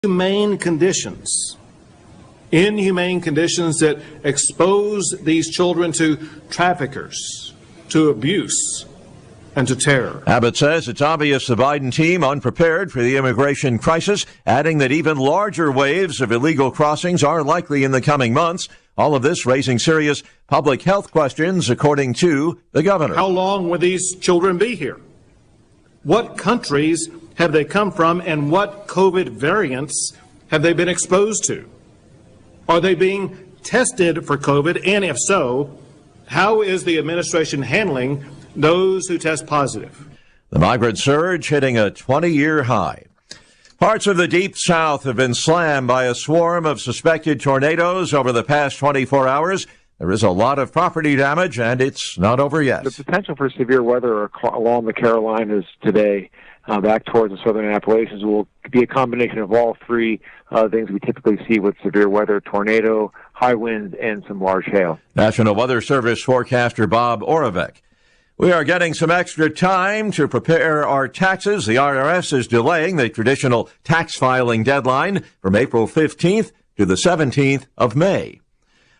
inhumane conditions that expose these children to traffickers, to abuse, and to terror. Abbott says it's obvious the Biden team unprepared for the immigration crisis, adding that even larger waves of illegal crossings are likely in the coming months. All of this raising serious public health questions, according to the governor. How long will these children be here? What countries have they come from, and what COVID variants have they been exposed to? Are they being tested for COVID? And if so, how is the administration handling those who test positive? The migrant surge hitting a 20-year high. Parts of the deep south have been slammed by a swarm of suspected tornadoes over the past 24 hours. There is a lot of property damage, and it's not over yet. The potential for severe weather along the Carolinas today, back towards the southern Appalachians, will be a combination of all three things we typically see with severe weather: tornado, high winds, and some large hail. National Weather Service forecaster Bob Oravec. We are getting some extra time to prepare our taxes. The IRS is delaying the traditional tax filing deadline from April 15th to the 17th of May.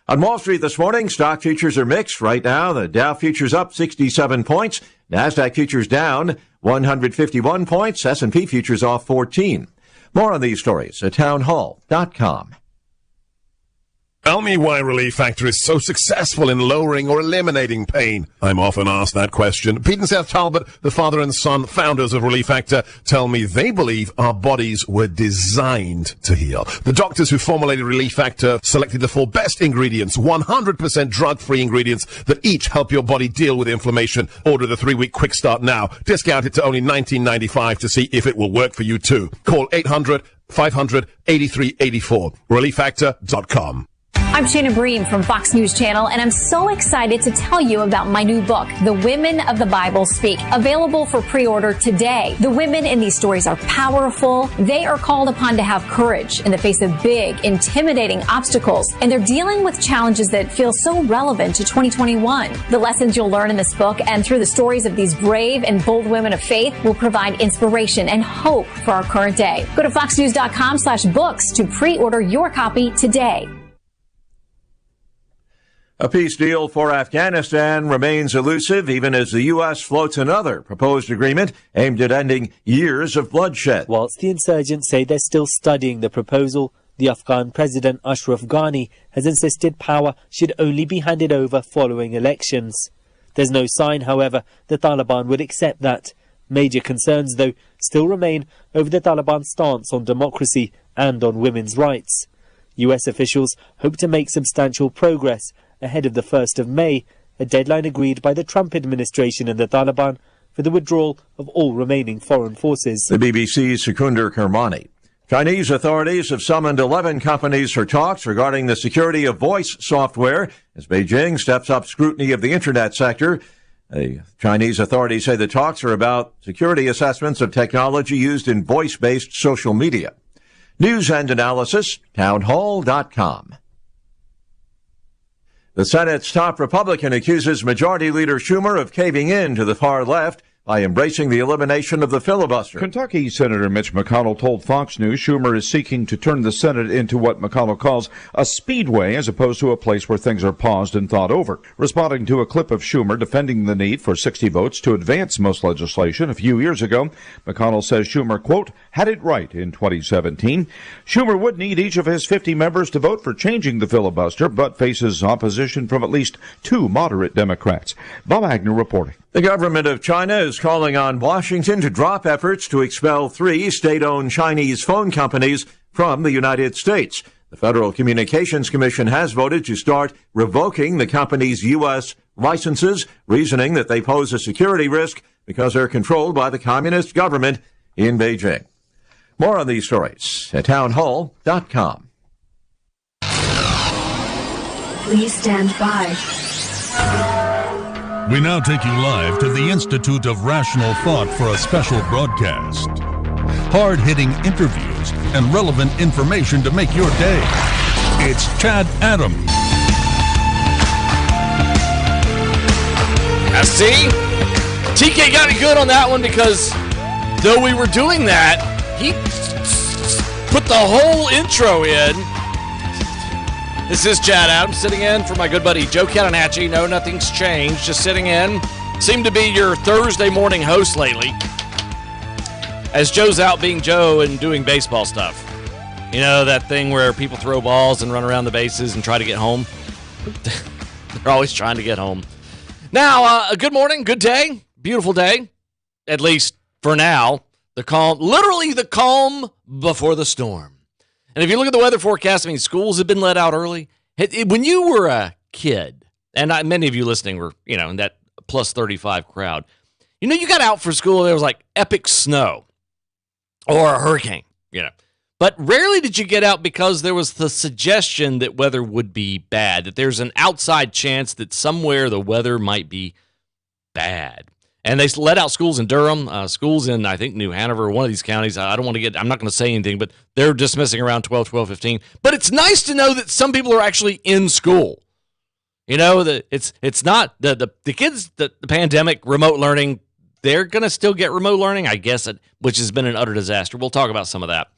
On Wall Street this morning, stock futures are mixed. Right now, the Dow futures up 67 points. NASDAQ futures down 151 points. S&P futures off 14. More on these stories at townhall.com. Tell me why Relief Factor is so successful in lowering or eliminating pain. I'm often asked that question. Pete and Seth Talbot, the father and son founders of Relief Factor, tell me they believe our bodies were designed to heal. The doctors who formulated Relief Factor selected the 4 best ingredients, 100% drug-free ingredients that each help your body deal with inflammation. Order the 3-week quick start now. Discount it to only $19.95 to see if it will work for you too. Call 800-500-8384. ReliefFactor.com. I'm Shannon Bream from Fox News Channel, and I'm so excited to tell you about my new book, The Women of the Bible Speak, available for pre-order today. The women in these stories are powerful. They are called upon to have courage in the face of big, intimidating obstacles, and they're dealing with challenges that feel so relevant to 2021. The lessons you'll learn in this book and through the stories of these brave and bold women of faith will provide inspiration and hope for our current day. Go to foxnews.com/books to pre-order your copy today. A peace deal for Afghanistan remains elusive, even as the U.S. floats another proposed agreement aimed at ending years of bloodshed. Whilst the insurgents say they're still studying the proposal, the Afghan President Ashraf Ghani has insisted power should only be handed over following elections. There's no sign, however, the Taliban would accept that. Major concerns, though, still remain over the Taliban's stance on democracy and on women's rights. U.S. officials hope to make substantial progress ahead of the 1st of May, a deadline agreed by the Trump administration and the Taliban for the withdrawal of all remaining foreign forces. The BBC's Sekunder Kermani. Chinese authorities have summoned 11 companies for talks regarding the security of voice software as Beijing steps up scrutiny of the internet sector. The Chinese authorities say the talks are about security assessments of technology used in voice-based social media. News and analysis, townhall.com. The Senate's top Republican accuses Majority Leader Schumer of caving in to the far left by embracing the elimination of the filibuster. Kentucky Senator Mitch McConnell told Fox News Schumer is seeking to turn the Senate into what McConnell calls a speedway as opposed to a place where things are paused and thought over. Responding to a clip of Schumer defending the need for 60 votes to advance most legislation a few years ago, McConnell says Schumer, quote, had it right in 2017. Schumer would need each of his 50 members to vote for changing the filibuster, but faces opposition from at least 2 moderate Democrats. Bob Agnew reporting. The government of China is calling on Washington to drop efforts to expel 3 state-owned Chinese phone companies from the United States. The Federal Communications Commission has voted to start revoking the company's U.S. licenses, reasoning that they pose a security risk because they're controlled by the communist government in Beijing. More on these stories at townhall.com. Please stand by. We now take you live to the Institute of Rational Thought for a special broadcast. Hard-hitting interviews and relevant information to make your day. It's Chad Adams. Now see? TK got it good on that one because though we were doing that, he put the whole intro in. This is Chad Adams sitting in for my good buddy Joe Catenacci. No, nothing's changed. Just sitting in. Seem to be your Thursday morning host lately. As Joe's out being Joe and doing baseball stuff. You know, that thing where people throw balls and run around the bases and try to get home? They're always trying to get home. Now, good morning, good day, beautiful day. At least for now. The calm, literally the calm before the storm. And if you look at the weather forecast, I mean, schools have been let out early. When you were a kid, and many of you listening were, in that plus 35 crowd, you got out for school, there was like epic snow or a hurricane, But rarely did you get out because there was the suggestion that weather would be bad, that there's an outside chance that somewhere the weather might be bad. And they let out schools in Durham, schools in, I think, New Hanover, one of these counties. I'm not going to say anything, but they're dismissing around 12:15. But it's nice to know that some people are actually in school. That it's not the kids, the pandemic, remote learning, they're going to still get remote learning, I guess, which has been an utter disaster. We'll talk about some of that.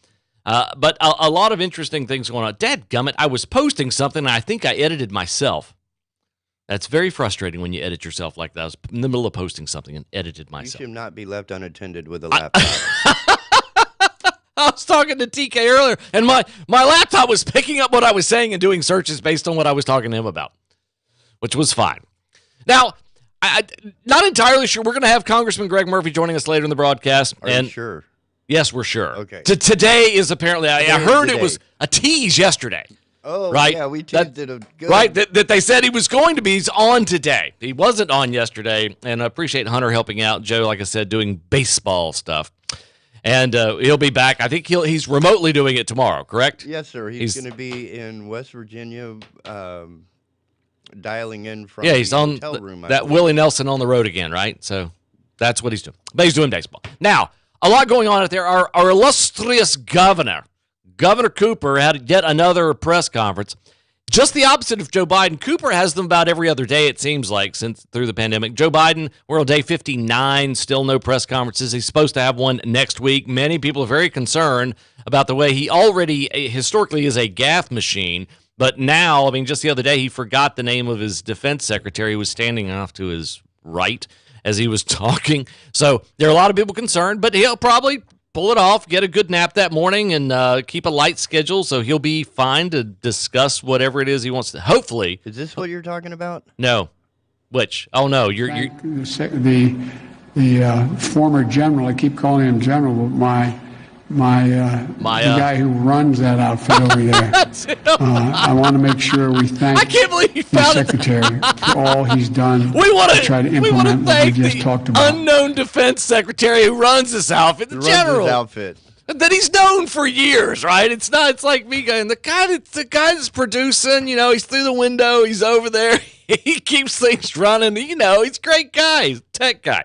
But a lot of interesting things going on. Dadgummit, I was posting something, and I think I edited myself. That's very frustrating when you edit yourself like that. I was in the middle of posting something and edited myself. You should not be left unattended with a laptop. I was talking to TK earlier, and my laptop was picking up what I was saying and doing searches based on what I was talking to him about, which was fine. Now, I'm not entirely sure. We're going to have Congressman Greg Murphy joining us later in the broadcast. Are you sure? Yes, we're sure. Okay. Today is apparently, I heard it was a tease yesterday. Oh, right? Yeah, we teased it. Good. Right, that they said he was going to be. He's on today. He wasn't on yesterday, and I appreciate Hunter helping out. Joe, like I said, doing baseball stuff. And he'll be back. I think he's remotely doing it tomorrow, correct? Yes, sir. He's going to be in West Virginia dialing in from he's the on hotel room. That Willie Nelson on the road again, right? So that's what he's doing. But he's doing baseball. Now, a lot going on out there. Our illustrious Governor Cooper had yet another press conference. Just the opposite of Joe Biden. Cooper has them about every other day, it seems like, since through the pandemic. Joe Biden, we're on day 59, still no press conferences. He's supposed to have one next week. Many people are very concerned about the way he already historically is a gaffe machine. But now, just the other day, he forgot the name of his defense secretary who was standing off to his right as he was talking. So there are a lot of people concerned, but he'll probably pull it off, get a good nap that morning, and keep a light schedule, so he'll be fine to discuss whatever it is he wants to. Hopefully. Is this what you're talking about? No. Which? Oh, no. You're the former general, I keep calling him general, but the guy who runs that outfit over there. I want to make sure we thank the secretary for all he's done to try to implement what we just talked about. Unknown defense secretary who runs this outfit, the general. That he's known for years, right? It's like me going, the guy that's producing, he's through the window, he's over there, he keeps things running, he's a great guy, he's a tech guy,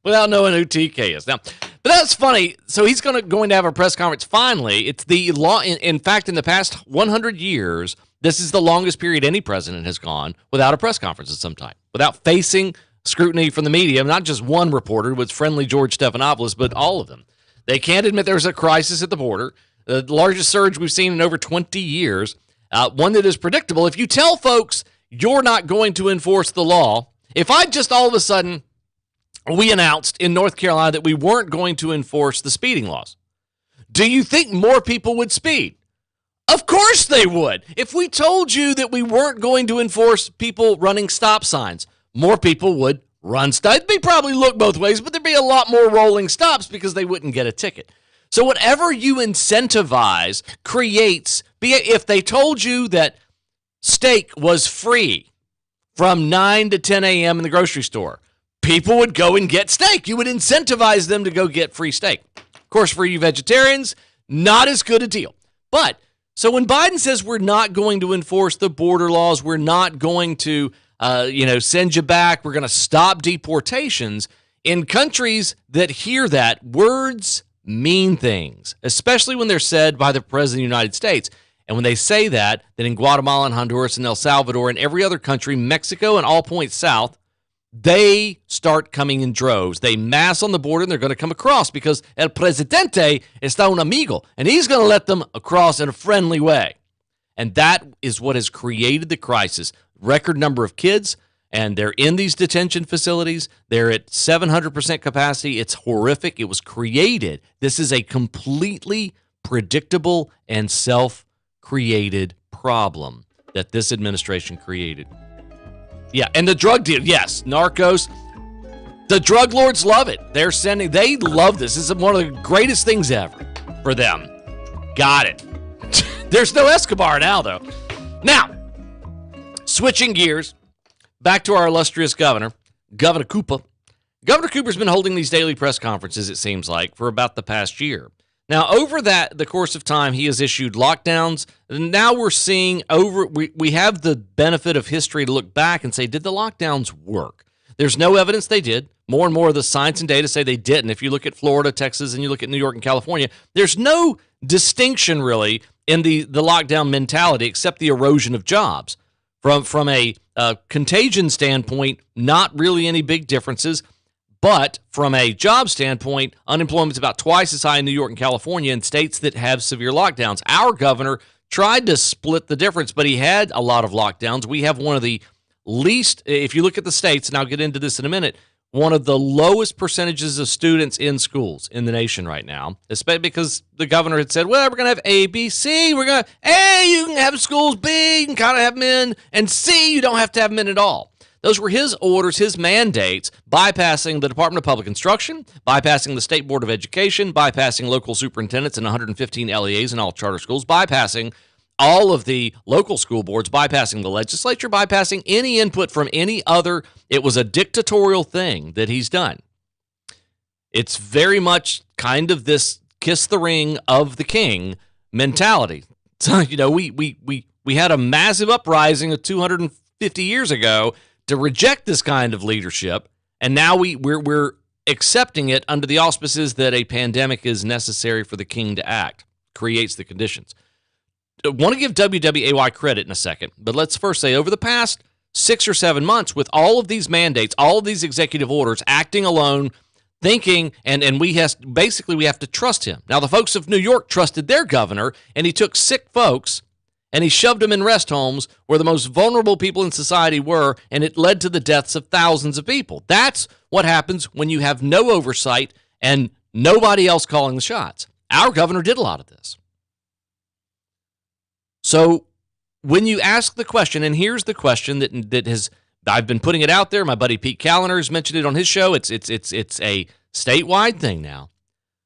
without knowing who TK is. Now, but that's funny. So he's going to have a press conference finally. It's the law. In fact, in the past 100 years, this is the longest period any president has gone without a press conference of some type, without facing scrutiny from the media. Not just one reporter with friendly George Stephanopoulos, but all of them. They can't admit there's a crisis at the border, the largest surge we've seen in over 20 years, one that is predictable. If you tell folks you're not going to enforce the law, if I just all of a sudden we announced in North Carolina that we weren't going to enforce the speeding laws, do you think more people would speed? Of course they would. If we told you that we weren't going to enforce people running stop signs, more people would run stop. They'd probably look both ways, but there'd be a lot more rolling stops because they wouldn't get a ticket. So whatever you incentivize creates, if they told you that steak was free from 9 to 10 a.m. in the grocery store, people would go and get steak. You would incentivize them to go get free steak. Of course, for you vegetarians, not as good a deal. But, so when Biden says we're not going to enforce the border laws, we're not going to, send you back, we're going to stop deportations, in countries that hear that, words mean things, especially when they're said by the President of the United States. And when they say that, then in Guatemala and Honduras and El Salvador and every other country, Mexico and all points south, they start coming in droves. They mass on the border, and they're going to come across because El Presidente está un amigo, and he's going to let them across in a friendly way. And that is what has created the crisis. Record number of kids, and they're in these detention facilities. They're at 700% capacity. It's horrific. It was created. This is a completely predictable and self-created problem that this administration created. Yeah, and the drug deal, yes, narcos. The drug lords love it. They love this. This is one of the greatest things ever for them. Got it. There's no Escobar now, though. Now, switching gears, back to our illustrious governor, Governor Cooper. Governor Cooper's been holding these daily press conferences, it seems like, for about the past year. Now, over the course of time, he has issued lockdowns. Now we're seeing we have the benefit of history to look back and say, did the lockdowns work? There's no evidence they did. More and more of the science and data say they didn't. If you look at Florida, Texas, and you look at New York and California, there's no distinction really in the lockdown mentality except the erosion of jobs. From a contagion standpoint, not really any big differences. But from a job standpoint, unemployment is about twice as high in New York and California and states that have severe lockdowns. Our governor tried to split the difference, but he had a lot of lockdowns. We have one of the least, if you look at the states, and I'll get into this in a minute, one of the lowest percentages of students in schools in the nation right now, especially because the governor had said, well, we're going to have A, B, C. We're going to, A, you can have schools, B, you can kind of have them in, and C, you don't have to have them in at all. Those were his orders, his mandates, bypassing the Department of Public Instruction, bypassing the State Board of Education, bypassing local superintendents and 115 LEAs in all charter schools, bypassing all of the local school boards, bypassing the legislature, bypassing any input from any other. It was a dictatorial thing that he's done. It's very much kind of this kiss the ring of the king mentality. So, we had a massive uprising of 250 years ago to reject this kind of leadership, and now we're accepting it under the auspices that a pandemic is necessary for the king to act, creates the conditions. I want to give WWAY credit in a second, but let's first say over the past 6 or 7 months, with all of these mandates, all of these executive orders, acting alone, thinking, and we have to trust him. Now, the folks of New York trusted their governor, and he took sick folks and he shoved them in rest homes where the most vulnerable people in society were, and it led to the deaths of thousands of people. That's what happens when you have no oversight and nobody else calling the shots. Our governor did a lot of this. So when you ask the question, and here's the question that has, I've been putting it out there. My buddy Pete Callender has mentioned it on his show. It's a statewide thing now.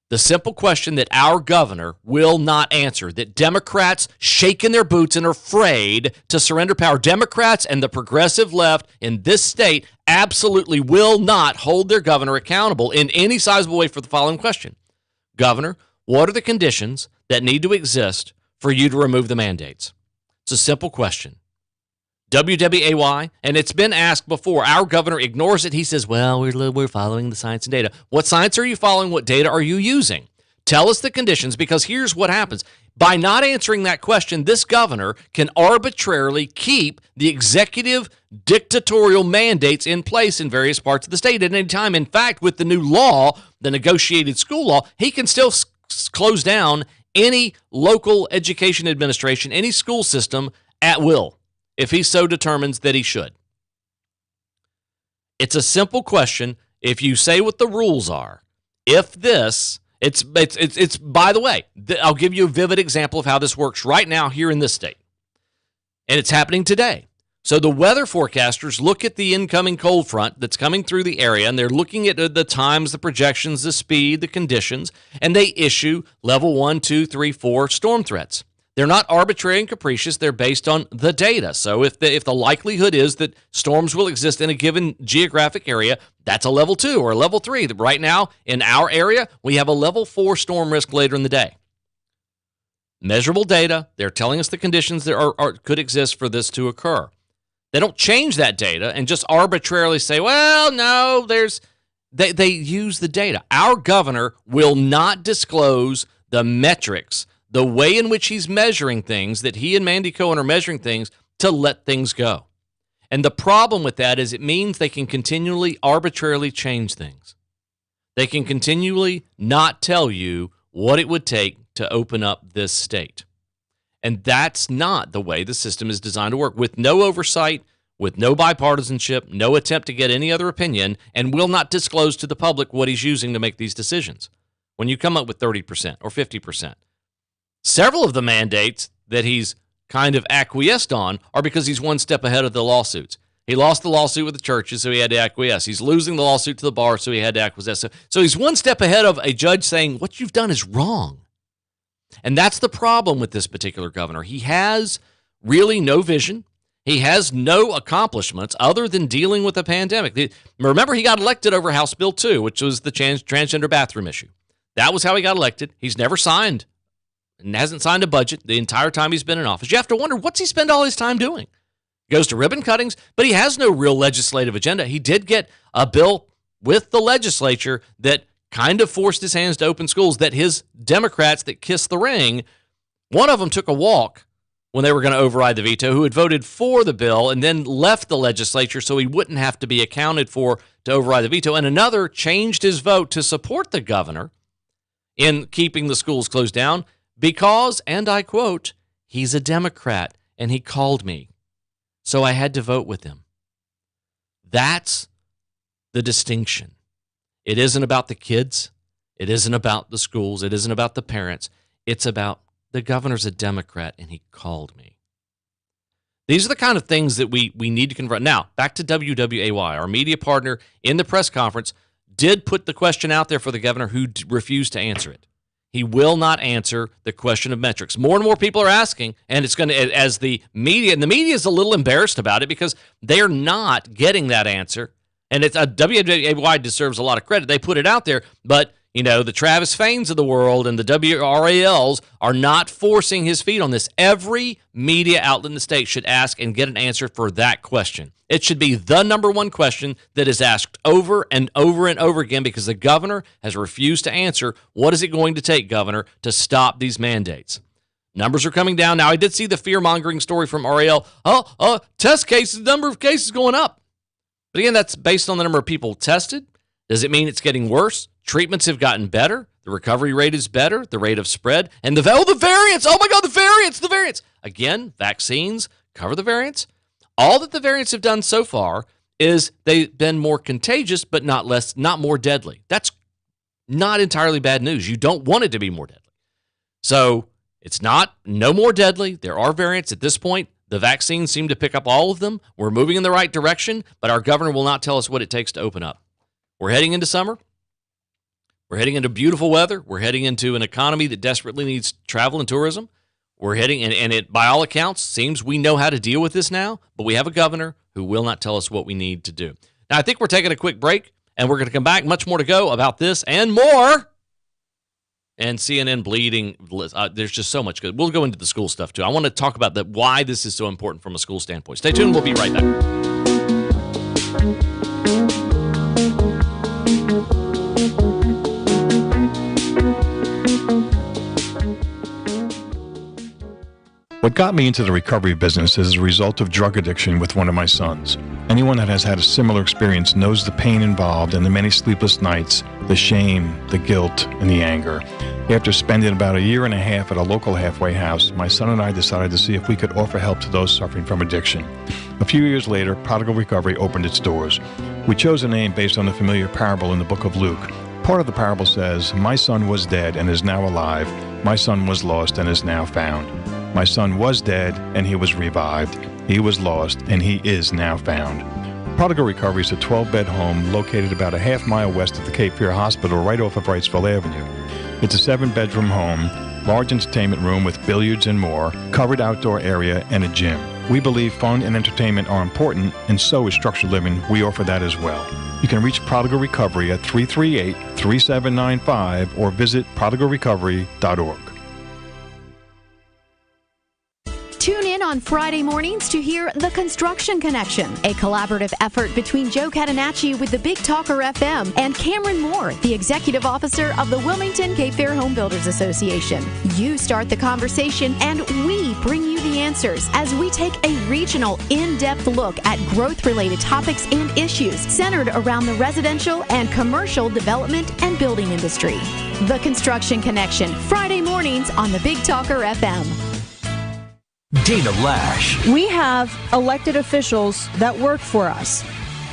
The simple question that our governor will not answer, that Democrats shake in their boots and are afraid to surrender power. Democrats and the progressive left in this state absolutely will not hold their governor accountable in any sizable way for the following question. Governor, what are the conditions that need to exist for you to remove the mandates? It's a simple question. WWAY, and it's been asked before. Our governor ignores it. He says, well, we're following the science and data. What science are you following? What data are you using? Tell us the conditions, because here's what happens. By not answering that question, this governor can arbitrarily keep the executive dictatorial mandates in place in various parts of the state at any time. In fact, with the new law, the negotiated school law, he can still close down any local education administration, any school system at will, if he so determines that he should. It's a simple question. If you say what the rules are, if this, it's by the way, I'll give you a vivid example of how this works right now here in this state. And it's happening today. So the weather forecasters look at the incoming cold front that's coming through the area, and they're looking at the times, the projections, the speed, the conditions, and they issue level 1, 2, 3, 4 storm threats. They're not arbitrary and capricious. They're based on the data. So if the likelihood is that storms will exist in a given geographic area, that's a level 2 or a level 3. Right now, in our area, we have a level 4 storm risk later in the day. Measurable data. They're telling us the conditions that could exist for this to occur. They don't change that data and just arbitrarily say, well, no, they use the data. Our governor will not disclose the metrics, the way in which he's measuring things, that he and Mandy Cohen are measuring things, to let things go. And the problem with that is it means they can continually arbitrarily change things. They can continually not tell you what it would take to open up this state. And that's not the way the system is designed to work, with no oversight, with no bipartisanship, no attempt to get any other opinion, and will not disclose to the public what he's using to make these decisions. When you come up with 30% or 50%, several of the mandates that he's kind of acquiesced on are because he's one step ahead of the lawsuits. He lost the lawsuit with the churches, so he had to acquiesce. He's losing the lawsuit to the bar, so he had to acquiesce. So he's one step ahead of a judge saying, what you've done is wrong. And that's the problem with this particular governor. He has really no vision. He has no accomplishments other than dealing with a pandemic. Remember, he got elected over House Bill 2, which was the transgender bathroom issue. That was how he got elected. He's never signed and hasn't signed a budget the entire time he's been in office. You have to wonder, what's he spend all his time doing? Goes to ribbon cuttings, but he has no real legislative agenda. He did get a bill with the legislature that kind of forced his hands to open schools, that his Democrats that kissed the ring, one of them took a walk when they were going to override the veto, who had voted for the bill and then left the legislature so he wouldn't have to be accounted for to override the veto. And another changed his vote to support the governor in keeping the schools closed down because, and I quote, he's a Democrat and he called me, so I had to vote with him. That's the distinction. It isn't about the kids. It isn't about the schools. It isn't about the parents. It's about the governor's a Democrat and he called me. These are the kind of things that we need to confront. Now, back to WWAY. Our media partner in the press conference did put the question out there for the governor, who refused to answer it. He will not answer the question of metrics. More and more people are asking, and it's going to, as the media is a little embarrassed about it because they're not getting that answer. And it's WWAY deserves a lot of credit. They put it out there, but the Travis Faines of the world and the WRALs are not forcing his feet on this. Every media outlet in the state should ask and get an answer for that question. It should be the number one question that is asked over and over and over again, because the governor has refused to answer, what is it going to take, governor, to stop these mandates? Numbers are coming down. Now, I did see the fear-mongering story from RAL. Test cases, number of cases going up. But again, that's based on the number of people tested. Does it mean it's getting worse? Treatments have gotten better. The recovery rate is better. The rate of spread. And the variants. Oh, my God, the variants. Again, vaccines cover the variants. All that the variants have done so far is they've been more contagious, but not more deadly. That's not entirely bad news. You don't want it to be more deadly. So it's no more deadly. There are variants at this point. The vaccines seem to pick up all of them. We're moving in the right direction, but our governor will not tell us what it takes to open up. We're heading into summer. We're heading into beautiful weather. We're heading into an economy that desperately needs travel and tourism. We're heading, and it, by all accounts, seems we know how to deal with this now, but we have a governor who will not tell us what we need to do. Now, I think we're taking a quick break, and we're going to come back. Much more to go about this and more. And CNN bleeding, there's just so much good. We'll go into the school stuff, too. I want to talk about why this is so important from a school standpoint. Stay tuned. We'll be right back. What got me into the recovery business is a result of drug addiction with one of my sons. Anyone that has had a similar experience knows the pain involved and the many sleepless nights, the shame, the guilt, and the anger. After spending about a year and a half at a local halfway house, my son and I decided to see if we could offer help to those suffering from addiction. A few years later, Prodigal Recovery opened its doors. We chose a name based on the familiar parable in the book of Luke. Part of the parable says, "My son was dead and is now alive. My son was lost and is now found." My son was dead and he was revived. He was lost and he is now found. Prodigal Recovery is a 12-bed home located about a half-mile west of the Cape Fear Hospital, right off of Wrightsville Avenue. It's a 7-bedroom home, large entertainment room with billiards and more, covered outdoor area, and a gym. We believe fun and entertainment are important, and so is structured living. We offer that as well. You can reach Prodigal Recovery at 338-3795 or visit prodigalrecovery.org. Tune in on Friday mornings to hear The Construction Connection, a collaborative effort between Joe Catenacci with the Big Talker FM and Cameron Moore, the executive officer of the Wilmington Cape Fear Home Builders Association. You start the conversation and we bring you the answers as we take a regional, in-depth look at growth-related topics and issues centered around the residential and commercial development and building industry. The Construction Connection, Friday mornings on the Big Talker FM. Dana Lash. We have elected officials that work for us.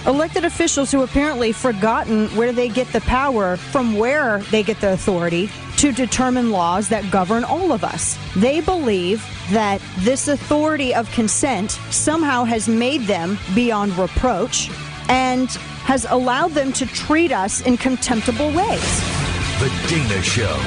Elected officials who apparently forgotten where they get the power from, where they get the authority to determine laws that govern all of us. They believe that this authority of consent somehow has made them beyond reproach and has allowed them to treat us in contemptible ways. The Dana Show.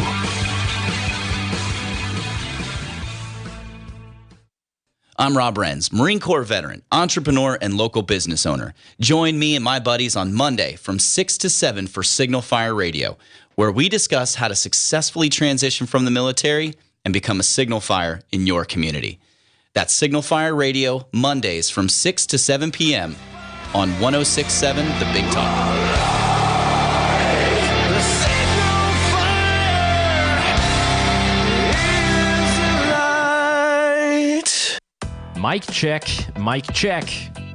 I'm Rob Renz, Marine Corps veteran, entrepreneur, and local business owner. Join me and my buddies on Monday from 6 to 7 for Signal Fire Radio, where we discuss how to successfully transition from the military and become a signal fire in your community. That's Signal Fire Radio, Mondays from 6 to 7 p.m. on 106.7 The Big Talk. Mic check, mic check.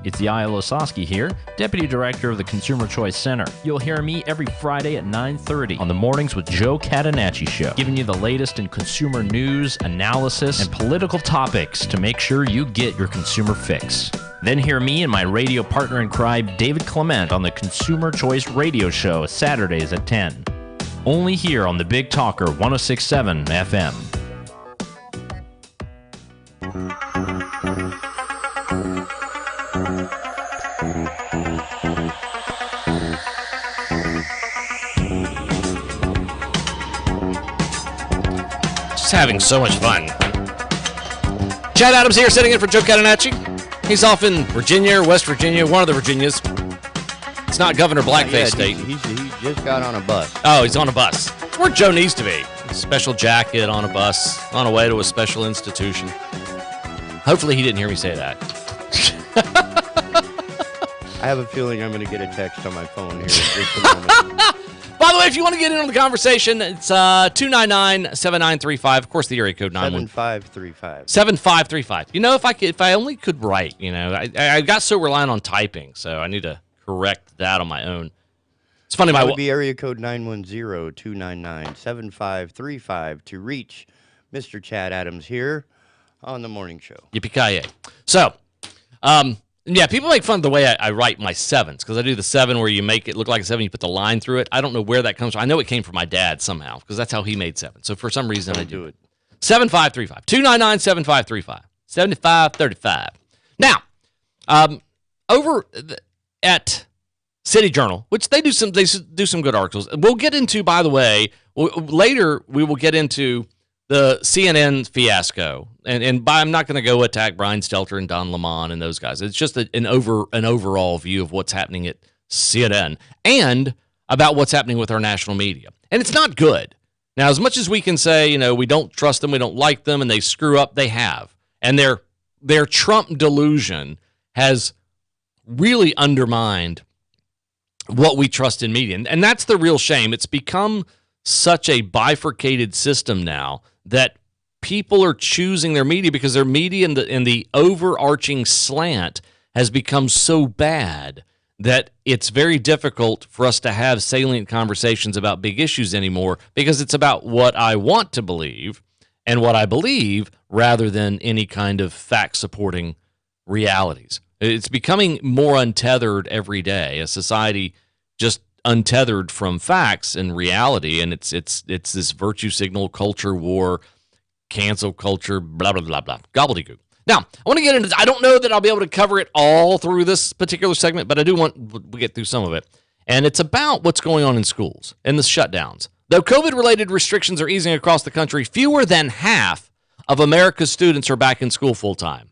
It's Yael Osowski here, Deputy Director of the Consumer Choice Center. You'll hear me every Friday at 9:30 on the Mornings with Joe Catenacci Show, giving you the latest in consumer news, analysis, and political topics to make sure you get your consumer fix. Then hear me and my radio partner in crime, David Clement, on the Consumer Choice Radio Show, Saturdays at 10. Only here on the Big Talker 106.7 FM. Just having so much fun. Chad Adams here, sitting in for Joe Catenacci. He's off in Virginia or West Virginia, one of the Virginias. It's not Governor Blackface State. He just got on a bus. Oh, he's on a bus. It's where Joe needs to be. Special jacket on a bus, on a way to a special institution. Hopefully he didn't hear me say that. I have a feeling I'm going to get a text on my phone here in just a moment. By the way, if you want to get in on the conversation, it's 299-7935. Of course, the area code 7535. 7535. You know, if I only could write, you know, I got so reliant on typing, so I need to correct that on my own. It's funny. That would be area code 910-299-7535 to reach Mr. Chad Adams here on the morning show. Yippee-ki-yay. So, yeah, people make fun of the way I write my sevens, because I do the 7 where you make it look like a 7, you put the line through it. I don't know where that comes from. I know it came from my dad somehow, because that's how he made 7. So for some reason, I do it. 7535. 299-7535. 7535. Now, over at City Journal, which they do some good articles. We'll get into, by the way, later we will get into the CNN fiasco, and I'm not going to go attack Brian Stelter and Don Lemon and those guys. It's just an overall view of what's happening at CNN and about what's happening with our national media, and it's not good. Now, as much as we can say, you know, we don't trust them, we don't like them, and they screw up, they have, and their Trump delusion has really undermined what we trust in media, and that's the real shame. It's become such a bifurcated system now that people are choosing their media because their media and the overarching slant has become so bad that it's very difficult for us to have salient conversations about big issues anymore, because it's about what I want to believe and what I believe rather than any kind of fact-supporting realities. It's becoming more untethered every day, a society just untethered from facts and reality, and it's this virtue signal culture war, cancel culture, blah blah blah blah, gobbledygook. Now, I want to get into. I don't know that I'll be able to cover it all through this particular segment, but I do want we get through some of it, and it's about what's going on in schools and the shutdowns. Though COVID-related restrictions are easing across the country, fewer than half of America's students are back in school full time.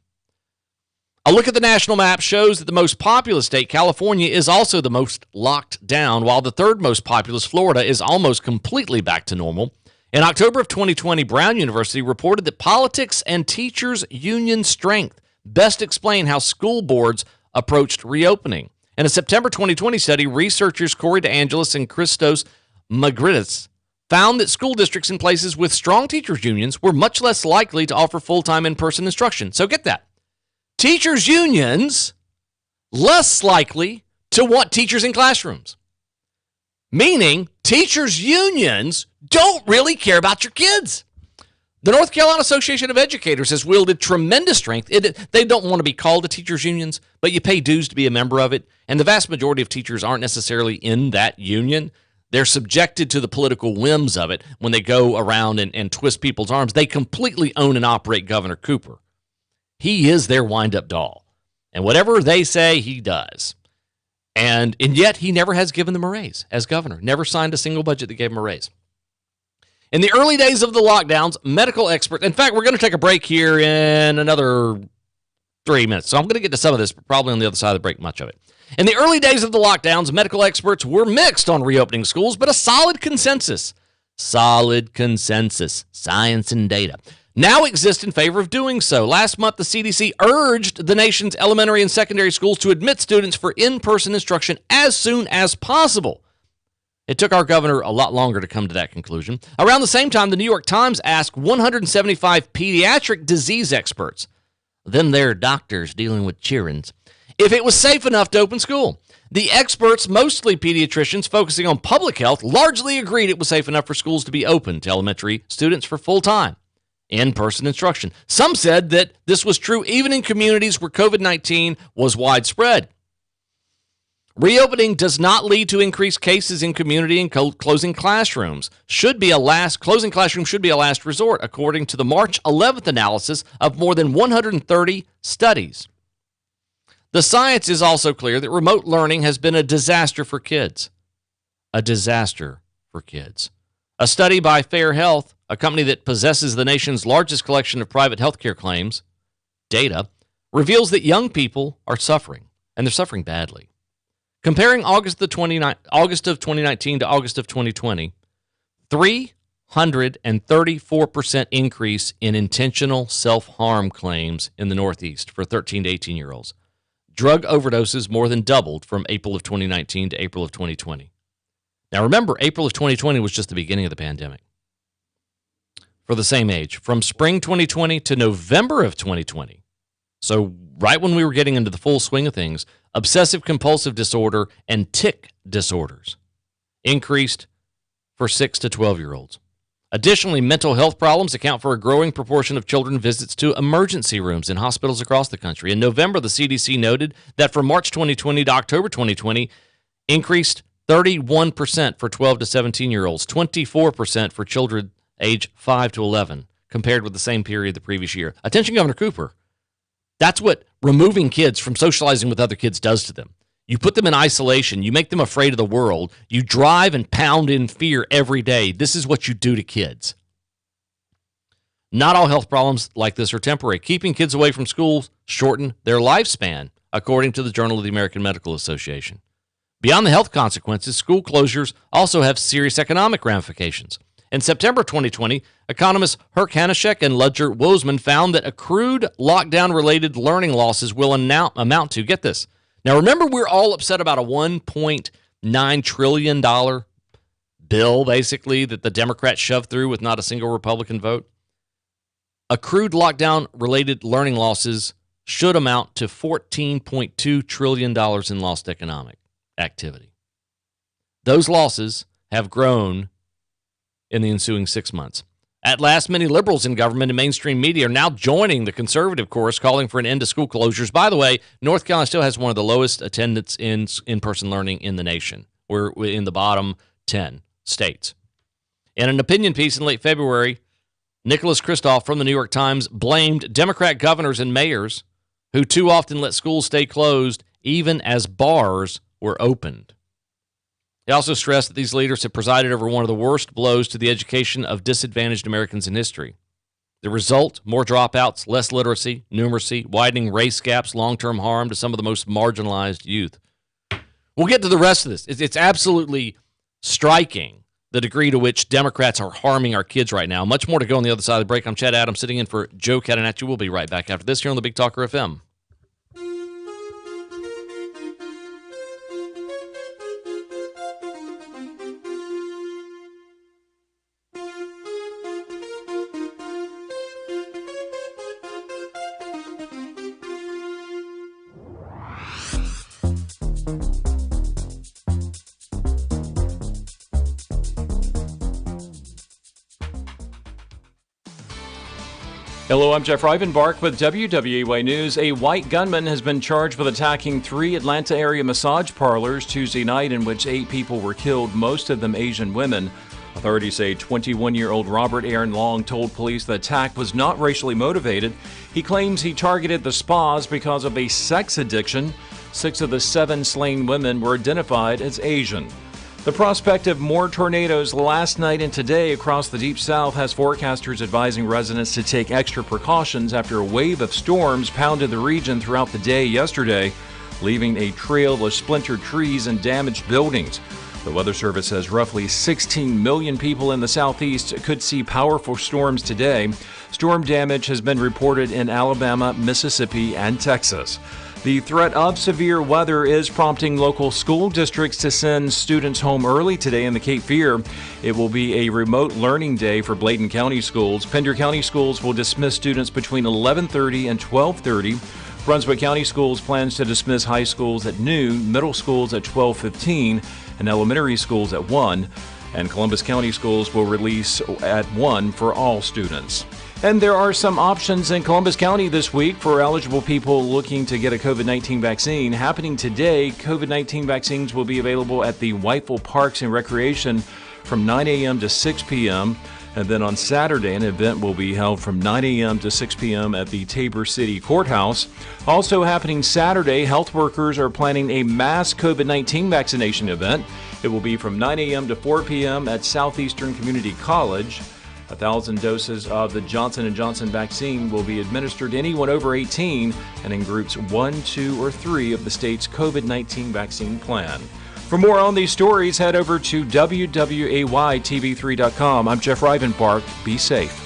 A look at the national map shows that the most populous state, California, is also the most locked down, while the third most populous, Florida, is almost completely back to normal. In October of 2020, Brown University reported that politics and teachers' union strength best explain how school boards approached reopening. In a September 2020 study, researchers Corey DeAngelis and Christos Magritis found that school districts in places with strong teachers' unions were much less likely to offer full-time in-person instruction. So get that. Teachers' unions less likely to want teachers in classrooms. Meaning, teachers' unions don't really care about your kids. The North Carolina Association of Educators has wielded tremendous strength. They don't want to be called the teachers' unions, but you pay dues to be a member of it. And the vast majority of teachers aren't necessarily in that union. They're subjected to the political whims of it when they go around and twist people's arms. They completely own and operate Governor Cooper. He is their wind-up doll. And whatever they say, he does. And yet, he never has given them a raise as governor. Never signed a single budget that gave him a raise. In the early days of the lockdowns, medical experts... In fact, we're going to take a break here in another 3 minutes. So I'm going to get to some of this, but probably on the other side of the break, much of it. In the early days of the lockdowns, medical experts were mixed on reopening schools, but a solid consensus, science and data, now exist in favor of doing so. Last month, the CDC urged the nation's elementary and secondary schools to admit students for in-person instruction as soon as possible. It took our governor a lot longer to come to that conclusion. Around the same time, the New York Times asked 175 pediatric disease experts, them there doctors dealing with children, if it was safe enough to open school. The experts, mostly pediatricians focusing on public health, largely agreed it was safe enough for schools to be open to elementary students for full-time in-person instruction. Some said that this was true even in communities where COVID-19 was widespread. Reopening does not lead to increased cases in community, and closing classrooms closing classrooms should be a last resort, according to the March 11th analysis of more than 130 studies. The science is also clear that remote learning has been a disaster for kids. A disaster for kids. A study by Fair Health, a company that possesses the nation's largest collection of private healthcare claims data, reveals that young people are suffering, and they're suffering badly. Comparing August of 2019 to August of 2020, 334% increase in intentional self-harm claims in the Northeast for 13 to 18-year-olds. Drug overdoses more than doubled from April of 2019 to April of 2020. Now remember, April of 2020 was just the beginning of the pandemic. For the same age, from spring 2020 to November of 2020, so right when we were getting into the full swing of things, obsessive-compulsive disorder and tic disorders increased for 6 to 12-year-olds. Additionally, mental health problems account for a growing proportion of children visits to emergency rooms in hospitals across the country. In November, the CDC noted that from March 2020 to October 2020, increased 31% for 12 to 17-year-olds, 24% for children age 5 to 11, compared with the same period the previous year. Attention, Governor Cooper. That's what removing kids from socializing with other kids does to them. You put them in isolation. You make them afraid of the world. You drive and pound in fear every day. This is what you do to kids. Not all health problems like this are temporary. Keeping kids away from schools shorten their lifespan, according to the Journal of the American Medical Association. Beyond the health consequences, school closures also have serious economic ramifications. In September 2020, economists Joe Catenacci and Ludger Wozman found that accrued lockdown-related learning losses will amount to, get this. Now, remember, we're all upset about a $1.9 trillion bill, basically, that the Democrats shoved through with not a single Republican vote? Accrued lockdown-related learning losses should amount to $14.2 trillion in lost economic activity. Those losses have grown in the ensuing 6 months. At last, many liberals in government and mainstream media are now joining the conservative chorus, calling for an end to school closures. By the way, North Carolina still has one of the lowest attendance in in-person learning in the nation. We're in the bottom 10 states. In an opinion piece in late February, Nicholas Kristof from the New York Times blamed Democrat governors and mayors who too often let schools stay closed even as bars were opened. He also stressed that these leaders have presided over one of the worst blows to the education of disadvantaged Americans in history. The result, more dropouts, less literacy, numeracy, widening race gaps, long-term harm to some of the most marginalized youth. We'll get to the rest of this. It's absolutely striking the degree to which Democrats are harming our kids right now. Much more to go on the other side of the break. I'm Chad Adams, sitting in for Joe Catenacci. We'll be right back after this here on the Big Talker FM. Hello, I'm Jeff Rivenbark with WWAY News. A white gunman has been charged with attacking 3 Atlanta area massage parlors Tuesday night, in which 8 people were killed, most of them Asian women. Authorities say 21-year-old Robert Aaron Long told police the attack was not racially motivated. He claims he targeted the spas because of a sex addiction. 6 of the 7 slain women were identified as Asian. The prospect of more tornadoes last night and today across the Deep South has forecasters advising residents to take extra precautions after a wave of storms pounded the region throughout the day yesterday, leaving a trail of splintered trees and damaged buildings. The Weather Service says roughly 16 million people in the southeast could see powerful storms today. Storm damage has been reported in Alabama, Mississippi, and Texas. The threat of severe weather is prompting local school districts to send students home early today in the Cape Fear. It will be a remote learning day for Bladen County schools. Pender County schools will dismiss students between 11:30 and 12:30. Brunswick County Schools plans to dismiss high schools at noon, middle schools at 12:15, and elementary schools at 1. And Columbus County Schools will release at 1 for all students. And there are some options in Columbus County this week for eligible people looking to get a COVID-19 vaccine. Happening today, COVID-19 vaccines will be available at the Whiteville Parks and Recreation from 9 a.m. to 6 p.m. And then on Saturday, an event will be held from 9 a.m. to 6 p.m. at the Tabor City Courthouse. Also happening Saturday, health workers are planning a mass COVID-19 vaccination event. It will be from 9 a.m. to 4 p.m. at Southeastern Community College. 1,000 doses of the Johnson & Johnson vaccine will be administered to anyone over 18 and in groups 1, 2, or 3 of the state's COVID-19 vaccine plan. For more on these stories, head over to WWAYTV3.com. I'm Jeff Rivenbark. Be safe.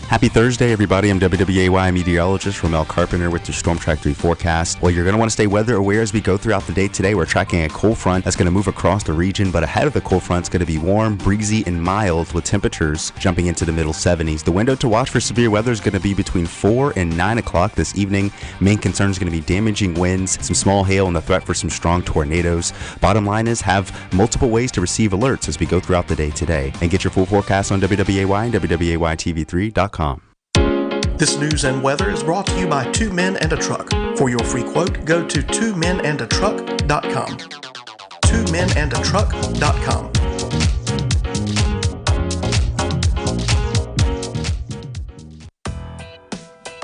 Happy Thursday, everybody. I'm WWAY meteorologist Ramel Carpenter with your Storm Track 3 forecast. Well, you're going to want to stay weather aware as we go throughout the day today. We're tracking a cold front that's going to move across the region, but ahead of the cold front, it's going to be warm, breezy, and mild with temperatures jumping into the middle 70s. The window to watch for severe weather is going to be between 4 and 9 o'clock this evening. Main concern is going to be damaging winds, some small hail, and the threat for some strong tornadoes. Bottom line is have multiple ways to receive alerts as we go throughout the day today. And get your full forecast on WWAY and WWAYTV3.com. This news and weather is brought to you by 2 Men and a Truck. For your free quote, go to 2menandatruck.com. 2menandatruck.com.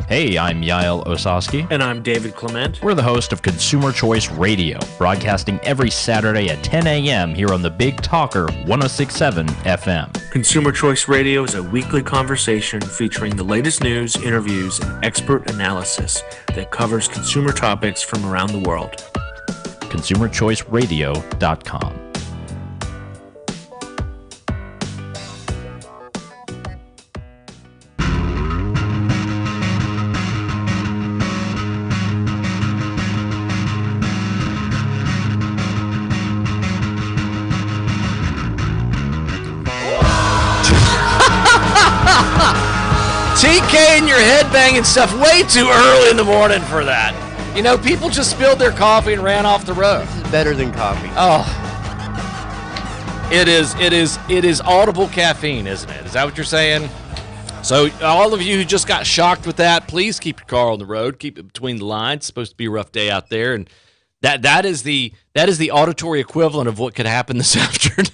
Hey, I'm Yael Osowski. And I'm David Clement. We're the host of Consumer Choice Radio, broadcasting every Saturday at 10 a.m. here on the Big Talker 106.7 FM. Consumer Choice Radio is a weekly conversation featuring the latest news, interviews, and expert analysis that covers consumer topics from around the world. ConsumerChoiceRadio.com. TK and your headbanging stuff way too early in the morning for that. You know, people just spilled their coffee and ran off the road. This is better than coffee. Oh. It is audible caffeine, isn't it? Is that what you're saying? So all of you who just got shocked with that, please keep your car on the road. Keep it between the lines. It's supposed to be a rough day out there, and that is the auditory equivalent of what could happen this afternoon.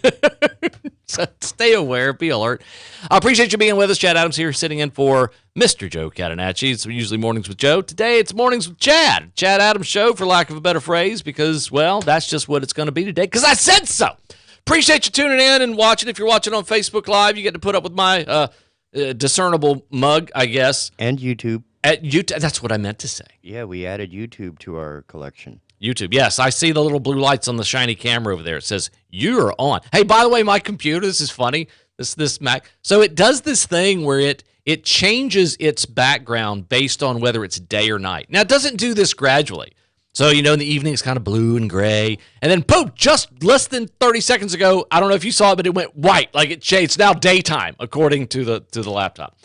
So stay aware, be alert. I appreciate you being with us. Chad Adams here, sitting in for Mr. Joe Catenacci. It's usually Mornings with Joe. Today it's Mornings with Chad. Chad Adams Show, for lack of a better phrase, because, well, that's just what it's going to be today, because I said so. Appreciate you tuning in and watching. If you're watching on Facebook Live, you get to put up with my discernible mug, I guess. And YouTube. At YouTube, that's what I meant to say. Yeah, we added YouTube to our collection. YouTube. Yes, I see the little blue lights on the shiny camera over there. It says, you're on. Hey, by the way, my computer, this is funny, this Mac. So it does this thing where it changes its background based on whether it's day or night. Now, it doesn't do this gradually. So, in the evening it's kind of blue and gray. And then, boom, just less than 30 seconds ago, I don't know if you saw it, but it went white. Like it changed. It's now daytime, according to the laptop.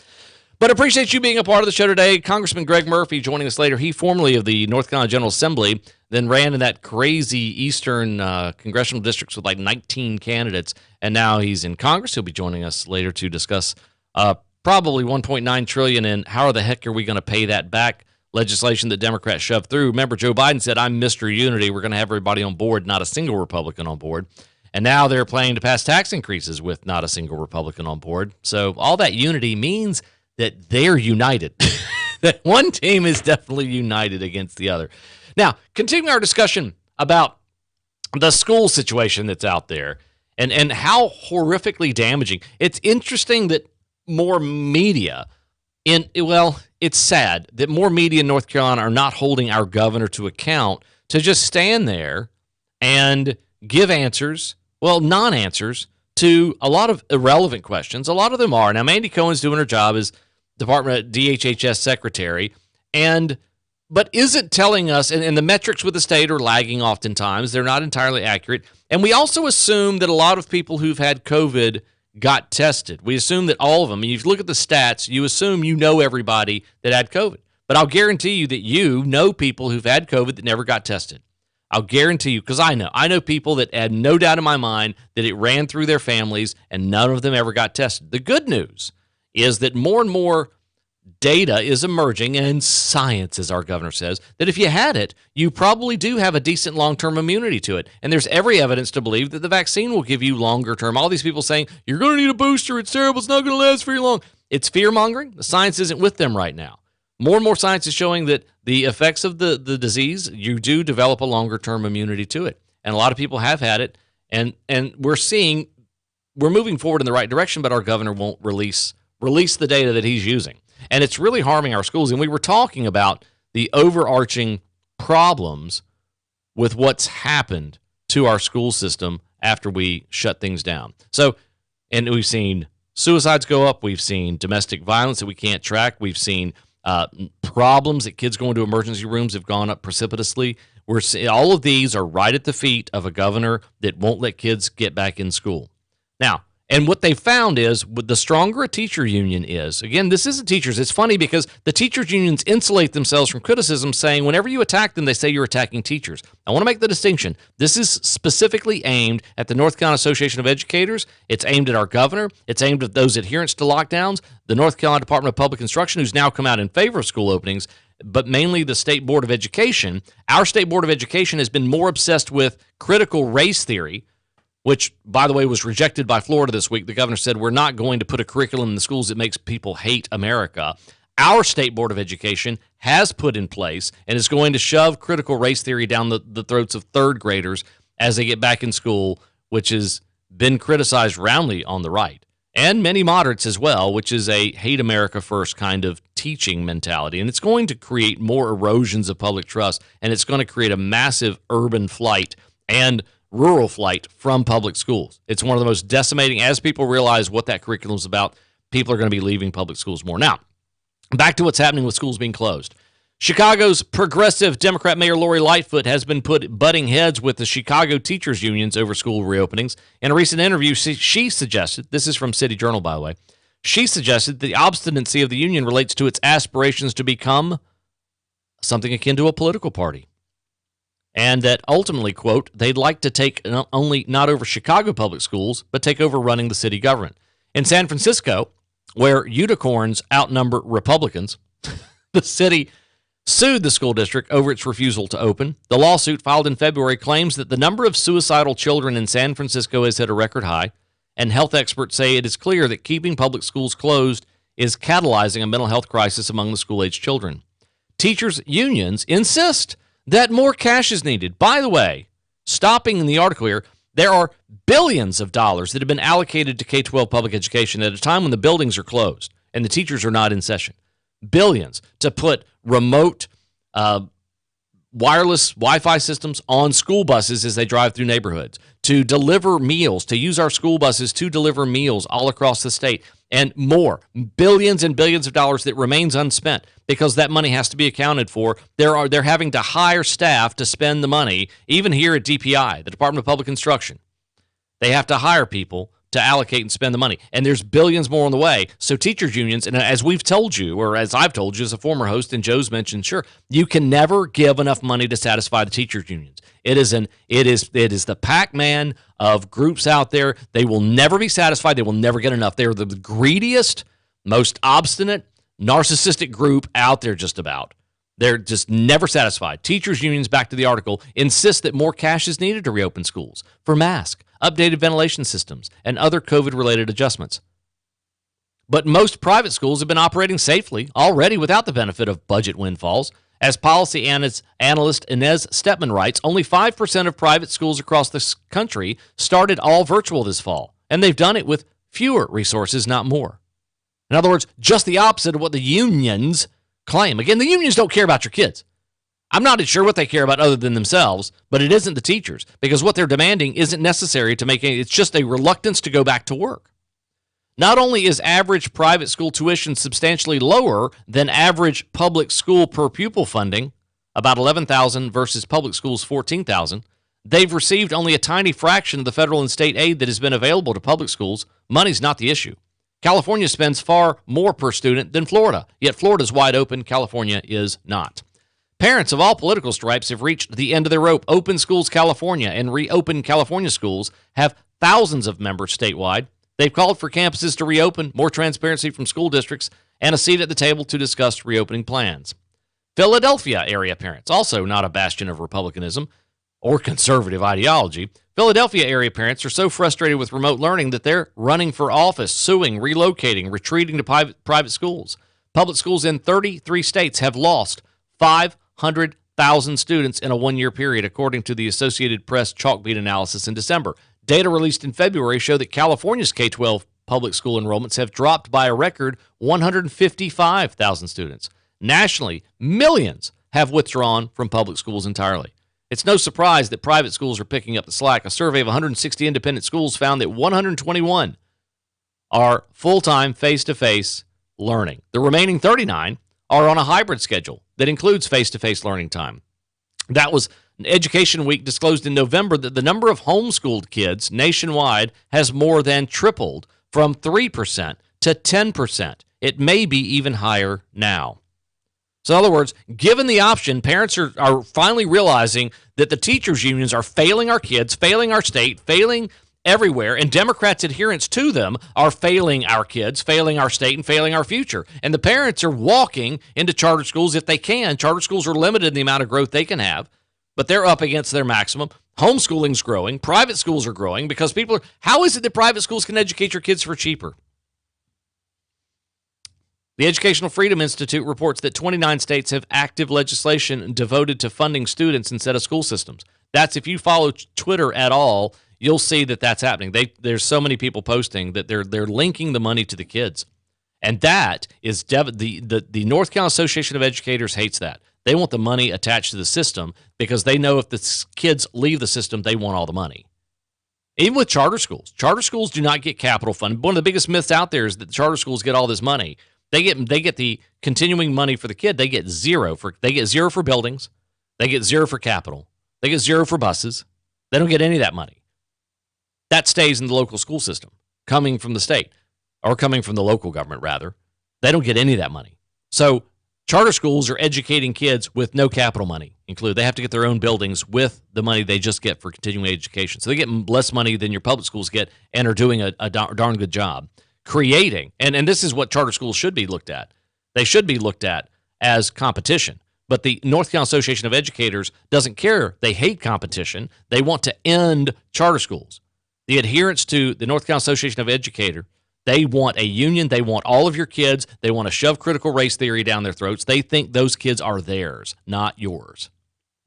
But appreciate you being a part of the show today. Congressman Greg Murphy joining us later. He formerly of the North Carolina General Assembly, then ran in that crazy eastern congressional districts with like 19 candidates. And now he's in Congress. He'll be joining us later to discuss probably $1.9 trillion and how the heck are we going to pay that back legislation that Democrats shoved through. Remember, Joe Biden said, I'm Mr. Unity. We're going to have everybody on board, not a single Republican on board. And now they're planning to pass tax increases with not a single Republican on board. So all that unity means that they're united. That one team is definitely united against the other. Now, continuing our discussion about the school situation that's out there and how horrifically damaging. It's interesting that more media it's sad that more media in North Carolina are not holding our governor to account to just stand there and give answers, non-answers, to a lot of irrelevant questions. A lot of them are. Now, Mandy Cohen's doing her job as Department DHHS secretary, but isn't telling us, and the metrics with the state are lagging oftentimes. They're not entirely accurate. And we also assume that a lot of people who've had COVID got tested. We assume that all of them, and if you look at the stats, you assume you know everybody that had COVID. But I'll guarantee you that you know people who've had COVID that never got tested. I'll guarantee you, because I know people that had no doubt in my mind that it ran through their families and none of them ever got tested. The good news is that more and more data is emerging, and science, as our governor says, that if you had it, you probably do have a decent long-term immunity to it. And there's every evidence to believe that the vaccine will give you longer-term. All these people saying, you're going to need a booster, it's terrible, it's not going to last very long. It's fear-mongering. The science isn't with them right now. More and more science is showing that the effects of the disease, you do develop a longer-term immunity to it. And a lot of people have had it, and we're moving forward in the right direction, but our governor won't release the data that he's using. And it's really harming our schools. And we were talking about the overarching problems with what's happened to our school system after we shut things down. So, and we've seen suicides go up. We've seen domestic violence that we can't track. We've seen problems that kids going to emergency rooms have gone up precipitously. We're seeing all of these are right at the feet of a governor that won't let kids get back in school. Now, and what they found is, the stronger a teacher union is, again, this isn't teachers. It's funny because the teachers unions insulate themselves from criticism, saying whenever you attack them, they say you're attacking teachers. I want to make the distinction. This is specifically aimed at the North Carolina Association of Educators. It's aimed at our governor. It's aimed at those adherents to lockdowns, the North Carolina Department of Public Instruction, who's now come out in favor of school openings, but mainly the State Board of Education. Our State Board of Education has been more obsessed with critical race theory, which, by the way, was rejected by Florida this week. The governor said, we're not going to put a curriculum in the schools that makes people hate America. Our State Board of Education has put in place and is going to shove critical race theory down the throats of third graders as they get back in school, which has been criticized roundly on the right, and many moderates as well, which is a hate America first kind of teaching mentality. And it's going to create more erosions of public trust, and it's going to create a massive urban flight and rural flight from public schools. It's one of the most decimating. As people realize what that curriculum is about, people are going to be leaving public schools more. Now, back to what's happening with schools being closed. Chicago's progressive Democrat Mayor Lori Lightfoot has been butting heads with the Chicago teachers unions over school reopenings. In a recent interview, she suggested, this is from City Journal, by the way, she suggested the obstinacy of the union relates to its aspirations to become something akin to a political party. And that ultimately, quote, they'd like to take not over Chicago public schools, but take over running the city government. In San Francisco, where unicorns outnumber Republicans, the city sued the school district over its refusal to open. The lawsuit, filed in February, claims that the number of suicidal children in San Francisco has hit a record high, and health experts say it is clear that keeping public schools closed is catalyzing a mental health crisis among the school-age children. Teachers' unions insist that more cash is needed. By the way, stopping in the article here, there are billions of dollars that have been allocated to K-12 public education at a time when the buildings are closed and the teachers are not in session. Billions to put remote wireless Wi-Fi systems on school buses as they drive through neighborhoods, to deliver meals, to use our school buses to deliver meals all across the state, and more. Billions and billions of dollars that remains unspent because that money has to be accounted for. They're having to hire staff to spend the money, even here at DPI, the Department of Public Instruction. They have to hire people to allocate and spend the money. And there's billions more on the way. So teachers unions, and as we've told you, or as I've told you as a former host, and Joe's mentioned, sure, you can never give enough money to satisfy the teachers unions. It is the Pac-Man of groups out there. They will never be satisfied. They will never get enough. They're the greediest, most obstinate, narcissistic group out there just about. They're just never satisfied. Teachers unions, back to the article, insist that more cash is needed to reopen schools for masks, updated ventilation systems, and other COVID-related adjustments. But most private schools have been operating safely already without the benefit of budget windfalls. As policy analyst Inez Stepman writes, only 5% of private schools across this country started all virtual this fall, and they've done it with fewer resources, not more. In other words, just the opposite of what the unions claim. Again, the unions don't care about your kids. I'm not sure what they care about other than themselves, but it isn't the teachers, because what they're demanding isn't necessary to make it's just a reluctance to go back to work. Not only is average private school tuition substantially lower than average public school per pupil funding, about $11,000 versus public schools $14,000, they've received only a tiny fraction of the federal and state aid that has been available to public schools. Money's not the issue. California spends far more per student than Florida, yet Florida's wide open, California is not. Parents of all political stripes have reached the end of their rope. Open Schools California and Reopen California Schools have thousands of members statewide. They've called for campuses to reopen, more transparency from school districts, and a seat at the table to discuss reopening plans. Philadelphia area parents, also not a bastion of Republicanism or conservative ideology. Philadelphia area parents are so frustrated with remote learning that they're running for office, suing, relocating, retreating to private schools. Public schools in 33 states have lost 500,000 students in a one-year period, according to the Associated Press Chalkbeat analysis in December. Data released in February show that California's K-12 public school enrollments have dropped by a record 155,000 students. Nationally, millions have withdrawn from public schools entirely. It's no surprise that private schools are picking up the slack. A survey of 160 independent schools found that 121 are full-time face-to-face learning. The remaining 39 are on a hybrid schedule that includes face-to-face learning time. That was Education Week disclosed in November that the number of homeschooled kids nationwide has more than tripled from 3% to 10%. It may be even higher now. So in other words, given the option, parents are finally realizing that the teachers' unions are failing our kids, failing our state, failing everywhere, and Democrats' adherence to them are failing our kids, failing our state, and failing our future. And the parents are walking into charter schools if they can. Charter schools are limited in the amount of growth they can have, but they're up against their maximum. Homeschooling's growing. Private schools are growing because how is it that private schools can educate your kids for cheaper? The Educational Freedom Institute reports that 29 states have active legislation devoted to funding students instead of school systems. That's, if you follow Twitter at all, you'll see that that's happening. There's so many people posting that they're linking the money to the kids. And that is the North Carolina Association of Educators hates that. They want the money attached to the system because they know if the kids leave the system, they want all the money. Even with charter schools do not get capital funding. One of the biggest myths out there is that charter schools get all this money. They get the continuing money for the kid. They get zero for buildings. They get zero for capital. They get zero for buses. They don't get any of that money. That stays in the local school system, coming from the state, or coming from the local government, rather. They don't get any of that money. So charter schools are educating kids with no capital money included. They have to get their own buildings with the money they just get for continuing education. So they get less money than your public schools get and are doing a darn good job creating. And this is what charter schools should be looked at. They should be looked at as competition. But the North Carolina Association of Educators doesn't care. They hate competition. They want to end charter schools. The adherents to the North Carolina Association of Educators, they want a union. They want all of your kids. They want to shove critical race theory down their throats. They think those kids are theirs, not yours.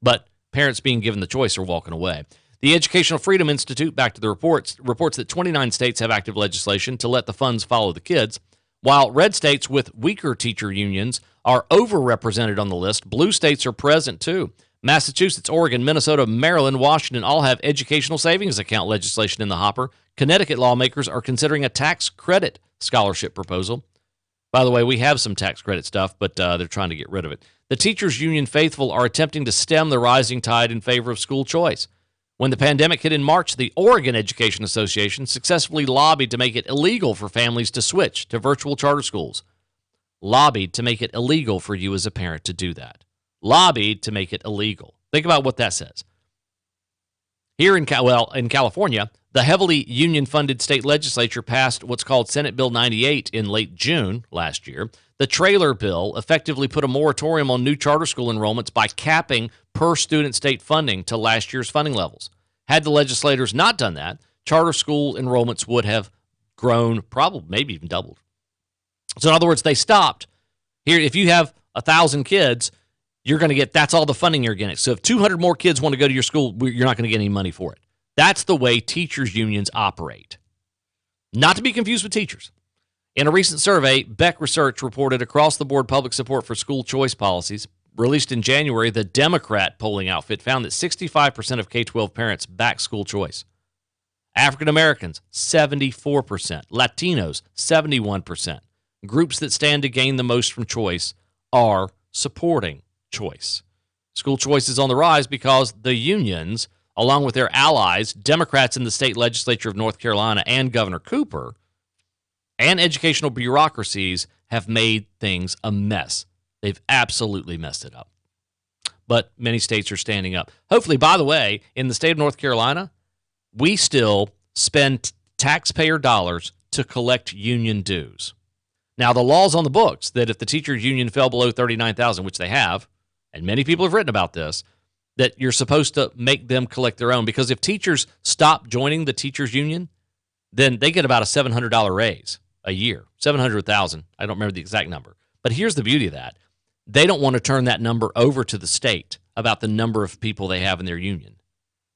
But parents being given the choice are walking away. The Educational Freedom Institute, back to the reports that 29 states have active legislation to let the funds follow the kids, while red states with weaker teacher unions are overrepresented on the list. Blue states are present too. Massachusetts, Oregon, Minnesota, Maryland, Washington all have educational savings account legislation in the hopper. Connecticut lawmakers are considering a tax credit scholarship proposal. By the way, we have some tax credit stuff, but they're trying to get rid of it. The teachers union faithful are attempting to stem the rising tide in favor of school choice. When the pandemic hit in March, the Oregon Education Association successfully lobbied to make it illegal for families to switch to virtual charter schools. Lobbied to make it illegal for you as a parent to do that. Lobbied to make it illegal. Think about what that says. Here in California, the heavily union-funded state legislature passed what's called Senate Bill 98 in late June last year. The trailer bill effectively put a moratorium on new charter school enrollments by capping per-student state funding to last year's funding levels. Had the legislators not done that, charter school enrollments would have grown, probably maybe even doubled. So in other words, they stopped. Here, if you have 1,000 kids, you're going to get, that's all the funding you're getting. So if 200 more kids want to go to your school, you're not going to get any money for it. That's the way teachers' unions operate. Not to be confused with teachers. In a recent survey, Beck Research reported across-the-board public support for school choice policies. Released in January, the Democrat polling outfit found that 65% of K-12 parents back school choice. African Americans, 74%. Latinos, 71%. Groups that stand to gain the most from choice are supporting choice. School choice is on the rise because the unions, along with their allies, Democrats in the state legislature of North Carolina and Governor Cooper, and educational bureaucracies have made things a mess. They've absolutely messed it up. But many states are standing up. Hopefully, by the way, in the state of North Carolina, we still spend taxpayer dollars to collect union dues. Now, the law's on the books that if the teachers' union fell below 39,000, which they have, and many people have written about this, that you're supposed to make them collect their own. Because if teachers stop joining the teachers' union, then they get about a $700 raise a year. $700,000. I don't remember the exact number. But here's the beauty of that. They don't want to turn that number over to the state about the number of people they have in their union.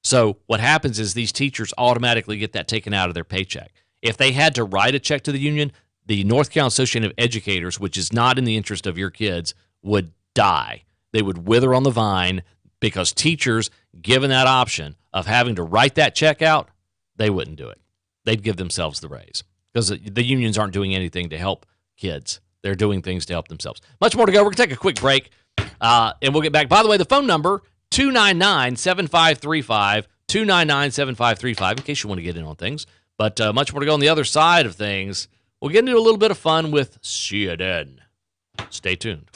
So what happens is these teachers automatically get that taken out of their paycheck. If they had to write a check to the union, the North Carolina Association of Educators, which is not in the interest of your kids, would die. They would wither on the vine because teachers, given that option of having to write that check out, they wouldn't do it. They'd give themselves the raise because the unions aren't doing anything to help kids. They're doing things to help themselves. Much more to go. We're going to take a quick break, and we'll get back. By the way, the phone number, 299-7535, 299-7535, in case you want to get in on things. But much more to go on the other side of things. We'll get into a little bit of fun with CNN. Stay tuned.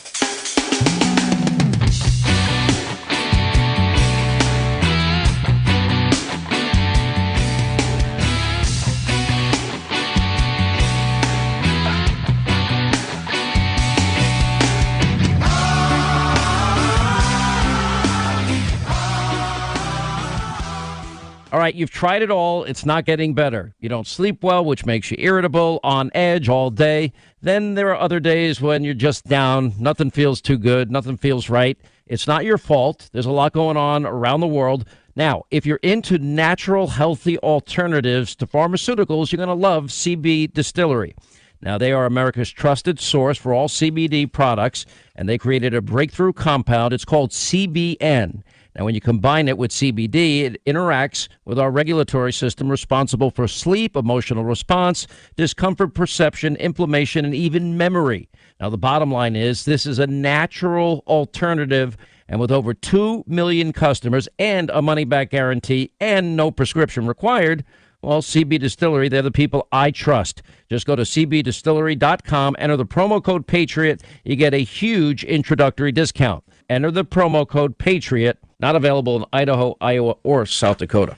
All right, you've tried it all. It's not getting better. You don't sleep well, which makes you irritable, on edge all day. Then there are other days when you're just down. Nothing feels too good. Nothing feels right. It's not your fault. There's a lot going on around the world. Now, if you're into natural, healthy alternatives to pharmaceuticals, you're going to love CB Distillery. Now, they are America's trusted source for all CBD products, and they created a breakthrough compound. It's called CBN. Now, when you combine it with CBD, it interacts with our regulatory system responsible for sleep, emotional response, discomfort perception, inflammation, and even memory. Now, the bottom line is this is a natural alternative, and with over 2 million customers and a money-back guarantee and no prescription required, well, CB Distillery, they're the people I trust. Just go to cbdistillery.com, enter the promo code PATRIOT. You get a huge introductory discount. Enter the promo code PATRIOT. Not available in Idaho, Iowa, or South Dakota.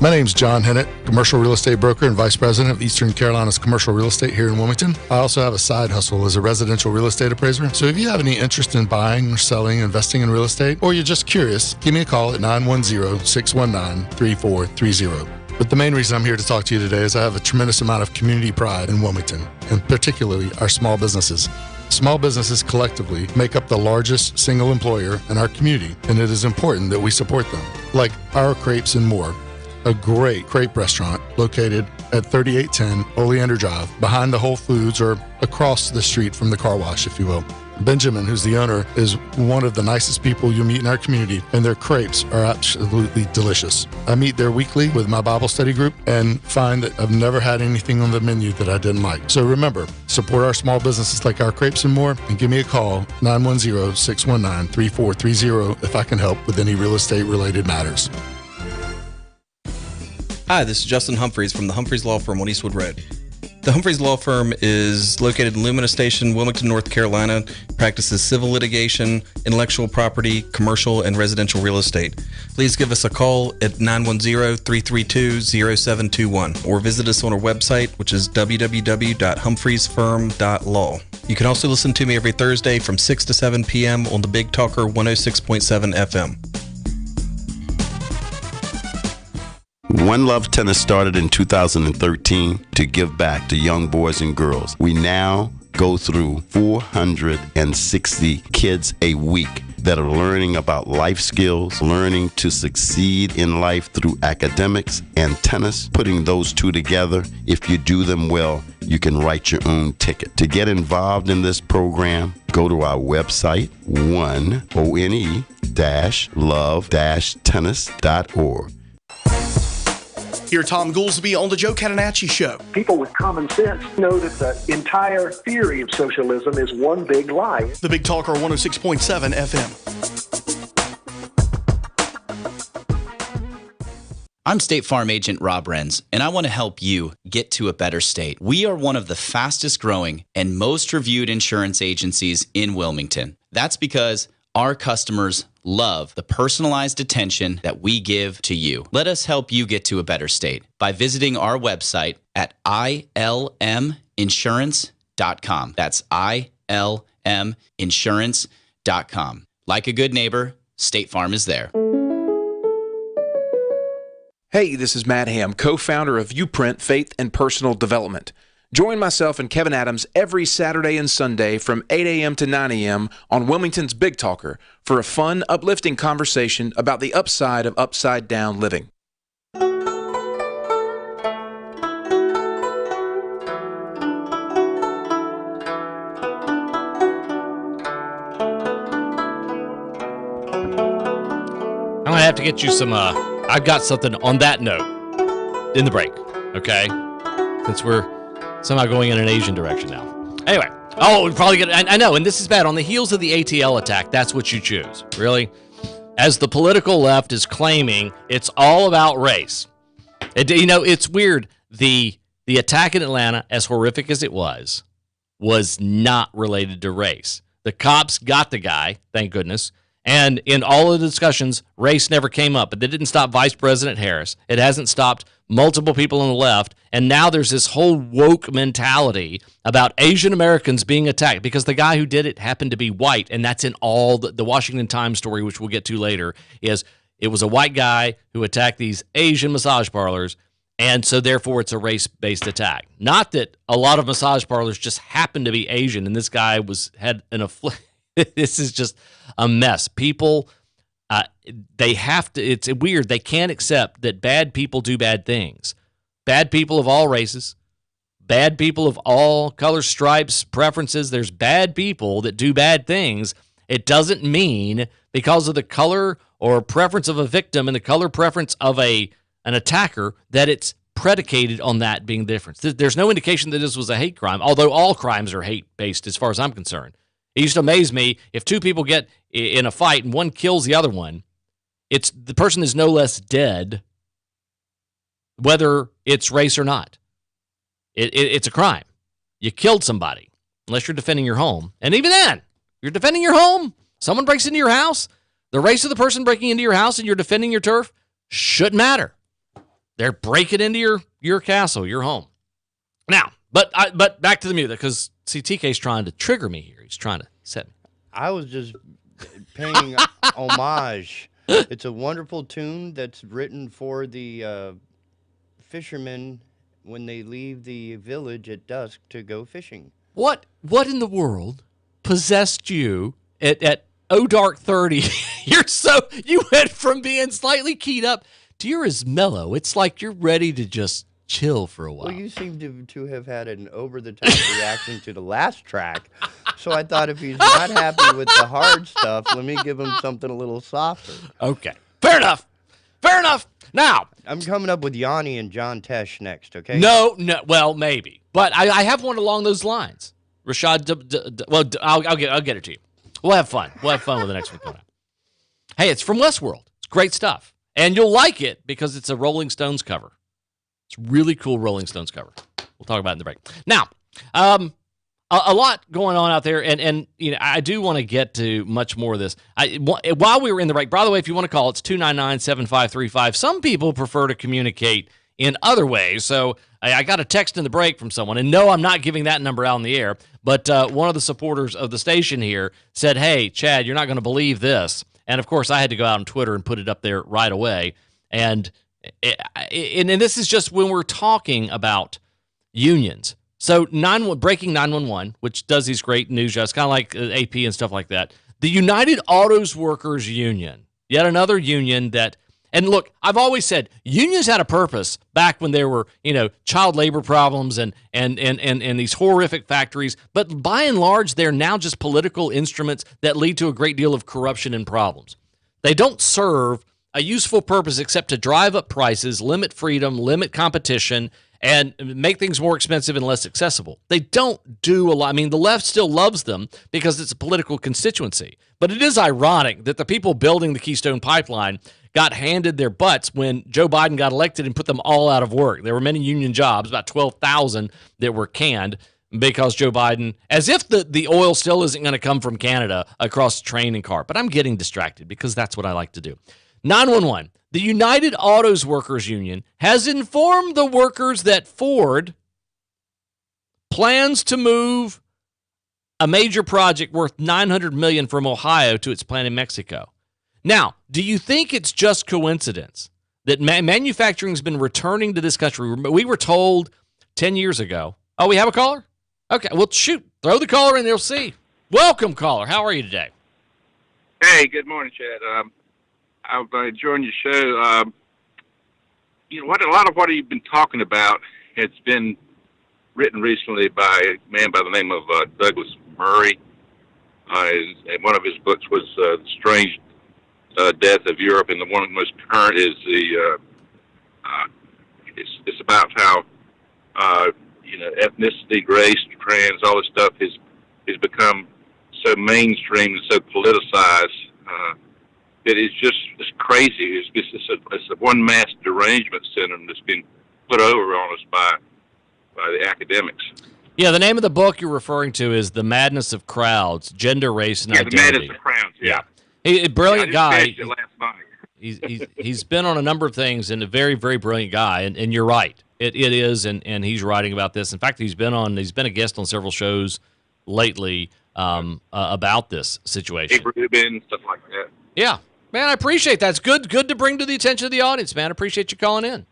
My name's John Hennett, commercial real estate broker and vice president of Eastern Carolina's commercial real estate here in Wilmington. I also have a side hustle as a residential real estate appraiser. So if you have any interest in buying or selling, investing in real estate, or you're just curious, give me a call at 910-619-3430. But the main reason I'm here to talk to you today is I have a tremendous amount of community pride in Wilmington, and particularly our small businesses. Small businesses collectively make up the largest single employer in our community, and it is important that we support them. Like Our Crepes and More, a great crepe restaurant located at 3810 Oleander Drive, behind the Whole Foods or across the street from the car wash, if you will. Benjamin, who's the owner, is one of the nicest people you'll meet in our community, and their crepes are absolutely delicious. I meet there weekly with my Bible study group and find that I've never had anything on the menu that I didn't like. So remember, support our small businesses like our crepes and more, and give me a call, 910-619-3430, if I can help with any real estate related matters. Hi, this is Justin Humphreys from the Humphreys Law Firm on Eastwood Road. The Humphreys Law Firm is located in Lumina Station, Wilmington, North Carolina, practices civil litigation, intellectual property, commercial, and residential real estate. Please give us a call at 910-332-0721 or visit us on our website, which is www.humphreysfirm.law. You can also listen to me every Thursday from 6 to 7 p.m. on the Big Talker 106.7 FM. One Love Tennis started in 2013 to give back to young boys and girls. We now go through 460 kids a week that are learning about life skills, learning to succeed in life through academics and tennis. Putting those two together, if you do them well, you can write your own ticket. To get involved in this program, go to our website, one-love-tennis.org. Hear Tom Goolsby on the Joe Catenacci Show. People with common sense know that the entire theory of socialism is one big lie. The Big Talker 106.7 FM. I'm State Farm Agent Rob Renz, and I want to help you get to a better state. We are one of the fastest growing and most reviewed insurance agencies in Wilmington. That's because our customers love the personalized attention that we give to you. Let us help you get to a better state by visiting our website at ilminsurance.com. That's ilminsurance.com. Like a good neighbor, State Farm is there. Hey, this is Matt Ham, co-founder of Uprint Faith and Personal Development. Join myself and Kevin Adams every Saturday and Sunday from 8 a.m. to 9 a.m. on Wilmington's Big Talker for a fun, uplifting conversation about the upside of upside-down living. I'm going to have to get you some, I've got something on that note in the break, okay? Since we're somehow going in an Asian direction now. Anyway. Oh, we'd probably get... I know, and this is bad. On the heels of the ATL attack, that's what you choose. Really? As the political left is claiming, it's all about race. It's weird. The attack in Atlanta, as horrific as it was not related to race. The cops got the guy, thank goodness. And in all of the discussions, race never came up. But that didn't stop Vice President Harris. It hasn't stopped multiple people on the left. And now there's this whole woke mentality about Asian Americans being attacked because the guy who did it happened to be white. And that's in all the Washington Times story, which we'll get to later, is it was a white guy who attacked these Asian massage parlors. And so therefore it's a race-based attack. Not that a lot of massage parlors just happen to be Asian and this guy had an affliction. This is just a mess. People, they have to, it's weird. They can't accept that bad people do bad things. Bad people of all races, bad people of all colors, stripes, preferences. There's bad people that do bad things. It doesn't mean because of the color or preference of a victim and the color preference of an attacker that it's predicated on that being the difference. There's no indication that this was a hate crime, although all crimes are hate-based as far as I'm concerned. It used to amaze me if two people get in a fight and one kills the other one, the person is no less dead whether it's race or not. It's a crime. You killed somebody unless you're defending your home. And even then, you're defending your home. Someone breaks into your house. The race of the person breaking into your house and you're defending your turf shouldn't matter. They're breaking into your castle, your home. Now, but back to the music because see, TK's trying to trigger me here. He's trying to set me. I was just paying homage. It's a wonderful tune that's written for the fishermen when they leave the village at dusk to go fishing. What in the world possessed you at dark 30? You went from being slightly keyed up to you're as mellow. It's like you're ready to just chill for a while. Well, you seem to have had an over-the-top reaction to the last track, so I thought if he's not happy with the hard stuff, let me give him something a little softer. Okay. Fair enough. Fair enough. Now, I'm coming up with Yanni and John Tesh next, okay? No, well, maybe. But I have one along those lines. Rashad, I'll get it to you. We'll have fun. We'll have fun with the next one coming up. Hey, it's from Westworld. It's great stuff. And you'll like it because it's a Rolling Stones cover. It's a really cool Rolling Stones cover. We'll talk about it in the break. Now, a lot going on out there, and you know, I do want to get to much more of this. While we were in the break, by the way, if you want to call, it's 299-7535. Some people prefer to communicate in other ways, so I got a text in the break from someone, and no, I'm not giving that number out in the air, but one of the supporters of the station here said, hey, Chad, you're not going to believe this. And, of course, I had to go out on Twitter and put it up there right away. And this is just when we're talking about unions. So Breaking 911, which does these great news shows, kind of like AP and stuff like that. The United Autos Workers Union, yet another union that, and look, I've always said unions had a purpose back when there were, child labor problems and these horrific factories. But by and large, they're now just political instruments that lead to a great deal of corruption and problems. They don't serve a useful purpose except to drive up prices, limit freedom, limit competition, and make things more expensive and less accessible. They don't do a lot. I mean, the left still loves them because it's a political constituency. But it is ironic that the people building the Keystone Pipeline got handed their butts when Joe Biden got elected and put them all out of work. There were many union jobs, about 12,000 that were canned because Joe Biden, as if the oil still isn't going to come from Canada across train and car. But I'm getting distracted because that's what I like to do. 911. The United Autos Workers Union has informed the workers that Ford plans to move a major project worth $900 million from Ohio to its plant in Mexico. Now, do you think it's just coincidence that manufacturing has been returning to this country? We were told 10 years ago. Oh, we have a caller? Okay, well, shoot. Throw the caller in there. We'll see. Welcome, caller. How are you today? Hey, good morning, Chad. I've been enjoying your show. A lot of what you've been talking about has been written recently by a man by the name of Douglas Murray. And one of his books was The Strange Death of Europe, and the one most current is it's about how ethnicity, race, trans, all this stuff has become so mainstream and so politicized. It's crazy. It's a one mass derangement syndrome that's been put over on us by the academics. Yeah, the name of the book you're referring to is The Madness of Crowds, Gender, Race, and Identity. The Madness of Crowds, yeah. He's a brilliant guy. It last night. He's been on a number of things and a very, very brilliant guy, and you're right. It is, and he's writing about this. In fact, he's been a guest on several shows lately about this situation. Ruben, stuff like that. Yeah. Man, I appreciate that. It's good to bring to the attention of the audience, man. I appreciate you calling in.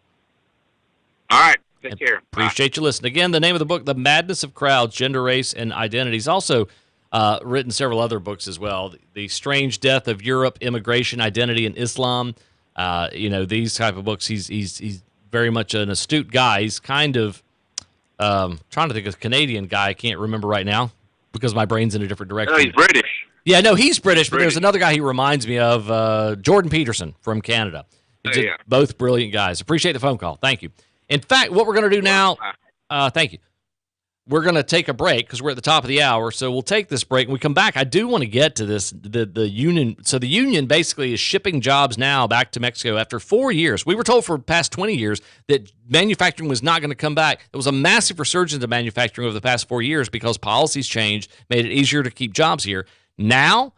All right. Take care. Appreciate you listening. Again, the name of the book, The Madness of Crowds, Gender, Race, and Identity. He's also written several other books as well. The Strange Death of Europe, Immigration, Identity, and Islam. These type of books. He's very much an astute guy. He's kind of trying to think of a Canadian guy. I can't remember right now because my brain's in a different direction. No, he's British. Yeah, no, he's British, but there's another guy he reminds me of, Jordan Peterson from Canada. Both brilliant guys. Appreciate the phone call. Thank you. In fact, what we're going to do now, thank you. We're going to take a break because we're at the top of the hour, so we'll take this break. When we come back, I do want to get to this, the union. So the union basically is shipping jobs now back to Mexico after 4 years. We were told for the past 20 years that manufacturing was not going to come back. There was a massive resurgence of manufacturing over the past 4 years because policies changed, made it easier to keep jobs here. Now,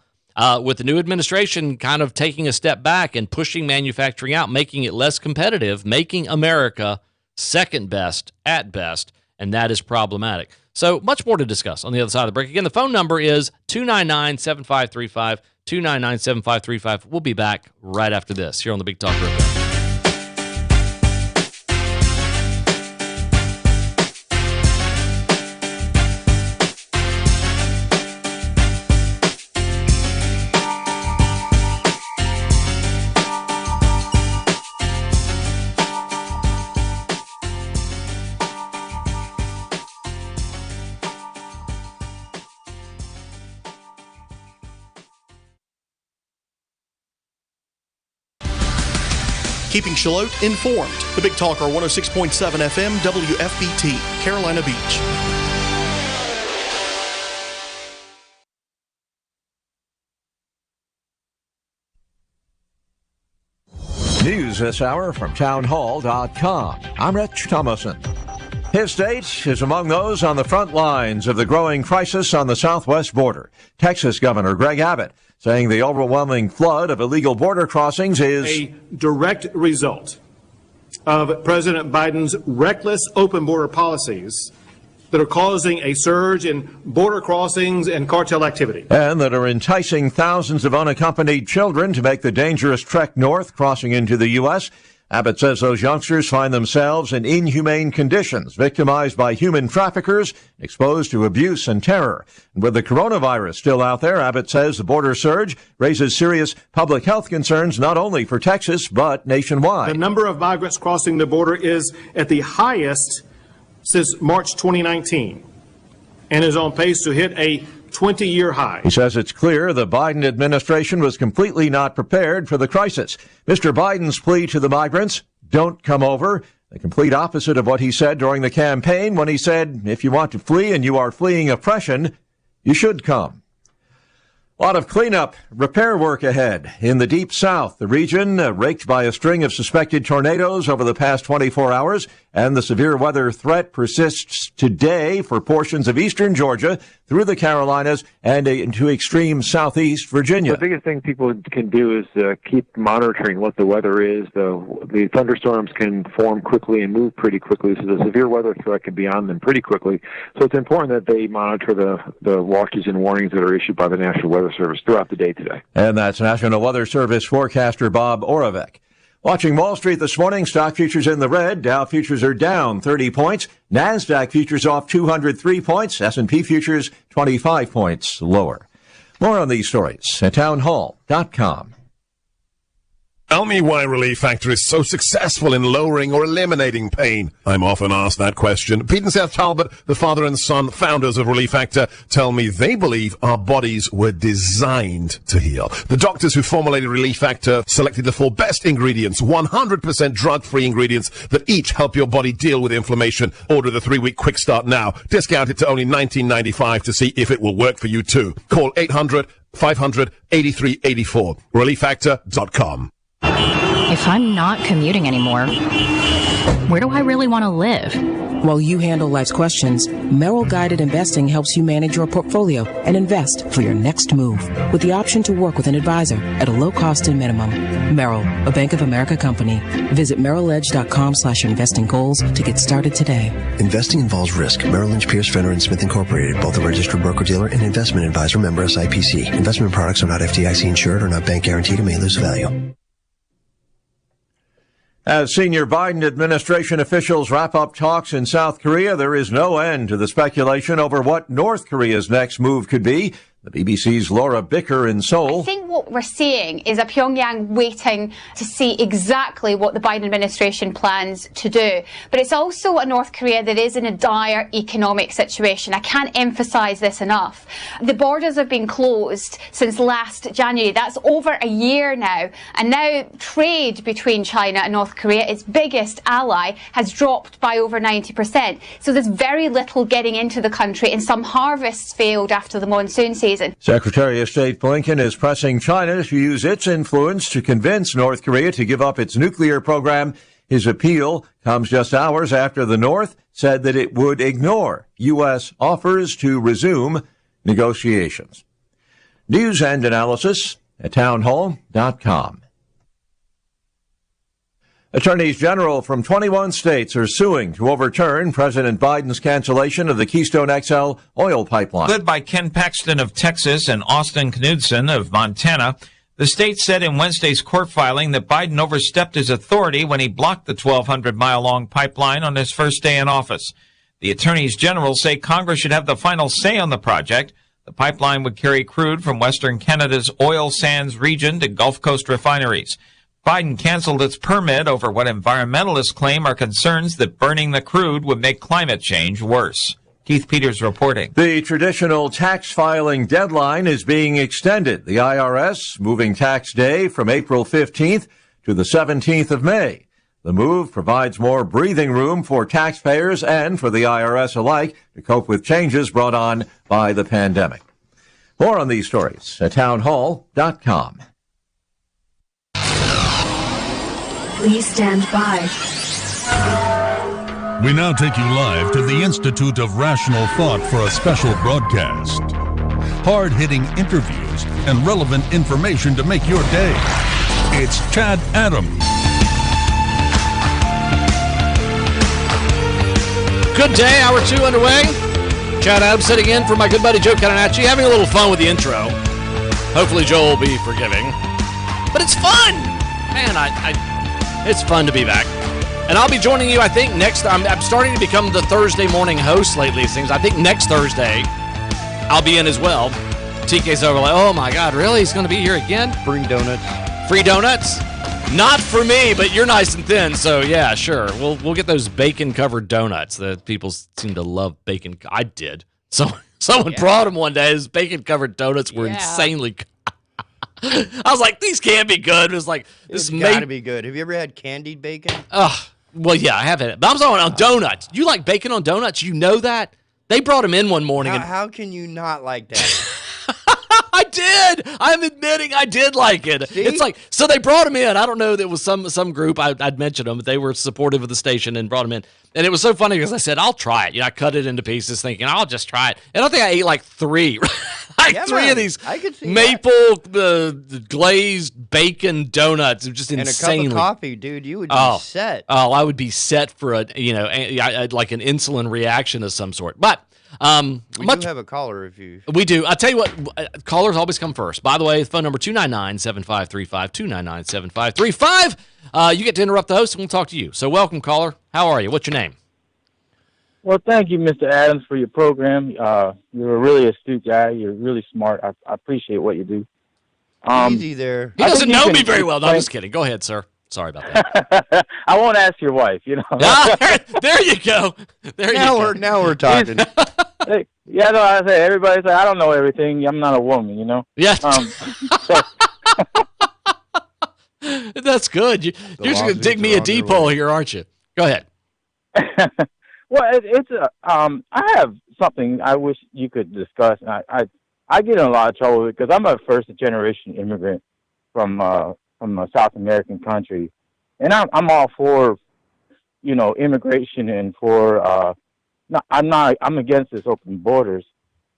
with the new administration kind of taking a step back and pushing manufacturing out, making it less competitive, making America second best at best, and that is problematic. So much more to discuss on the other side of the break. Again, the phone number is 299-7535, 299-7535. We'll be back right after this here on the Big Talk Radio. keeping Charlotte informed. The Big Talker 106.7 FM WFBT, Carolina Beach. News this hour from townhall.com. I'm Rich Thomason. His state is among those on the front lines of the growing crisis on the southwest border. Texas Governor Greg Abbott saying the overwhelming flood of illegal border crossings is a direct result of President Biden's reckless open border policies that are causing a surge in border crossings and cartel activity. And that are enticing thousands of unaccompanied children to make the dangerous trek north, crossing into the U.S. Abbott says those youngsters find themselves in inhumane conditions, victimized by human traffickers, exposed to abuse and terror. And with the coronavirus still out there, Abbott says the border surge raises serious public health concerns not only for Texas, but nationwide. The number of migrants crossing the border is at the highest since March 2019 and is on pace to hit a 20-year high. He says it's clear the Biden administration was completely not prepared for the crisis. Mr. Biden's plea to the migrants, don't come over, the complete opposite of what he said during the campaign when he said, if you want to flee and you are fleeing oppression, you should come. A lot of cleanup, repair work ahead in the Deep South, the region raked by a string of suspected tornadoes over the past 24 hours, and the severe weather threat persists today for portions of eastern Georgia through the Carolinas and into extreme southeast Virginia. The biggest thing people can do is keep monitoring what the weather is. The thunderstorms can form quickly and move pretty quickly, so the severe weather threat can be on them pretty quickly. So it's important that they monitor the watches and warnings that are issued by the National Weather Service throughout the day today. And that's National Weather Service forecaster Bob Oravec. Watching Wall Street this morning, stock futures in the red. Dow futures are down 30 points. NASDAQ futures off 203 points. S&P futures 25 points lower. More on these stories at townhall.com. Tell me why Relief Factor is so successful in lowering or eliminating pain. I'm often asked that question. Pete and Seth Talbot, the father and son founders of Relief Factor, tell me they believe our bodies were designed to heal. The doctors who formulated Relief Factor selected the 4 best ingredients, 100% drug-free ingredients that each help your body deal with inflammation. Order the 3-week quick start now. Discount it to only $19.95 to see if it will work for you too. Call 800-500-8384. ReliefFactor.com. If I'm not commuting anymore, where do I really want to live? While you handle life's questions, Merrill Guided Investing helps you manage your portfolio and invest for your next move with the option to work with an advisor at a low cost and minimum. Merrill, a Bank of America company. Visit merrilledge.com/investing goals to get started today. Investing involves risk. Merrill Lynch, Pierce, Fenner & Smith Incorporated, both a registered broker-dealer and investment advisor, member SIPC. Investment products are not FDIC insured or not bank guaranteed and may lose value. As senior Biden administration officials wrap up talks in South Korea, there is no end to the speculation over what North Korea's next move could be. The BBC's Laura Bicker in Seoul. I think what we're seeing is a Pyongyang waiting to see exactly what the Biden administration plans to do. But it's also a North Korea that is in a dire economic situation. I can't emphasize this enough. The borders have been closed since last January. That's over a year now. And now trade between China and North Korea, its biggest ally, has dropped by over 90%. So there's very little getting into the country, and some harvests failed after the monsoon season. Secretary of State Blinken is pressing China to use its influence to convince North Korea to give up its nuclear program. His appeal comes just hours after the North said that it would ignore U.S. offers to resume negotiations. News and analysis at townhall.com. Attorneys general from 21 states are suing to overturn President Biden's cancellation of the Keystone XL oil pipeline. Led by Ken Paxton of Texas and Austin Knudsen of Montana, the states said in Wednesday's court filing that Biden overstepped his authority when he blocked the 1,200-mile-long pipeline on his first day in office. The attorneys general say Congress should have the final say on the project. The pipeline would carry crude from western Canada's oil sands region to Gulf Coast refineries. Biden canceled its permit over what environmentalists claim are concerns that burning the crude would make climate change worse. Keith Peters reporting. The traditional tax filing deadline is being extended. The IRS moving tax day from April 15th to the 17th of May. The move provides more breathing room for taxpayers and for the IRS alike to cope with changes brought on by the pandemic. More on these stories at townhall.com. Please stand by. We now take you live to the Institute of Rational Thought for a special broadcast. Hard-hitting interviews and relevant information to make your day. It's Chad Adams. Good day, hour 2 underway. Chad Adams sitting in for my good buddy Joe Catenacci, having a little fun with the intro. Hopefully Joe will be forgiving. But it's fun! Man, it's fun to be back. And I'll be joining you, I think, next. I'm starting to become the Thursday morning host lately. Things. I think next Thursday I'll be in as well. TK's over like, oh my God, really? He's going to be here again? Bring donuts. Free donuts? Not for me, but you're nice and thin, so yeah, sure. We'll get those bacon-covered donuts. The people seem to love bacon. I did. So someone brought them one day. His bacon-covered donuts were insanely. I was like, these can't be good. It was like this got to be good. Have you ever had candied bacon? Well, yeah, I have had it. But I'm talking on donuts. You like bacon on donuts? You know that? They brought them in one morning. How can you not like that? I did. I'm admitting I did like it. See? It's like, so they brought him in. I don't know. There was some group. I'd mentioned them. But they were supportive of the station and brought him in. And it was so funny because I said, I'll try it. You know, I cut it into pieces thinking, I'll just try it. And I think I ate like 3. Three of these maple glazed bacon donuts. It was just insanely. And a cup of coffee, dude. You would be set. Oh, I would be set for like an insulin reaction of some sort. But we do have a caller if you. We do. I tell you what, callers always come first. By the way, phone number 299-7535, 299-7535. You get to interrupt the host and we'll talk to you. So welcome, caller. How are you? What's your name? Well, thank you, Mr. Adams, for your program. You're a really astute guy. You're really smart. I appreciate what you do. Easy there. He doesn't know me very well. No, I'm just kidding. Go ahead, sir. Sorry about that. I won't ask your wife, you know. There you go. Now we're talking. Yeah, no, I say everybody's like, I don't know everything. I'm not a woman, you know. Yeah. That's good. You're just going to dig me a deep hole here, aren't you? Go ahead. Well, I have something I wish you could discuss. I get in a lot of trouble because I'm a first-generation immigrant from a South American country, and I'm all for, immigration and for I'm against this open borders,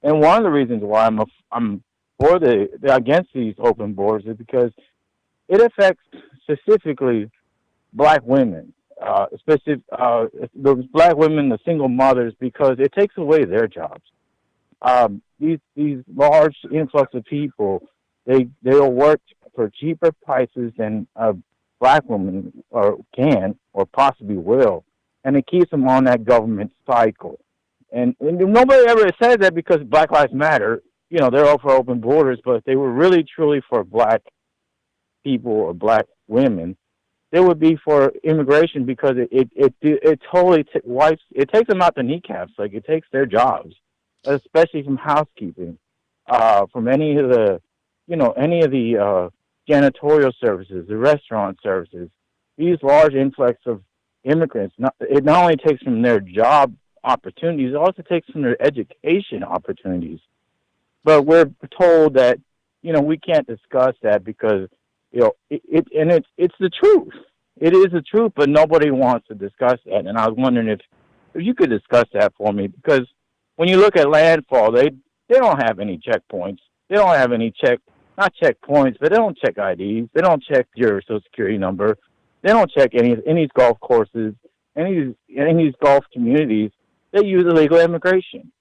and one of the reasons why I'm for against these open borders is because it affects specifically black women. Those black women, the single mothers, because it takes away their jobs. These large influx of people, they'll work for cheaper prices than a black woman can or possibly will, and it keeps them on that government cycle. And nobody ever says that because Black Lives Matter. They're all for open borders, but if they were really truly for black people or black women, they would be for immigration because it totally wipes. It takes them out the kneecaps. Like it takes their jobs, especially from housekeeping, from any of the janitorial services, the restaurant services. These large influx of immigrants. It not only takes from their job opportunities, it also takes from their education opportunities. But we're told that we can't discuss that because. It's the truth. It is the truth, but nobody wants to discuss that. And I was wondering if you could discuss that for me, because when you look at landfall, they don't have any checkpoints. They don't have any not checkpoints, but they don't check IDs. They don't check your social security number. They don't check any of these golf courses, any of these golf communities. They use illegal immigration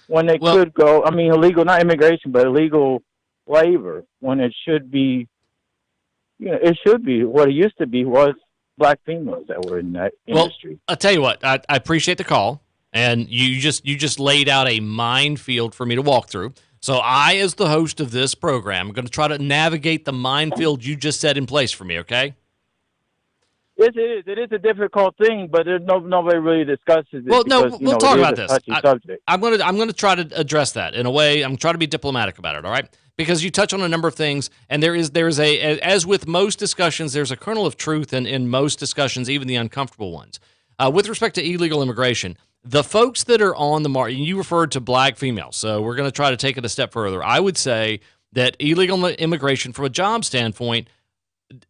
when they could go. I mean, illegal, not immigration, but illegal labor when it should be. It should be what it used to be was black females that were in that industry. Well, I'll tell you what, I appreciate the call, and you just laid out a minefield for me to walk through. So I, as the host of this program, am going to try to navigate the minefield you just set in place for me, okay? Yes, it is. It is a difficult thing, but there's nobody really discusses it. Well, no, because, we'll talk about this. Subject. I'm gonna try to address that in a way. I'm trying to be diplomatic about it. All right, because you touch on a number of things, and there is as with most discussions, there's a kernel of truth in most discussions, even the uncomfortable ones. With respect to illegal immigration, the folks that are on the market, you referred to black females, so we're going to try to take it a step further. I would say that illegal immigration, from a job standpoint,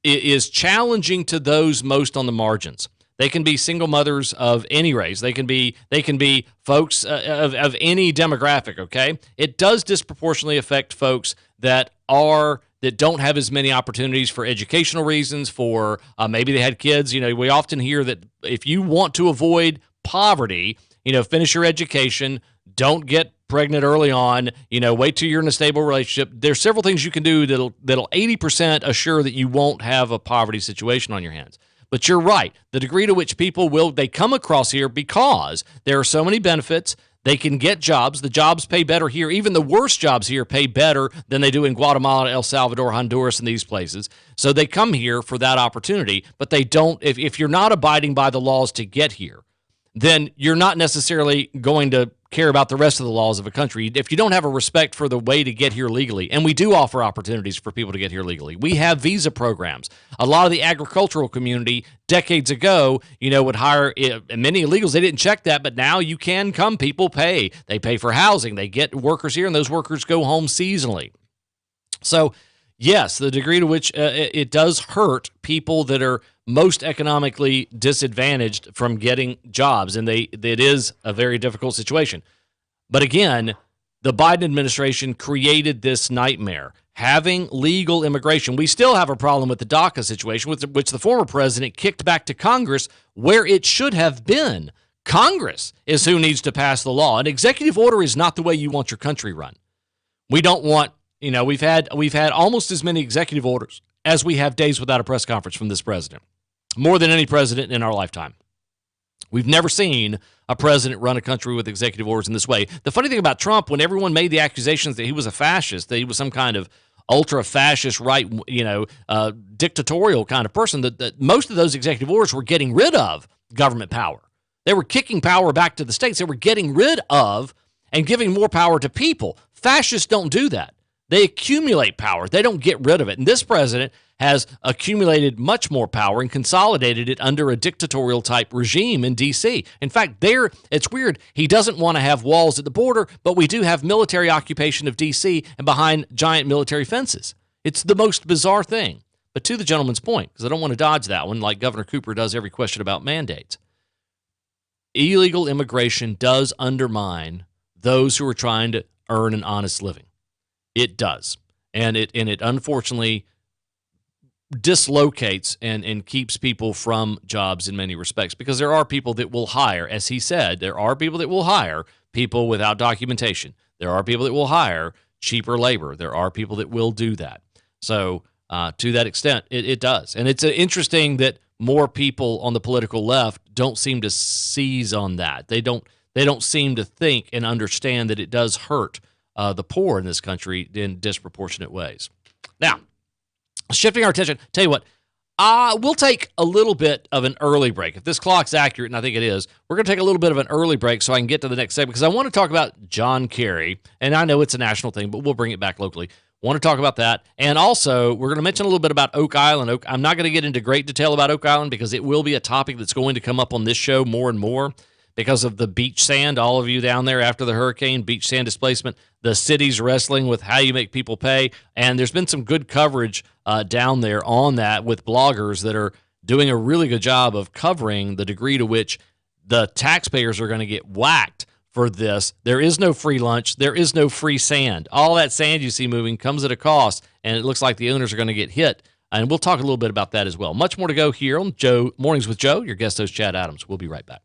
is challenging to those most on the margins. They can be single mothers of any race. They can be folks of any demographic. Okay, it does disproportionately affect folks that don't have as many opportunities for educational reasons. For maybe they had kids. We often hear that if you want to avoid poverty, finish your education, don't get pregnant early on, wait till you're in a stable relationship. There's several things you can do that'll 80% assure that you won't have a poverty situation on your hands. But you're right. The degree to which people they come across here because there are so many benefits. They can get jobs. The jobs pay better here. Even the worst jobs here pay better than they do in Guatemala, El Salvador, Honduras, and these places. So they come here for that opportunity, but they don't. If you're not abiding by the laws to get here, then you're not necessarily going to care about the rest of the laws of a country. If you don't have a respect for the way to get here legally, and we do offer opportunities for people to get here legally. We have visa programs. A lot of the agricultural community decades ago, would hire many illegals. They didn't check that, but now you can come. People pay. They pay for housing. They get workers here, and those workers go home seasonally. So, yes, the degree to which it does hurt people that are most economically disadvantaged from getting jobs, and it is a very difficult situation. But again, the Biden administration created this nightmare. Having legal immigration, we still have a problem with the DACA situation, which the former president kicked back to Congress, where it should have been. Congress is who needs to pass the law. An executive order is not the way you want your country run. We don't want, we've had almost as many executive orders as we have days without a press conference from this president. More than any president in our lifetime. We've never seen a president run a country with executive orders in this way. The funny thing about Trump, when everyone made the accusations that he was a fascist, that he was some kind of ultra-fascist, right, dictatorial kind of person, that most of those executive orders were getting rid of government power. They were kicking power back to the states. They were getting rid of and giving more power to people. Fascists don't do that. They accumulate power. They don't get rid of it. And this president has accumulated much more power and consolidated it under a dictatorial type regime in D.C. In fact, it's weird. He doesn't want to have walls at the border, but we do have military occupation of D.C. and behind giant military fences. It's the most bizarre thing. But to the gentleman's point, because I don't want to dodge that one like Governor Cooper does every question about mandates, illegal immigration does undermine those who are trying to earn an honest living. It does. And it unfortunately dislocates and keeps people from jobs in many respects, because there are people that will hire, as he said, there are people that will hire people without documentation. There are people that will hire cheaper labor. There are people that will do that. So to that extent, it does. And it's interesting that more people on the political left don't seem to seize on that. They don't seem to think and understand that it does hurt the poor in this country in disproportionate ways. Now, shifting our attention, tell you what, we'll take a little bit of an early break. If this clock's accurate, and I think it is, we're going to take a little bit of an early break so I can get to the next segment, because I want to talk about John Kerry, and I know it's a national thing, but we'll bring it back locally. Want to talk about that, and also we're going to mention a little bit about Oak Island. I'm not going to get into great detail about Oak Island because it will be a topic that's going to come up on this show more and more because of the beach sand. All of you down there after the hurricane, beach sand displacement, the city's wrestling with how you make people pay, and there's been some good coverage down there on that with bloggers that are doing a really good job of covering the degree to which the taxpayers are going to get whacked for this. There is no free lunch. There is no free sand. All that sand you see moving comes at a cost, and it looks like the owners are going to get hit. And we'll talk a little bit about that as well. Much more to go here on Joe Mornings with Joe. Your guest host, Chad Adams. We'll be right back.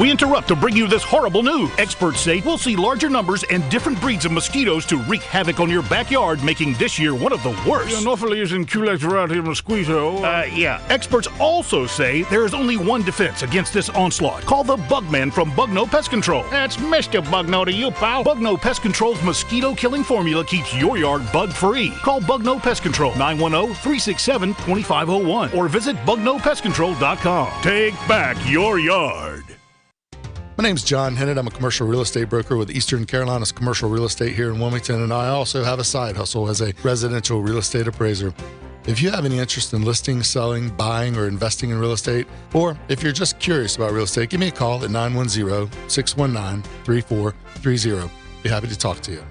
We interrupt to bring you this horrible news. Experts say we'll see larger numbers and different breeds of mosquitoes to wreak havoc on your backyard, making this year one of the worst. Anopheles and Culex around here mosquito. Yeah. Experts also say there is only one defense against this onslaught. Call the Bugman from Bugno Pest Control. That's Mr. Bugno to you, pal. Bugno Pest Control's mosquito-killing formula keeps your yard bug-free. Call Bugno Pest Control, 910-367-2501, or visit bugnopestcontrol.com. Take back your yard. My name's John Hennett. I'm a commercial real estate broker with Eastern Carolinas Commercial Real Estate here in Wilmington, and I also have a side hustle as a residential real estate appraiser. If you have any interest in listing, selling, buying, or investing in real estate, or if you're just curious about real estate, give me a call at 910-619-3430. Be happy to talk to you.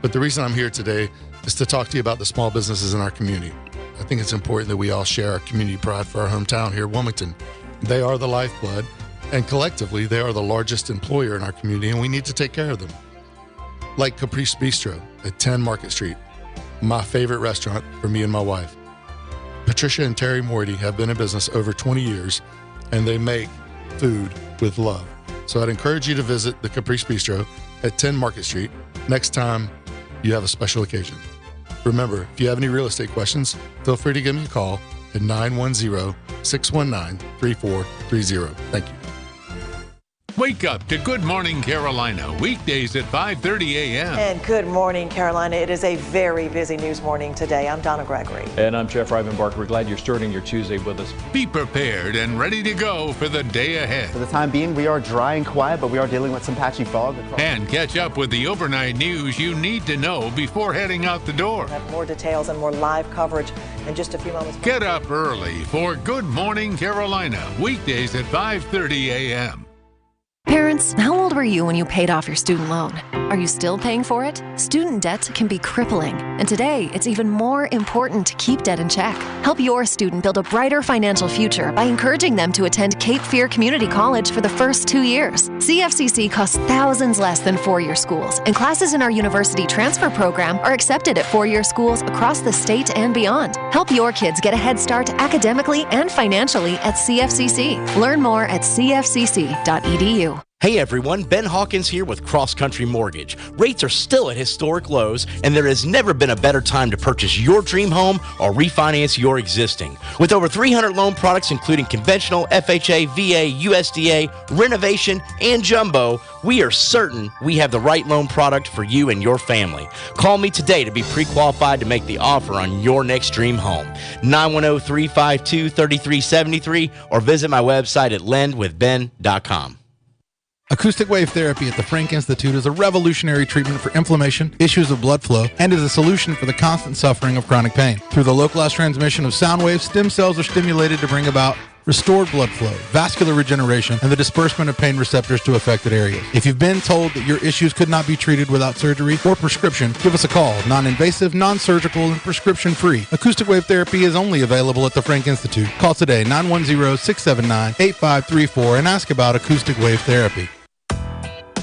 But the reason I'm here today is to talk to you about the small businesses in our community. I think it's important that we all share our community pride for our hometown here, Wilmington. They are the lifeblood, and collectively, they are the largest employer in our community, and we need to take care of them. Like Caprice Bistro at 10 Market Street, my favorite restaurant for me and my wife. Patricia and Terry Morty have been in business over 20 years, and they make food with love. So I'd encourage you to visit the Caprice Bistro at 10 Market Street next time you have a special occasion. Remember, if you have any real estate questions, feel free to give me a call at 910-619-3430. Thank you. Wake up to Good Morning Carolina, weekdays at 5:30 a.m. And Good Morning Carolina. It is a very busy news morning today. I'm Donna Gregory. And I'm Jeff Rivenbark. We're glad you're starting your Tuesday with us. Be prepared and ready to go for the day ahead. For the time being, we are dry and quiet, but we are dealing with some patchy fog. And catch up with the overnight news you need to know before heading out the door. We'll have more details and more live coverage in just a few moments. Get up early for Good Morning Carolina, weekdays at 5:30 a.m. Parents, how old were you when you paid off your student loan? Are you still paying for it? Student debt can be crippling, and today it's even more important to keep debt in check. Help your student build a brighter financial future by encouraging them to attend Cape Fear Community College for the first 2 years. CFCC costs thousands less than four-year schools, and classes in our university transfer program are accepted at four-year schools across the state and beyond. Help your kids get a head start academically and financially at CFCC. Learn more at cfcc.edu. Hey everyone, Ben Hawkins here with Cross Country Mortgage. Rates are still at historic lows, and there has never been a better time to purchase your dream home or refinance your existing. With over 300 loan products including conventional, FHA, VA, USDA, renovation, and jumbo, we are certain we have the right loan product for you and your family. Call me today to be pre-qualified to make the offer on your next dream home. 910-352-3373 or visit my website at lendwithben.com. Acoustic wave therapy at the Frank Institute is a revolutionary treatment for inflammation, issues of blood flow, and is a solution for the constant suffering of chronic pain. Through the localized transmission of sound waves, stem cells are stimulated to bring about restored blood flow, vascular regeneration, and the disbursement of pain receptors to affected areas. If you've been told that your issues could not be treated without surgery or prescription, give us a call. Non-invasive, non-surgical, and prescription-free. Acoustic wave therapy is only available at the Frank Institute. Call today, 910-679-8534, and ask about acoustic wave therapy.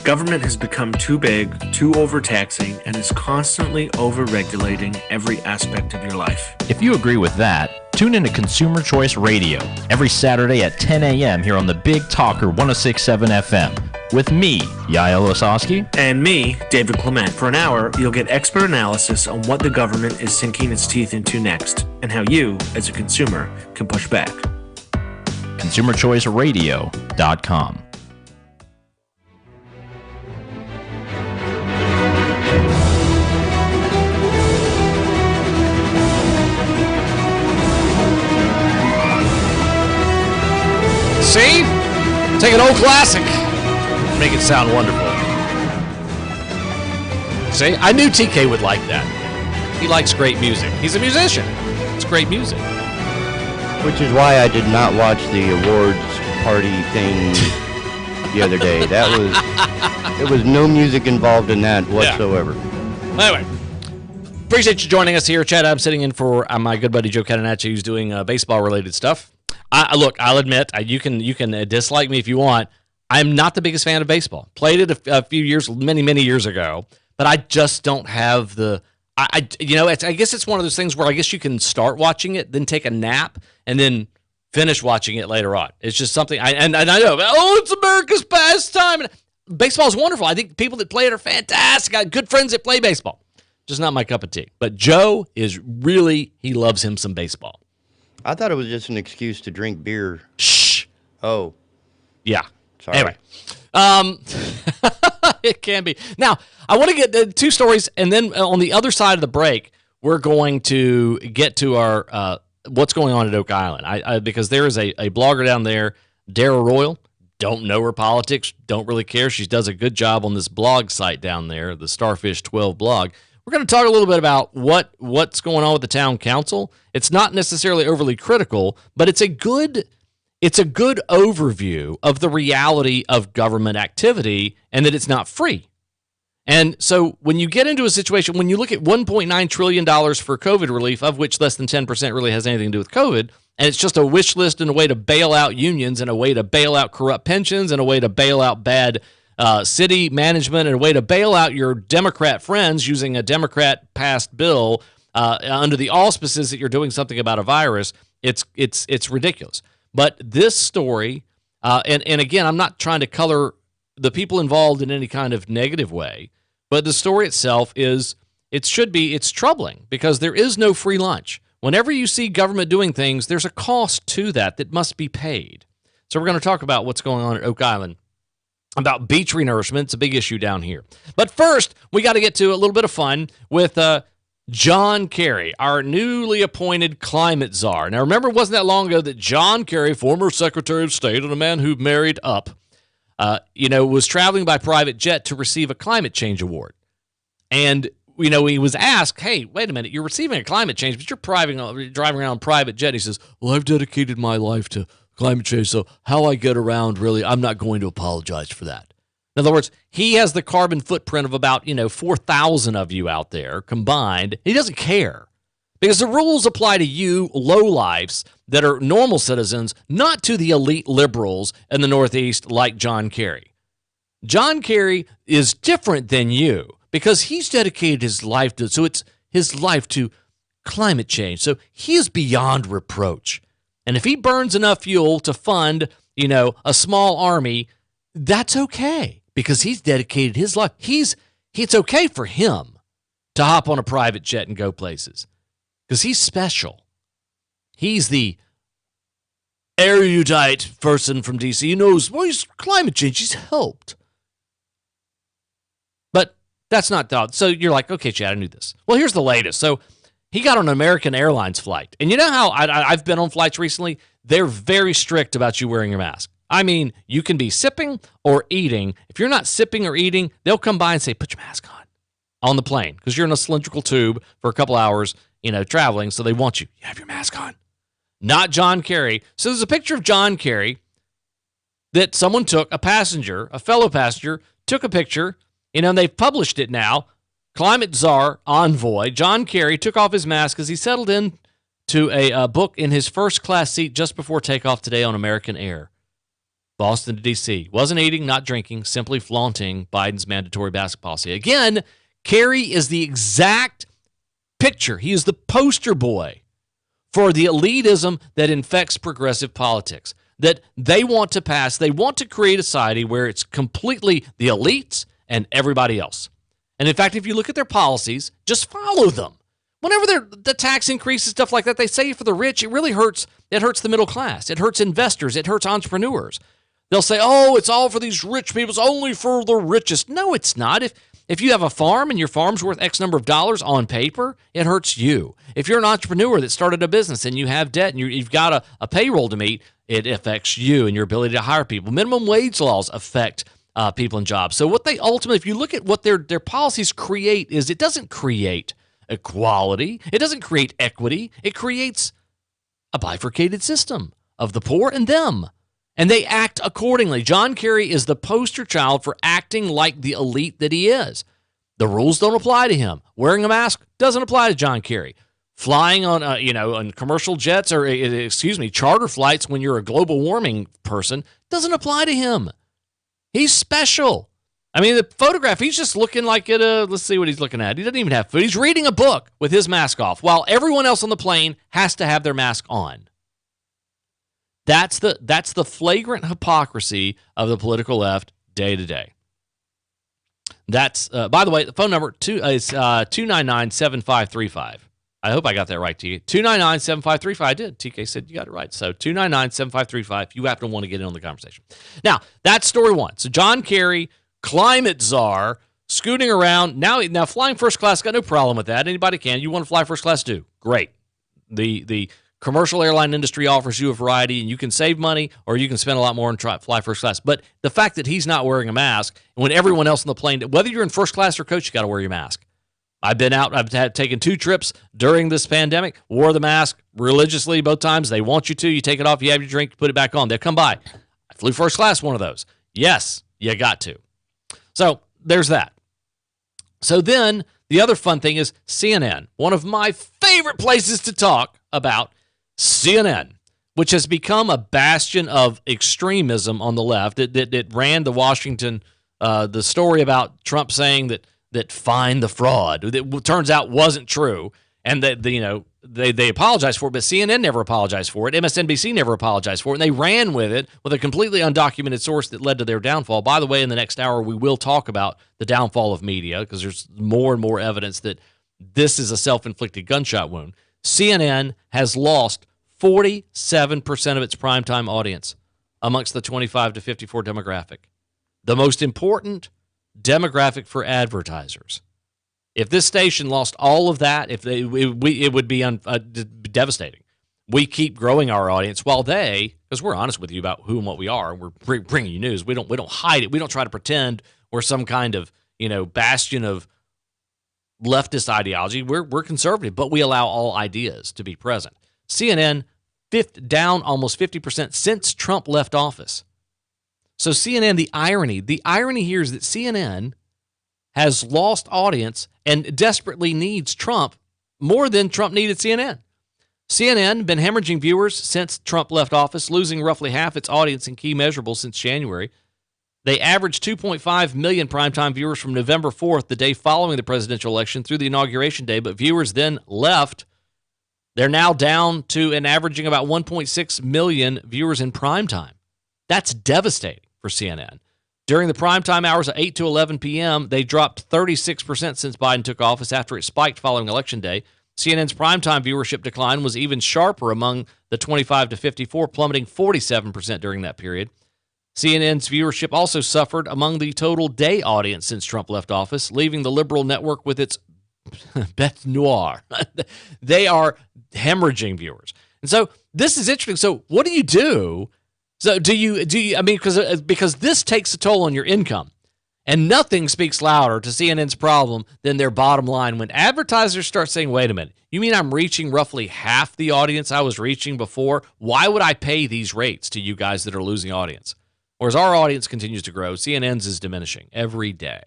Government has become too big, too overtaxing, and is constantly over-regulating every aspect of your life. If you agree with that, tune into Consumer Choice Radio every Saturday at 10 a.m. here on the Big Talker 106.7 FM with me, Yael Osowski. And me, David Clement. For an hour, you'll get expert analysis on what the government is sinking its teeth into next and how you, as a consumer, can push back. ConsumerChoiceRadio.com. See? Take an old classic. Make it sound wonderful. See? I knew TK would like that. He likes great music. He's a musician. It's great music. Which is why I did not watch the awards party thing the other day. There was no music involved in that whatsoever. Yeah. Anyway, appreciate you joining us here, Chad. I'm sitting in for my good buddy Joe Catenacci, who's doing baseball-related stuff. Look, I'll admit, you can dislike me if you want. I'm not the biggest fan of baseball. Played it a few years, many years ago, but I just don't have the. I guess it's one of those things where I guess you can start watching it, then take a nap, and then finish watching it later on. It's just something, I know, it's America's pastime. Baseball is wonderful. I think people that play it are fantastic. I got good friends that play baseball. Just not my cup of tea. But Joe is really, he loves him some baseball. I thought it was just an excuse to drink beer. Shh. Oh. Yeah. Sorry. Anyway. It can be. Now, I want to get two stories, and then on the other side of the break, we're going to get to our what's going on at Oak Island. Because there is a blogger down there, Dara Royal. Don't know her politics, don't really care. She does a good job on this blog site down there, the Starfish 12 blog. We're going to talk a little bit about what's going on with the town council. It's not necessarily overly critical, but it's a good overview of the reality of government activity and that it's not free. And so when you get into a situation, when you look at $1.9 trillion for COVID relief, of which less than 10% really has anything to do with COVID, and it's just a wish list and a way to bail out unions and a way to bail out corrupt pensions and a way to bail out bad city management and a way to bail out your Democrat friends using a Democrat-passed bill under the auspices that you're doing something about a virus, it's ridiculous. But this story, and again, I'm not trying to color the people involved in any kind of negative way, but the story itself it's troubling because there is no free lunch. Whenever you see government doing things, there's a cost to that must be paid. So we're going to talk about what's going on at Oak Island, about beach renourishment. It's a big issue down here. But first, we got to get to a little bit of fun with John Kerry, our newly appointed climate czar. Now, remember, it wasn't that long ago that John Kerry, former Secretary of State and a man who married up, was traveling by private jet to receive a climate change award. And he was asked, hey, wait a minute, you're receiving a climate change, but you're driving around private jet. He says, well, I've dedicated my life to climate change, so how I get around, really, I'm not going to apologize for that. In other words, he has the carbon footprint of about, 4,000 of you out there combined. He doesn't care because the rules apply to you lowlifes that are normal citizens, not to the elite liberals in the Northeast like John Kerry. John Kerry is different than you, because he's dedicated his life to climate change. So he is beyond reproach. And if he burns enough fuel to fund, a small army, that's okay because he's dedicated his life. It's okay for him to hop on a private jet and go places because he's special. He's the erudite person from D.C. He knows, he's climate change. He's helped. That's not thought. So you're like, okay, Chad, I knew this. Well, here's the latest. So he got on an American Airlines flight. And you know how I've been on flights recently? They're very strict about you wearing your mask. I mean, you can be sipping or eating. If you're not sipping or eating, they'll come by and say, put your mask on the plane because you're in a cylindrical tube for a couple hours, traveling. So they want you. You have your mask on. Not John Kerry. So there's a picture of John Kerry that someone took, a fellow passenger, took a picture. And they've published it now. Climate czar envoy John Kerry took off his mask as he settled in to a book in his first class seat just before takeoff today on American Air. Boston to D.C. Wasn't eating, not drinking, simply flaunting Biden's mandatory mask policy. Again, Kerry is the exact picture. He is the poster boy for the elitism that infects progressive politics, that they want to pass. They want to create a society where it's completely the elites and everybody else. And in fact, if you look at their policies, just follow them. Whenever the tax increases, stuff like that, they say for the rich, it really hurts. It hurts the middle class. It hurts investors. It hurts entrepreneurs. They'll say, oh, it's all for these rich people. It's only for the richest. No, it's not. If you have a farm and your farm's worth X number of dollars on paper, it hurts you. If you're an entrepreneur that started a business and you have debt and you've got a payroll to meet, it affects you and your ability to hire people. Minimum wage laws affect people and jobs. So what they ultimately, if you look at what their policies create, is it doesn't create equality. It doesn't create equity. It creates a bifurcated system of the poor and them. And they act accordingly. John Kerry is the poster child for acting like the elite that he is. The rules don't apply to him. Wearing a mask doesn't apply to John Kerry. Flying on, on commercial jets or, charter flights when you're a global warming person doesn't apply to him. He's special. I mean, the photograph, he's just looking like let's see what he's looking at. He doesn't even have food. He's reading a book with his mask off while everyone else on the plane has to have their mask on. That's the flagrant hypocrisy of the political left day to day. That's, by the way, the phone number is 299-7535. I hope I got that right, TK. 299-7535. I did. TK said you got it right. So 299-7535 if you happen to want to get in on the conversation. Now, that's story one. So John Kerry, climate czar, scooting around. Now flying first class, got no problem with that. Anybody can. You want to fly first class, do. Great. The commercial airline industry offers you a variety, and you can save money or you can spend a lot more and fly first class. But the fact that he's not wearing a mask, and when everyone else on the plane, whether you're in first class or coach, you got to wear your mask. I've been out. I've taken 2 trips during this pandemic, wore the mask religiously both times. They want you to. You take it off, you have your drink, you put it back on. They'll come by. I flew first class one of those. Yes, you got to. So there's that. So then the other fun thing is CNN, one of my favorite places to talk about, CNN, which has become a bastion of extremism on the left. It ran the Washington, the story about Trump saying that find the fraud. It turns out wasn't true, and that they apologized for it, but CNN never apologized for it. MSNBC never apologized for it, and they ran with it with a completely undocumented source that led to their downfall. By the way, in the next hour, we will talk about the downfall of media because there's more and more evidence that this is a self-inflicted gunshot wound. CNN has lost 47% of its primetime audience amongst the 25 to 54 demographic. The most important demographic for advertisers. If this station lost all of that, it would be devastating. We keep growing our audience while because we're honest with you about who and what we are, and we're bringing you news. We don't hide it. We don't try to pretend we're some kind of bastion of leftist ideology. We're conservative, but we allow all ideas to be present. CNN down almost 50% since Trump left office. So CNN, the irony here is that CNN has lost audience and desperately needs Trump more than Trump needed CNN. CNN been hemorrhaging viewers since Trump left office, losing roughly half its audience in key measurables since January. They averaged 2.5 million primetime viewers from November 4th, the day following the presidential election, through the inauguration day, but viewers then left. They're now down to an averaging about 1.6 million viewers in primetime. That's devastating for CNN. During the primetime hours of 8 to 11 p.m., they dropped 36% since Biden took office after it spiked following Election Day. CNN's primetime viewership decline was even sharper among the 25 to 54, plummeting 47% during that period. CNN's viewership also suffered among the total day audience since Trump left office, leaving the liberal network with its bête noire. They are hemorrhaging viewers. And so this is interesting. So what do you do? So do you I mean, because this takes a toll on your income, and nothing speaks louder to CNN's problem than their bottom line. When advertisers start saying, wait a minute, you mean I'm reaching roughly half the audience I was reaching before? Why would I pay these rates to you guys that are losing audience? Whereas our audience continues to grow, CNN's is diminishing every day.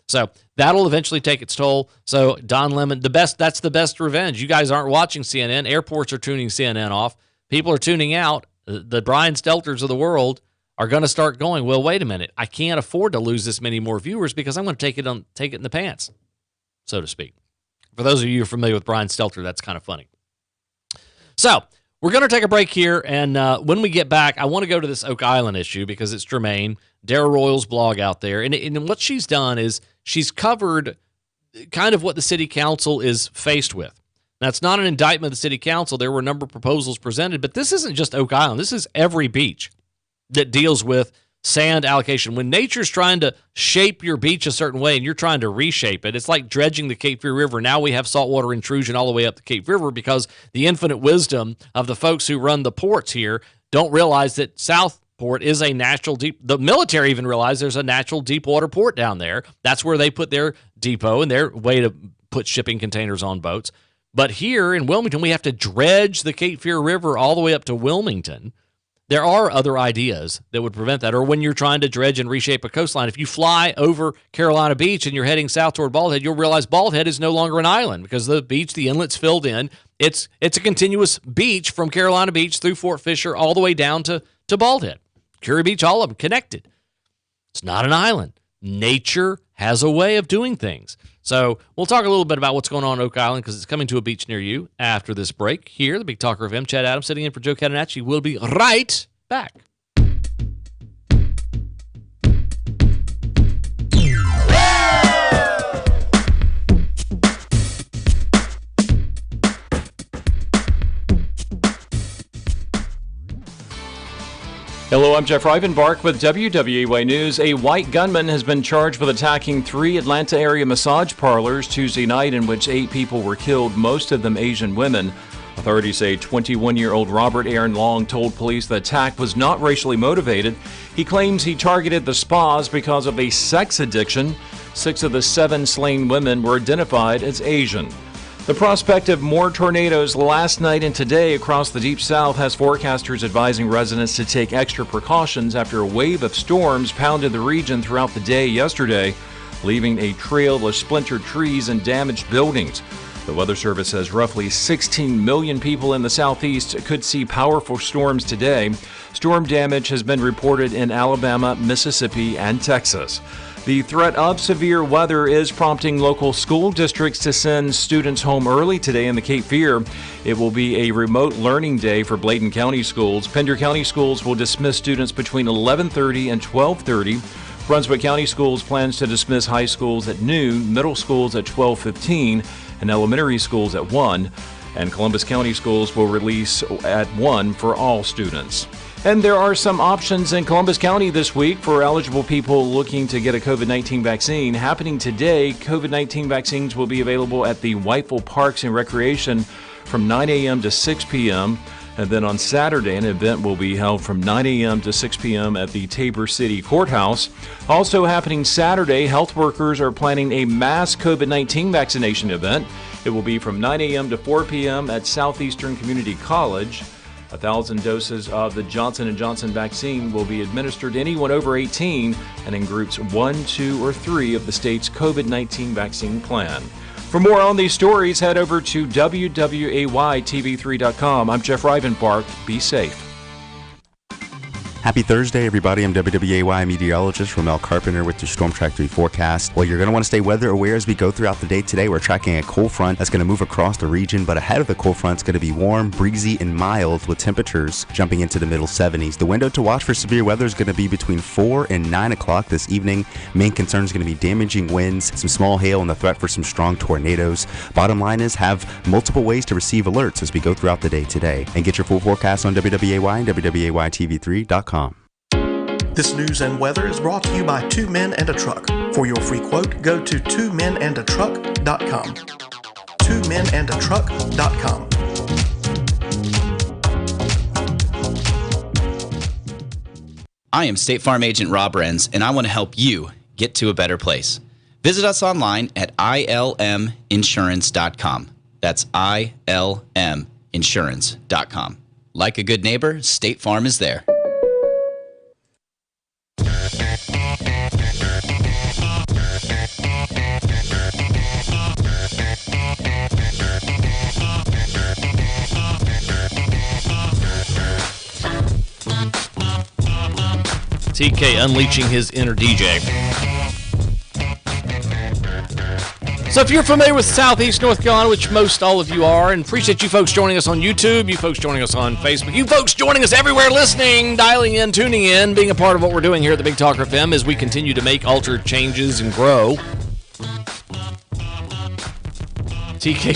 So that'll eventually take its toll. So Don Lemon, that's the best revenge. You guys aren't watching CNN. Airports are tuning CNN off. People are tuning out. The Brian Stelters of the world are going to start going, well, wait a minute. I can't afford to lose this many more viewers because I'm going to take it in the pants, so to speak. For those of you who are familiar with Brian Stelter, that's kind of funny. So we're going to take a break here, and when we get back, I want to go to this Oak Island issue because it's germane. Dara Royal's blog out there, and what she's done is she's covered kind of what the city council is faced with. Now, it's not an indictment of the city council. There were a number of proposals presented, but this isn't just Oak Island. This is every beach that deals with sand allocation. When nature's trying to shape your beach a certain way and you're trying to reshape it, it's like dredging the Cape Fear River. Now we have saltwater intrusion all the way up the Cape River because the infinite wisdom of the folks who run the ports here don't realize that Southport is a natural deep. The military even realized there's a natural deep water port down there. That's where they put their depot and their way to put shipping containers on boats. But here in Wilmington, we have to dredge the Cape Fear River all the way up to Wilmington. There are other ideas that would prevent that. Or when you're trying to dredge and reshape a coastline, if you fly over Carolina Beach and you're heading south toward Bald Head, you'll realize Bald Head is no longer an island because the beach, the inlet's filled in. It's a continuous beach from Carolina Beach through Fort Fisher all the way down to Bald Head. Curry Beach, all of them connected. It's not an island. Nature has a way of doing things. So we'll talk a little bit about what's going on in Oak Island because it's coming to a beach near you after this break. Here, the Big Talker FM, Chad Adams sitting in for Joe Catenacci. We'll be right back. Hello, I'm Jeff Rivenbark with WWAY News. A white gunman has been charged with attacking 3 Atlanta area massage parlors Tuesday night in which 8 people were killed, most of them Asian women. Authorities say 21-year-old Robert Aaron Long told police the attack was not racially motivated. He claims he targeted the spas because of a sex addiction. 6 of the 7 slain women were identified as Asian. The prospect of more tornadoes last night and today across the Deep South has forecasters advising residents to take extra precautions after a wave of storms pounded the region throughout the day yesterday, leaving a trail of splintered trees and damaged buildings. The Weather Service says roughly 16 million people in the southeast could see powerful storms today. Storm damage has been reported in Alabama, Mississippi, and Texas. The threat of severe weather is prompting local school districts to send students home early today in the Cape Fear. It will be a remote learning day for Bladen County schools. Pender County schools will dismiss students between 11:30 and 12:30. Brunswick County schools plans to dismiss high schools at noon, middle schools at 12:15, and elementary schools at 1. And Columbus County schools will release at 1 for all students. And there are some options in Columbus County this week for eligible people looking to get a COVID-19 vaccine. Happening today, COVID-19 vaccines will be available at the Whiteville Parks and Recreation from 9 a.m. to 6 p.m. And then on Saturday, an event will be held from 9 a.m. to 6 p.m. at the Tabor City Courthouse. Also happening Saturday, health workers are planning a mass COVID-19 vaccination event. It will be from 9 a.m. to 4 p.m. at Southeastern Community College. 1,000 doses of the Johnson & Johnson vaccine will be administered to anyone over 18 and in groups 1, 2, or 3 of the state's COVID-19 vaccine plan. For more on these stories, head over to WWAYTV3.com. I'm Jeff Rivenbark. Be safe. Happy Thursday, everybody. I'm WWAY meteorologist Ramel Carpenter with your Storm Track 3 forecast. Well, you're going to want to stay weather aware as we go throughout the day today. We're tracking a cold front that's going to move across the region, but ahead of the cold front, it's going to be warm, breezy, and mild with temperatures jumping into the middle 70s. The window to watch for severe weather is going to be between 4 and 9 o'clock this evening. Main concern is going to be damaging winds, some small hail, and the threat for some strong tornadoes. Bottom line is have multiple ways to receive alerts as we go throughout the day today. And get your full forecast on WWAY and WWAYTV3.com. This news and weather is brought to you by Two Men and a Truck. For your free quote, go to twomenandatruck.com. twomenandatruck.com. I am State Farm Agent Rob Renz, and I want to help you get to a better place. Visit us online at ilminsurance.com. That's ilminsurance.com. Like a good neighbor, State Farm is there. TK unleashing his inner DJ. So if you're familiar with Southeast North Carolina, which most all of you are, and appreciate you folks joining us on YouTube, you folks joining us on Facebook, you folks joining us everywhere, listening, dialing in, tuning in, being a part of what we're doing here at the Big Talker FM as we continue to make, alter, changes, and grow. TK,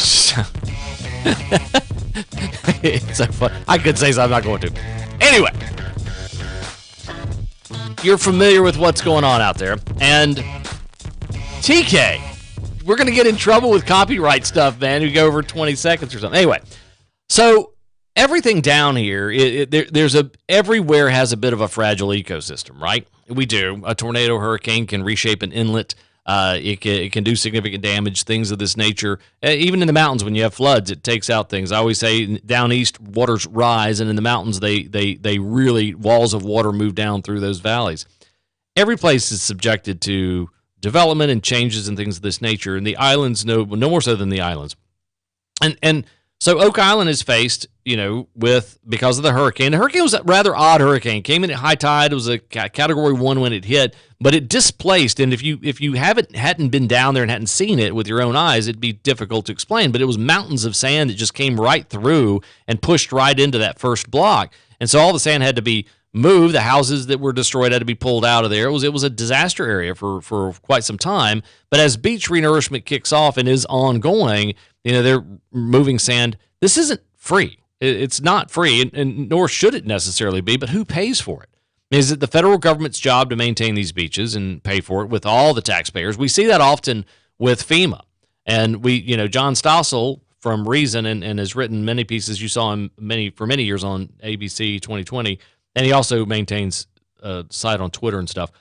it's so fun. I could say so, I'm not going to. Anyway. You're familiar with what's going on out there. And TK, we're going to get in trouble with copyright stuff, man. We go over 20 seconds or something. Anyway, so everything down here, everywhere has a bit of a fragile ecosystem, right? We do. A tornado, hurricane can reshape an inlet. It can do significant damage, things of this nature. Even in the mountains, when you have floods, it takes out things. I always say down east, waters rise, and in the mountains, they really, walls of water move down through those valleys. Every place is subjected to development and changes and things of this nature, and the islands no more so than the islands. And So Oak Island is faced, because of the hurricane. The hurricane was a rather odd hurricane. Came in at high tide. It was a Category 1 when it hit, but it displaced. And if you hadn't been down there and hadn't seen it with your own eyes, it'd be difficult to explain. But it was mountains of sand that just came right through and pushed right into that first block. And so all the sand had to be moved. The houses that were destroyed had to be pulled out of there. It was a disaster area for quite some time. But as beach renourishment kicks off and is ongoing, they're moving sand. This isn't free. It's not free, and nor should it necessarily be, but who pays for it? Is it the federal government's job to maintain these beaches and pay for it with all the taxpayers? We see that often with FEMA. And John Stossel from Reason and has written many pieces. You saw him for many years on ABC 2020, and he also maintains a site on Twitter and stuff.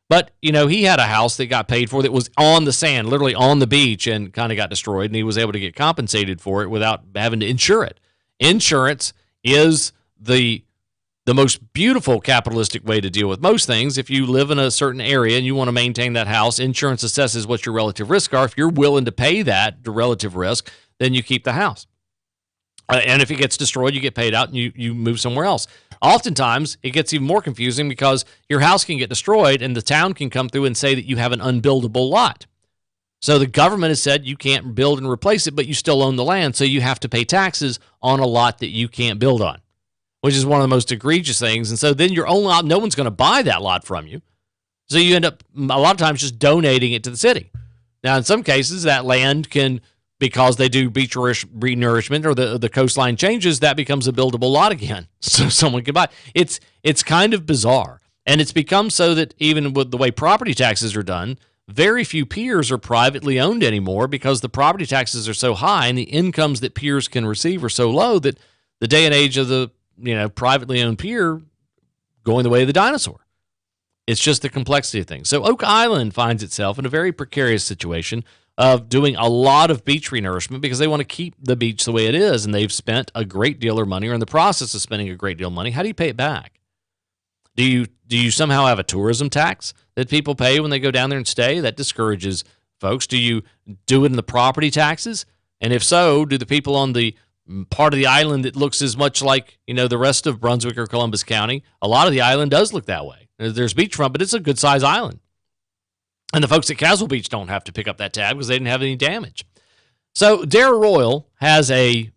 But, he had a house that got paid for that was on the sand, literally on the beach, and kind of got destroyed, and he was able to get compensated for it without having to insure it. Insurance is the most beautiful capitalistic way to deal with most things. If you live in a certain area and you want to maintain that house, insurance assesses what your relative risks are. If you're willing to pay the relative risk, then you keep the house. And if it gets destroyed, you get paid out and you move somewhere else. Oftentimes, it gets even more confusing because your house can get destroyed and the town can come through and say that you have an unbuildable lot. So the government has said you can't build and replace it, but you still own the land, so you have to pay taxes on a lot that you can't build on, which is one of the most egregious things. And so then no one's going to buy that lot from you. So you end up, a lot of times, just donating it to the city. Now, in some cases, that land can, because they do beach renourishment or the coastline changes, that becomes a buildable lot again, so someone can buy. It's kind of bizarre, and it's become so that even with the way property taxes are done, very few piers are privately owned anymore because the property taxes are so high and the incomes that piers can receive are so low that the day and age of the privately owned pier going the way of the dinosaur. It's just the complexity of things. So Oak Island finds itself in a very precarious situation of doing a lot of beach renourishment because they want to keep the beach the way it is, and they've spent a great deal of money or in the process of spending a great deal of money. How do you pay it back? Do you somehow have a tourism tax that people pay when they go down there and stay? That discourages folks. Do you do it in the property taxes? And if so, do the people on the part of the island that looks as much like the rest of Brunswick or Columbus County? A lot of the island does look that way. There's beachfront, but it's a good-sized island. And the folks at Castle Beach don't have to pick up that tab because they didn't have any damage. So Dara Royal has a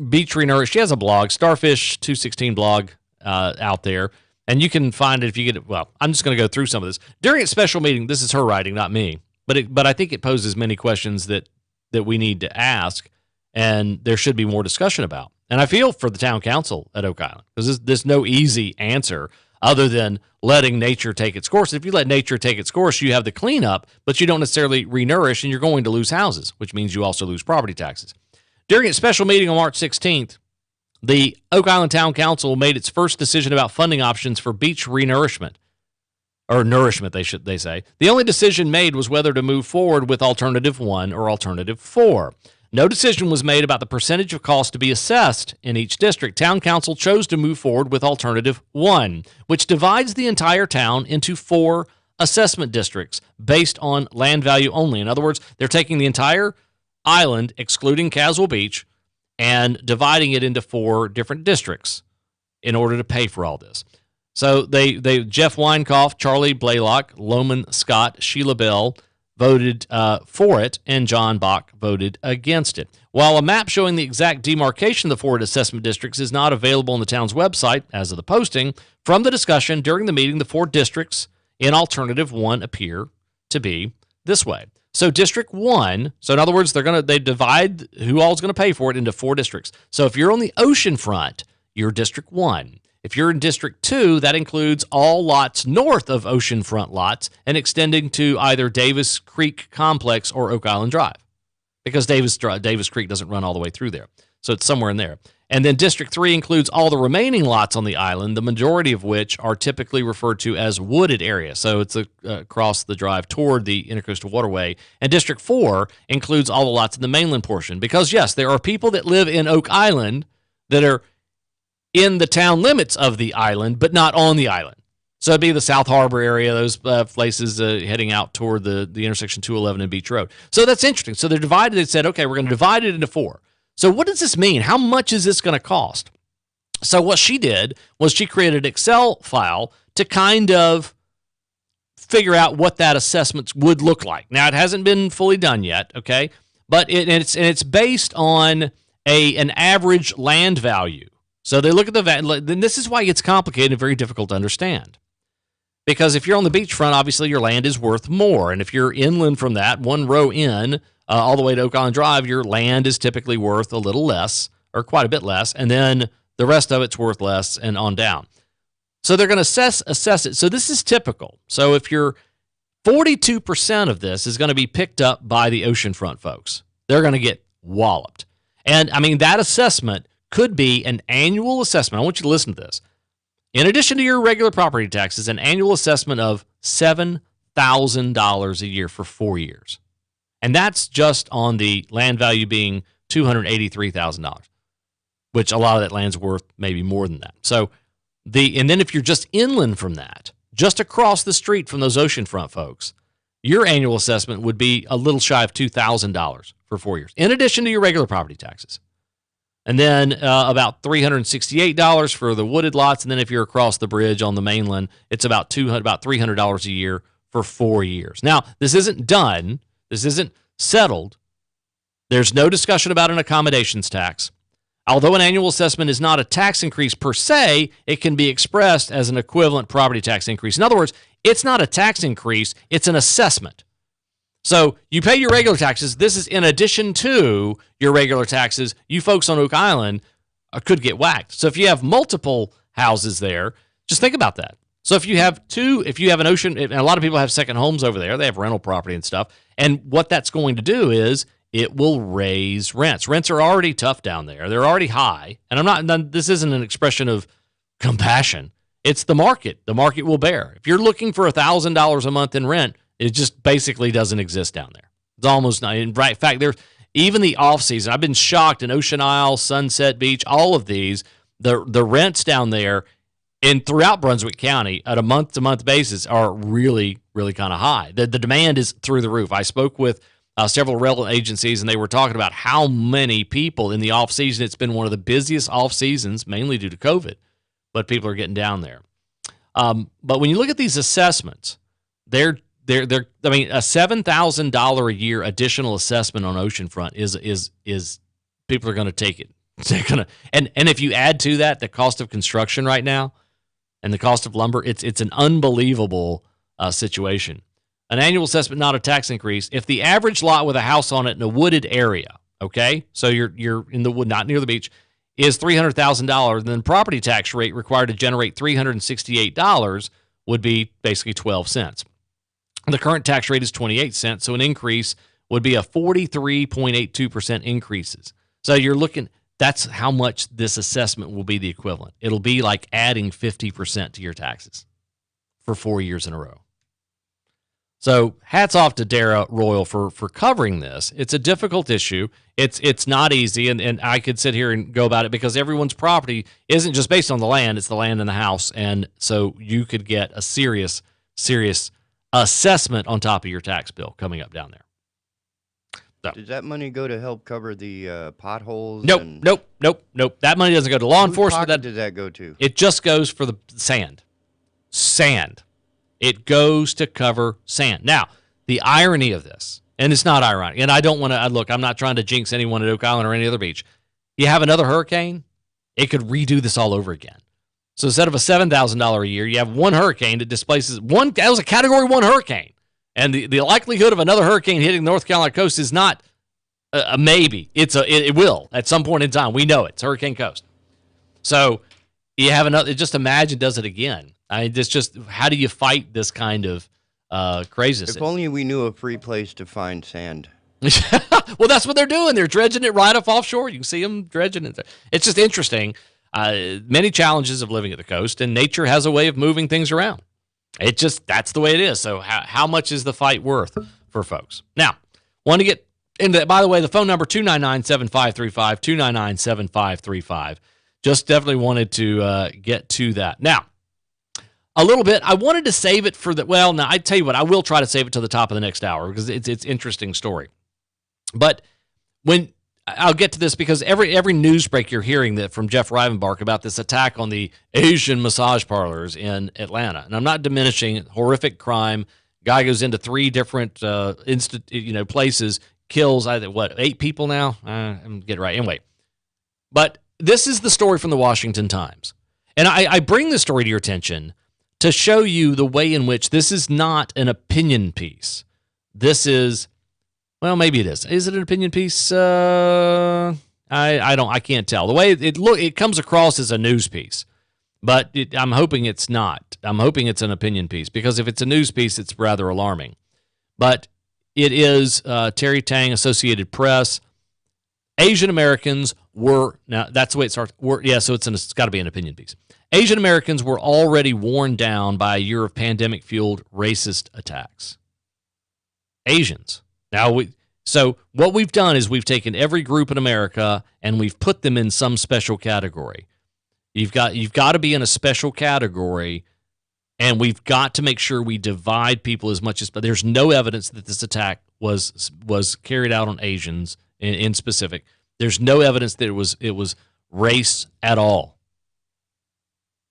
beach renourishment. She has a blog, Starfish 216 blog out there. And you can find it if you get it. Well, I'm just going to go through some of this. During its special meeting, this is her writing, not me. But I think it poses many questions that we need to ask, and there should be more discussion about. And I feel for the town council at Oak Island because there's no easy answer other than letting nature take its course. If you let nature take its course, you have the cleanup, but you don't necessarily renourish, and you're going to lose houses, which means you also lose property taxes. During its special meeting on March 16th, the Oak Island Town Council made its first decision about funding options for beach renourishment, or nourishment, they say. The only decision made was whether to move forward with Alternative 1 or Alternative 4. No decision was made about the percentage of cost to be assessed in each district. Town Council chose to move forward with Alternative 1, which divides the entire town into 4 assessment districts based on land value only. In other words, they're taking the entire island, excluding Caswell Beach, and dividing it into 4 different districts in order to pay for all this. So they Jeff Weinkauf, Charlie Blaylock, Loman Scott, Sheila Bell voted for it, and John Bach voted against it. While a map showing the exact demarcation of the 4 assessment districts is not available on the town's website as of the posting, from the discussion during the meeting, the 4 districts in Alternative 1 appear to be this way. So District 1, so in other words, they divide who all is going to pay for it into 4 districts. So if you're on the ocean front, you're District 1. If you're in District 2, that includes all lots north of oceanfront lots and extending to either Davis Creek Complex or Oak Island Drive, because Davis Creek doesn't run all the way through there. So it's somewhere in there. And then District 3 includes all the remaining lots on the island, the majority of which are typically referred to as wooded area. So it's across the drive toward the Intercoastal Waterway. And District 4 includes all the lots in the mainland portion. Because, yes, there are people that live in Oak Island that are in the town limits of the island, but not on the island. So it'd be the South Harbor area, those places heading out toward the intersection 211 and Beach Road. So that's interesting. So they're divided. They said, okay, we're going to divide it into 4. So what does this mean? How much is this going to cost? So what she did was she created an Excel file to kind of figure out what that assessment would look like. Now, it hasn't been fully done yet, okay? But it's based on an average land value. So they look at the value. Then this is why it gets complicated and very difficult to understand. Because if you're on the beachfront, obviously your land is worth more. And if you're inland from that, one row in, all the way to Oak Island Drive, your land is typically worth a little less or quite a bit less. And then the rest of it's worth less and on down. So they're going to assess it. So this is typical. So if you're 42% of this is going to be picked up by the oceanfront folks. They're going to get walloped. And, I mean, that assessment could be an annual assessment. I want you to listen to this. In addition to your regular property taxes, an annual assessment of $7,000 a year for 4 years. And that's just on the land value being $283,000, which a lot of that land's worth maybe more than that. So, and then if you're just inland from that, just across the street from those oceanfront folks, your annual assessment would be a little shy of $2,000 for 4 years, in addition to your regular property taxes. And then about $368 for the wooded lots. And then if you're across the bridge on the mainland, it's about $300 a year for 4 years. Now, this isn't done. This isn't settled. There's no discussion about an accommodations tax. Although an annual assessment is not a tax increase per se, it can be expressed as an equivalent property tax increase. In other words, it's not a tax increase, it's an assessment. So you pay your regular taxes. This is in addition to your regular taxes. You folks on Oak Island could get whacked. So if you have multiple houses there, just think about that. So if you have an ocean, and a lot of people have second homes over there, they have rental property and stuff. And what that's going to do is it will raise rents. Rents are already tough down there. They're already high. And this isn't an expression of compassion. It's the market. The market will bear. If you're looking for $1,000 a month in rent, it just basically doesn't exist down there. It's almost not. In fact, there's even the off season. I've been shocked in Ocean Isle, Sunset Beach, all of these. The rents down there and throughout Brunswick County at a month-to-month basis are really, really kind of high. The demand is through the roof. I spoke with several rental agencies, and they were talking about how many people in the off season. It's been one of the busiest off seasons, mainly due to COVID, but people are getting down there. But when you look at these assessments, they're I mean, a $7,000 a year additional assessment on oceanfront is people are going to take it. They're gonna, and if you add to that the cost of construction right now and the cost of lumber, it's an unbelievable situation. An annual assessment, not a tax increase. If the average lot with a house on it in a wooded area, okay, so you're in the wood, not near the beach, is $300,000, then property tax rate required to generate $368 would be basically 12 cents. The current tax rate is 28 cents, so an increase would be a 43.82% increases. So you're looking, that's how much this assessment will be the equivalent. It'll be like adding 50% to your taxes for 4 years in a row. So hats off to Dara Royal for covering this. It's a difficult issue. It's not easy, and I could sit here and go about it because everyone's property isn't just based on the land, it's the land and the house. And so you could get a serious assessment on top of your tax bill coming up down there. So. Does that money go to help cover the potholes? Nope. That money doesn't go to law enforcement. Whose pocket does that go to? It just goes for the sand. It goes to cover sand. Now, the irony of this, and it's not ironic, and I don't want to, look, I'm not trying to jinx anyone at Oak Island or any other beach. You have another hurricane, it could redo this all over again. So instead of a $7,000 a year, you have one hurricane that displaces that was a Category 1 hurricane. And the likelihood of another hurricane hitting the North Carolina coast is not a maybe. It will at some point in time. We know it. It's Hurricane Coast. So you have another, just imagine does it again. It's just, how do you fight this kind of craziness? If only we knew a free place to find sand. Well, that's what they're doing. They're dredging it right off offshore. You can see them dredging it. It's just interesting. Many challenges of living at the coast, and nature has a way of moving things around. That's the way it is. So how much is the fight worth for folks? Now, want to get into that. By the way, the phone number, 299-7535, 299-7535. Just definitely wanted to get to that. Now, a little bit, I wanted to save it for now, I tell you what, I will try to save it to the top of the next hour because it's interesting story. But when I'll get to this because every news break you're hearing that from Jeff Rivenbark about this attack on the Asian massage parlors in Atlanta. And I'm not diminishing horrific crime. Guy goes into 3 different places, kills 8 people now? I'm getting right. Anyway, but this is the story from the Washington Times. And I bring this story to your attention to show you the way in which this is not an opinion piece. This is, well, maybe it is. Is it an opinion piece? I can't tell. The way it comes across as a news piece, but I'm hoping it's not. I'm hoping it's an opinion piece, because if it's a news piece, it's rather alarming. But it is Terry Tang, Associated Press. Asian Americans were, now that's the way it starts. So it's got to be an opinion piece. Asian Americans were already worn down by a year of pandemic-fueled racist attacks. Asians. Now, so what we've done is we've taken every group in America and we've put them in some special category. You've got to be in a special category, and we've got to make sure we divide people as much as. But there's no evidence that this attack was carried out on Asians in specific. There's no evidence that it was race at all.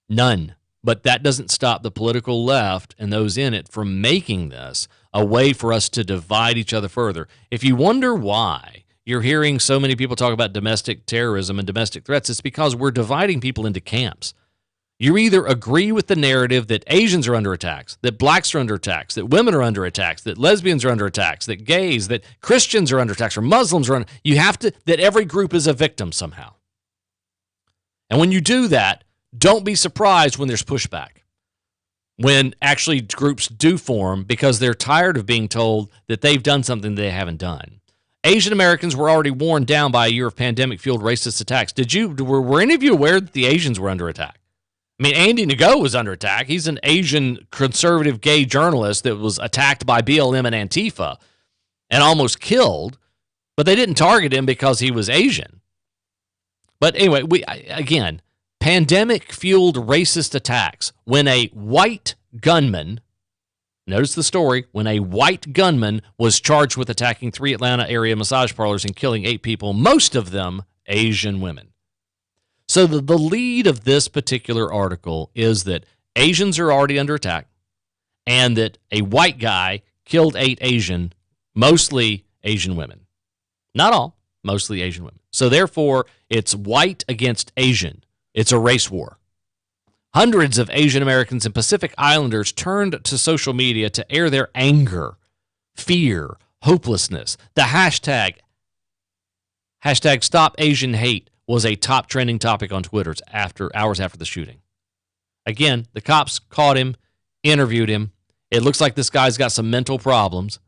None. But that doesn't stop the political left and those in it from making this a way for us to divide each other further. If you wonder why you're hearing so many people talk about domestic terrorism and domestic threats, it's because we're dividing people into camps. You either agree with the narrative that Asians are under attacks, that blacks are under attacks, that women are under attacks, that lesbians are under attacks, that gays, that Christians are under attacks, or Muslims are under. You have to, that every group is a victim somehow. And when you do that, don't be surprised when there's pushback. When actually groups do form because they're tired of being told that they've done something they haven't done. Asian Americans were already worn down by a year of pandemic-fueled racist attacks. Were any of you aware that the Asians were under attack? I mean, Andy Ngo was under attack. He's an Asian conservative gay journalist that was attacked by BLM and Antifa and almost killed, but they didn't target him because he was Asian. But anyway, again, pandemic-fueled racist attacks. When a white gunman, notice the story, when a white gunman was charged with attacking 3 Atlanta area massage parlors and killing 8 people, most of them Asian women. So the lead of this particular article is that Asians are already under attack and that a white guy killed 8 Asian, mostly Asian women. Not all, mostly Asian women. So therefore, it's white against Asian. It's a race war. Hundreds of Asian Americans and Pacific Islanders turned to social media to air their anger, fear, hopelessness. The hashtag Stop Asian Hate was a top trending topic on Twitter hours after the shooting. Again, the cops caught him, interviewed him. It looks like this guy's got some mental problems.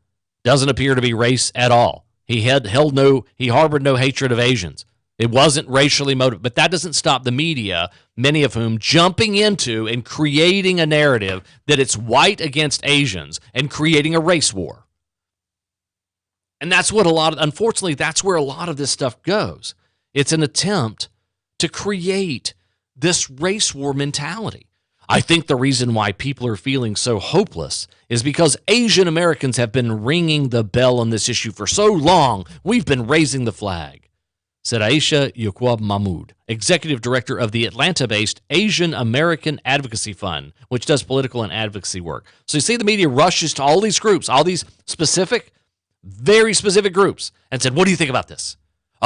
Doesn't appear to be race at all. He harbored no hatred of Asians. It wasn't racially motivated, but that doesn't stop the media, many of whom jumping into and creating a narrative that it's white against Asians and creating a race war. And that's what unfortunately, that's where a lot of this stuff goes. It's an attempt to create this race war mentality. I think the reason why people are feeling so hopeless is because Asian Americans have been ringing the bell on this issue for so long. We've been raising the flag, said Aisha Yaqub Mahmood, executive director of the Atlanta-based Asian American Advocacy Fund, which does political and advocacy work. So you see the media rushes to all these groups, all these specific, very specific groups, and said, what do you think about this?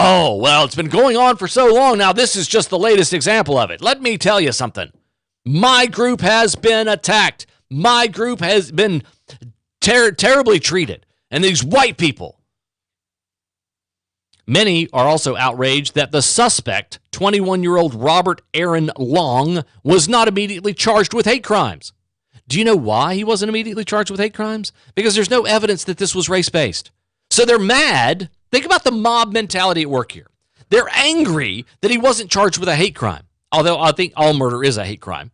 Oh, well, it's been going on for so long now. This is just the latest example of it. Let me tell you something. My group has been attacked. My group has been terribly treated. And these white people. Many are also outraged that the suspect, 21-year-old Robert Aaron Long, was not immediately charged with hate crimes. Do you know why he wasn't immediately charged with hate crimes? Because there's no evidence that this was race-based. So they're mad. Think about the mob mentality at work here. They're angry that he wasn't charged with a hate crime, although I think all murder is a hate crime.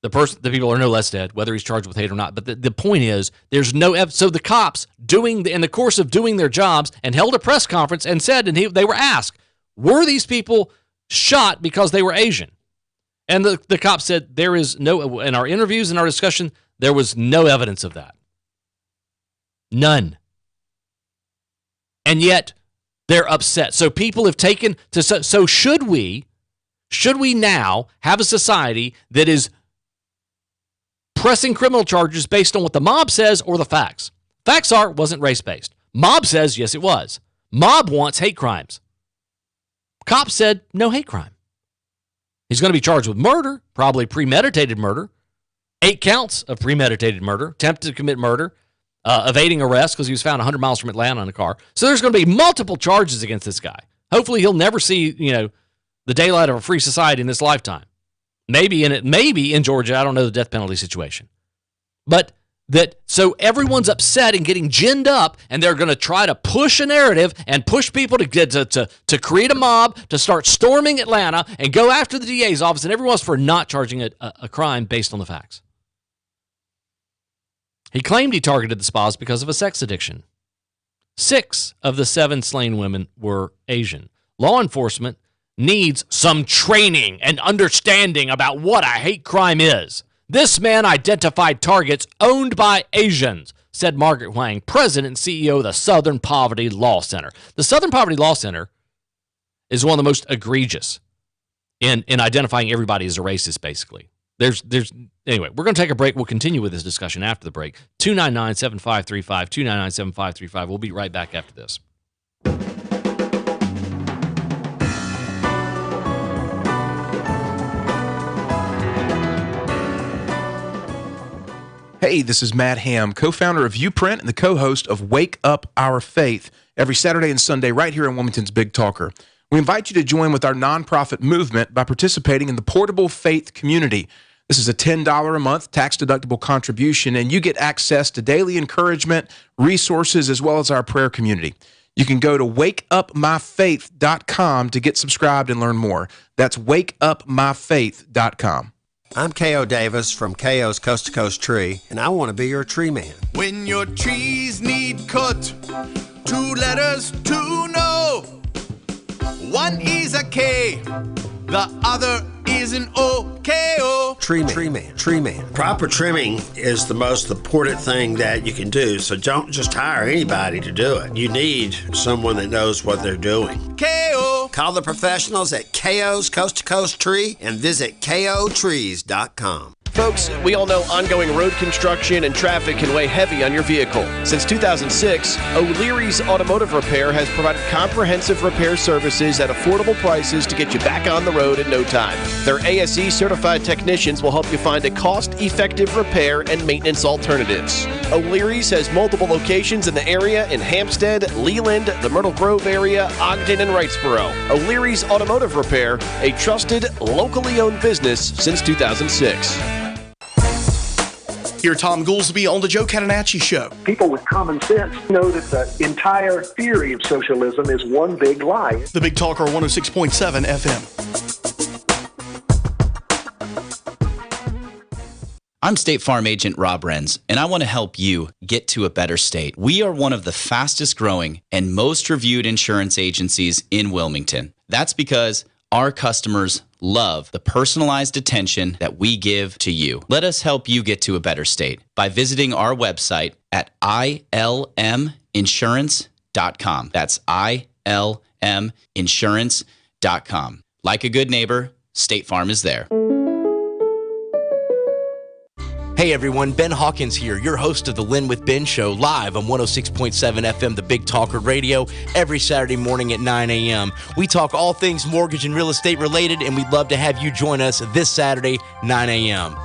The people are no less dead, whether he's charged with hate or not. But the point is, there's no evidence. So the cops, in the course of doing their jobs, and held a press conference and said, they were asked, were these people shot because they were Asian? And the cops said, there is no, in our interviews and our discussion, there was no evidence of that. None. And yet, They're upset. So people have taken to. So should we now have a society that is pressing criminal charges based on what the mob says or the facts? Facts are it wasn't race-based. Mob says yes, it was. Mob wants hate crimes. Cop said no hate crime. He's going to be charged with murder, probably premeditated murder, 8 counts of premeditated murder, attempted to commit murder, evading arrest because he was found 100 miles from Atlanta in a car. So there's going to be multiple charges against this guy. Hopefully he'll never see, the daylight of a free society in this lifetime. Maybe in Georgia, I don't know the death penalty situation. But so everyone's upset and getting ginned up, and they're going to try to push a narrative and push people to create a mob, to start storming Atlanta and go after the DA's office and everyone else for not charging a crime based on the facts. He claimed he targeted the spas because of a sex addiction. 6 of the 7 slain women were Asian. Law enforcement needs some training and understanding about what a hate crime is. This man identified targets owned by Asians, said Margaret Wang, president and CEO of the Southern Poverty Law Center. The Southern Poverty Law Center is one of the most egregious in identifying everybody as a racist, basically. Anyway, we're going to take a break. We'll continue with this discussion after the break. 299-7535, 299-7535. We'll be right back after this. Hey, this is Matt Ham, co-founder of Uprint and the co-host of Wake Up Our Faith, every Saturday and Sunday right here in Wilmington's Big Talker. We invite you to join with our nonprofit movement by participating in the Portable Faith Community. This is a $10 a month tax-deductible contribution, and you get access to daily encouragement, resources, as well as our prayer community. You can go to wakeupmyfaith.com to get subscribed and learn more. That's wakeupmyfaith.com. I'm K.O. Davis from K.O.'s Coast to Coast Tree, and I want to be your tree man. When your trees need cut, 2 letters to know. One is a K, the other is an O. K.O. Tree man. Proper trimming is the most important thing that you can do, so don't just hire anybody to do it. You need someone that knows what they're doing. K.O. Call the professionals at K.O.'s Coast to Coast Tree and visit KOTrees.com. Folks, we all know ongoing road construction and traffic can weigh heavy on your vehicle. Since 2006, O'Leary's Automotive Repair has provided comprehensive repair services at affordable prices to get you back on the road in no time. Their ASE-certified technicians will help you find a cost-effective repair and maintenance alternatives. O'Leary's has multiple locations in the area in Hampstead, Leland, the Myrtle Grove area, Ogden, and Wrightsboro. O'Leary's Automotive Repair, a trusted, locally owned business since 2006. Hear Tom Goolsby on the Joe Catenacci Show. People with common sense know that the entire theory of socialism is one big lie. The Big Talker 106.7 FM. I'm State Farm Agent Rob Renz, and I want to help you get to a better state. We are one of the fastest growing and most reviewed insurance agencies in Wilmington. That's because our customers love the personalized attention that we give to you. Let us help you get to a better state by visiting our website at ilminsurance.com. That's ilminsurance.com. Like a good neighbor, State Farm is there. Hey everyone, Ben Hawkins here, your host of the Lynn with Ben Show, live on 106.7 FM, the Big Talker Radio, every Saturday morning at 9 a.m. We talk all things mortgage and real estate related, and we'd love to have you join us this Saturday, 9 a.m.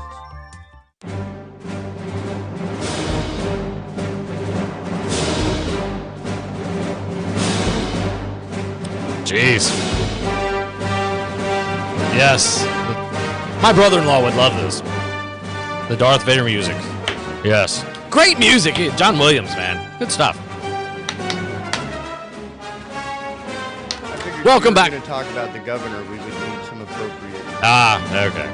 Jeez. Yes. My brother-in-law would love this. The Darth Vader music. Yes. Great music. John Williams, man. Good stuff. Welcome back. We're going to talk about the governor. We would need some appropriate. Okay.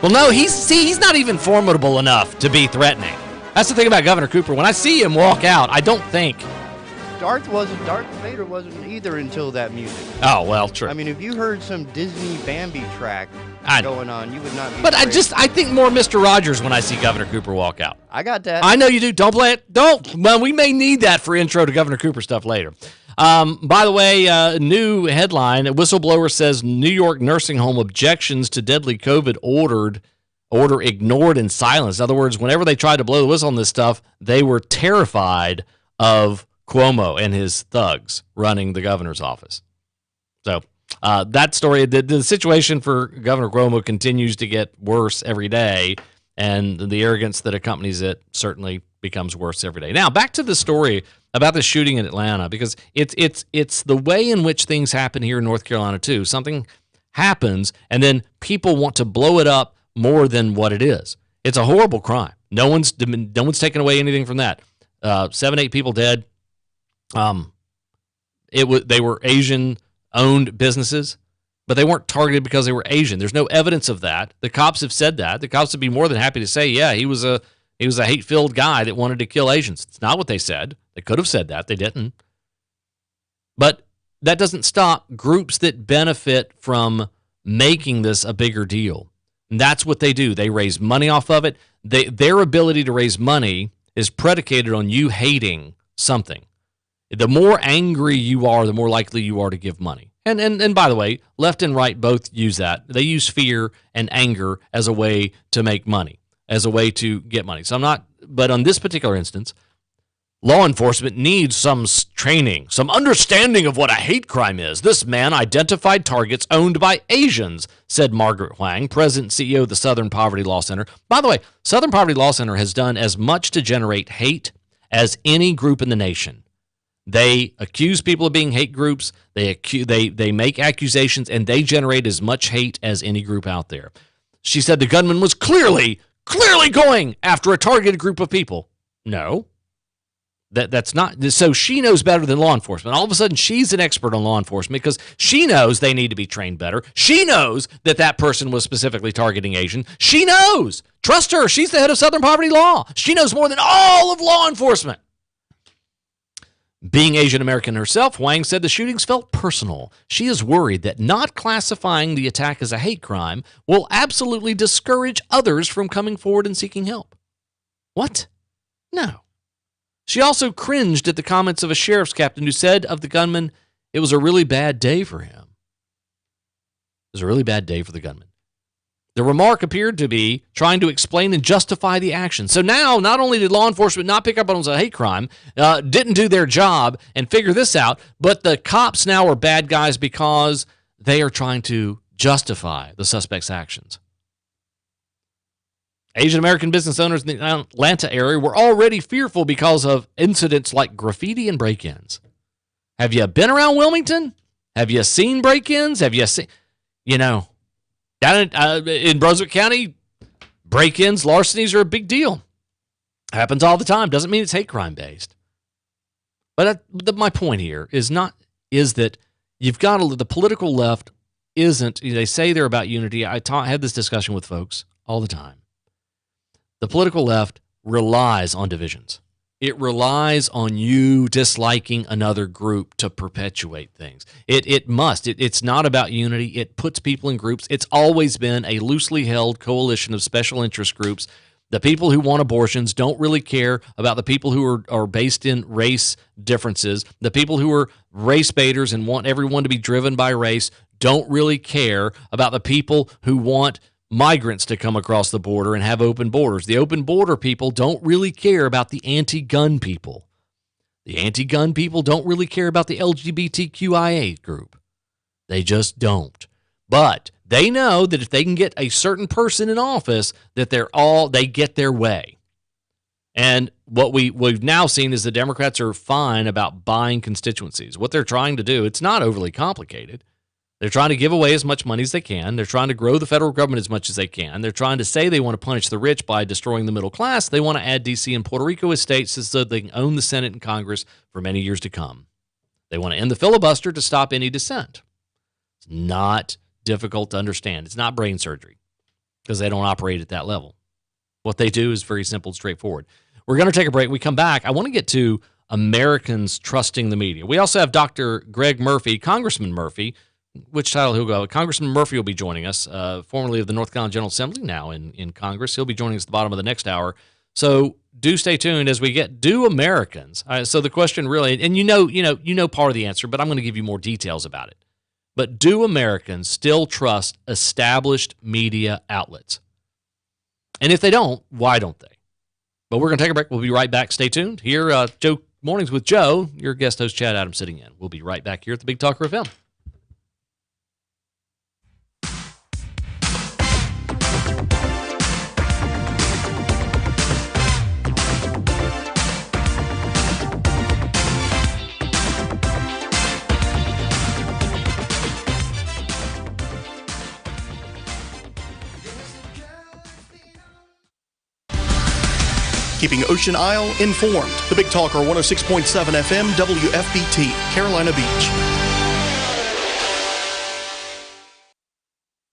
Well, no, he's not even formidable enough to be threatening. That's the thing about Governor Cooper. When I see him walk out, I don't think. Darth Vader wasn't either until that music. Oh, well, true. I mean, if you heard some Disney Bambi track going on, you would not be. But I think more Mr. Rogers when I see Governor Cooper walk out. I got that. I know you do. Don't play it. Don't. Well, we may need that for intro to Governor Cooper stuff later. By the way, new headline, a whistleblower says New York nursing home objections to deadly COVID order ignored and silenced. In other words, whenever they tried to blow the whistle on this stuff, they were terrified of Cuomo and his thugs running the governor's office. So that story, the situation for Governor Cuomo continues to get worse every day, and the arrogance that accompanies it certainly becomes worse every day. Now, back to the story about the shooting in Atlanta, because it's the way in which things happen here in North Carolina too. Something happens, and then people want to blow it up more than what it is. It's a horrible crime. No one's taken away anything from that. 7-8 people dead. They were Asian-owned businesses, but they weren't targeted because they were Asian. There's no evidence of that. The cops have said that. The cops would be more than happy to say, yeah, he was a hate-filled guy that wanted to kill Asians. It's not what they said. They could have said that. They didn't. But that doesn't stop groups that benefit from making this a bigger deal. And that's what they do. They raise money off of it. Their ability to raise money is predicated on you hating something. The more angry you are, the more likely you are to give money. And by the way, left and right both use that. They use fear and anger as a way to make money, as a way to get money. But on this particular instance, law enforcement needs some training, some understanding of what a hate crime is. This man identified targets owned by Asians, said Margaret Huang, president and CEO of the Southern Poverty Law Center. By the way, Southern Poverty Law Center has done as much to generate hate as any group in the nation. They accuse people of being hate groups. They make accusations, and they generate as much hate as any group out there. She said the gunman was clearly going after a targeted group of people. No. That's not. So she knows better than law enforcement. All of a sudden, she's an expert on law enforcement because she knows they need to be trained better. She knows that person was specifically targeting Asian. She knows. Trust her. She's the head of Southern Poverty Law. She knows more than all of law enforcement. Being Asian American herself, Huang said the shootings felt personal. She is worried that not classifying the attack as a hate crime will absolutely discourage others from coming forward and seeking help. What? No. She also cringed at the comments of a sheriff's captain who said of the gunman, it was a really bad day for him. It was a really bad day for the gunman. The remark appeared to be trying to explain and justify the action. So now, not only did law enforcement not pick up on it as a hate crime, didn't do their job and figure this out, but the cops now are bad guys because they are trying to justify the suspect's actions. Asian American business owners in the Atlanta area were already fearful because of incidents like graffiti and break-ins. Have you been around Wilmington? Have you seen break-ins? Have you seen, down in Brunswick County, break-ins, larcenies are a big deal. Happens all the time. Doesn't mean it's hate crime based. But my point here is that you've got the political left isn't. They say they're about unity. I have this discussion with folks all the time. The political left relies on divisions. It relies on you disliking another group to perpetuate things. It must. It's not about unity. It puts people in groups. It's always been a loosely held coalition of special interest groups. The people who want abortions don't really care about the people who are based in race differences. The people who are race baiters and want everyone to be driven by race don't really care about the people who want migrants to come across the border and have open borders. The open border people don't really care about the anti-gun people. The anti-gun people don't really care about the LGBTQIA group. They just don't. But they know that if they can get a certain person in office, that they get their way. And what we've now seen is the Democrats are fine about buying constituencies. What they're trying to do, it's not overly complicated. They're trying to give away as much money as they can. They're trying to grow the federal government as much as they can. They're trying to say they want to punish the rich by destroying the middle class. They want to add D.C. and Puerto Rico as states so they can own the Senate and Congress for many years to come. They want to end the filibuster to stop any dissent. It's not difficult to understand. It's not brain surgery because they don't operate at that level. What they do is very simple and straightforward. We're going to take a break. When we come back, I want to get to Americans trusting the media. We also have Dr. Greg Murphy, Congressman Murphy. Which title he'll go? Congressman Murphy will be joining us, formerly of the North Carolina General Assembly, now in Congress. He'll be joining us at the bottom of the next hour. So do stay tuned as we get, do Americans, so the question really, and you know part of the answer, but I'm going to give you more details about it. But do Americans still trust established media outlets? And if they don't, why don't they? But we're going to take a break. We'll be right back. Stay tuned. Here, Joe Mornings with Joe, your guest host, Chad Adams, sitting in. We'll be right back here at the Big Talker FM. Keeping Ocean Isle informed. The Big Talker 106.7 FM WFBT, Carolina Beach.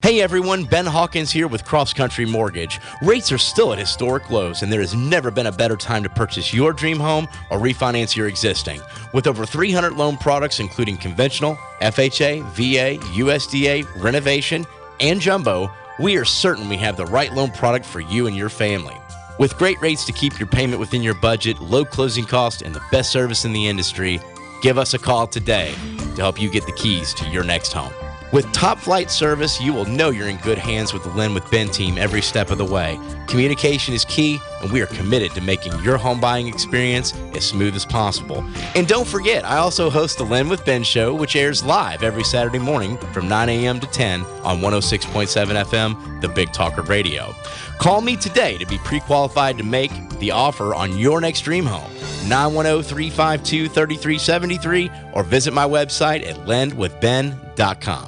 Hey everyone, Ben Hawkins here with Cross Country Mortgage. Rates are still at historic lows, and there has never been a better time to purchase your dream home or refinance your existing. With over 300 loan products, including conventional, FHA, VA, USDA, renovation, and jumbo, we are certain we have the right loan product for you and your family. With great rates to keep your payment within your budget, low closing costs, and the best service in the industry, give us a call today to help you get the keys to your next home. With top-flight service, you will know you're in good hands with the Lynn with Ben team every step of the way. Communication is key, and we are committed to making your home buying experience as smooth as possible. And don't forget, I also host the Lynn with Ben show, which airs live every Saturday morning from 9 a.m. to 10 on 106.7 FM, the Big Talker Radio. Call me today to be pre-qualified to make the offer on your next dream home. 910-352-3373 or visit my website at lendwithben.com.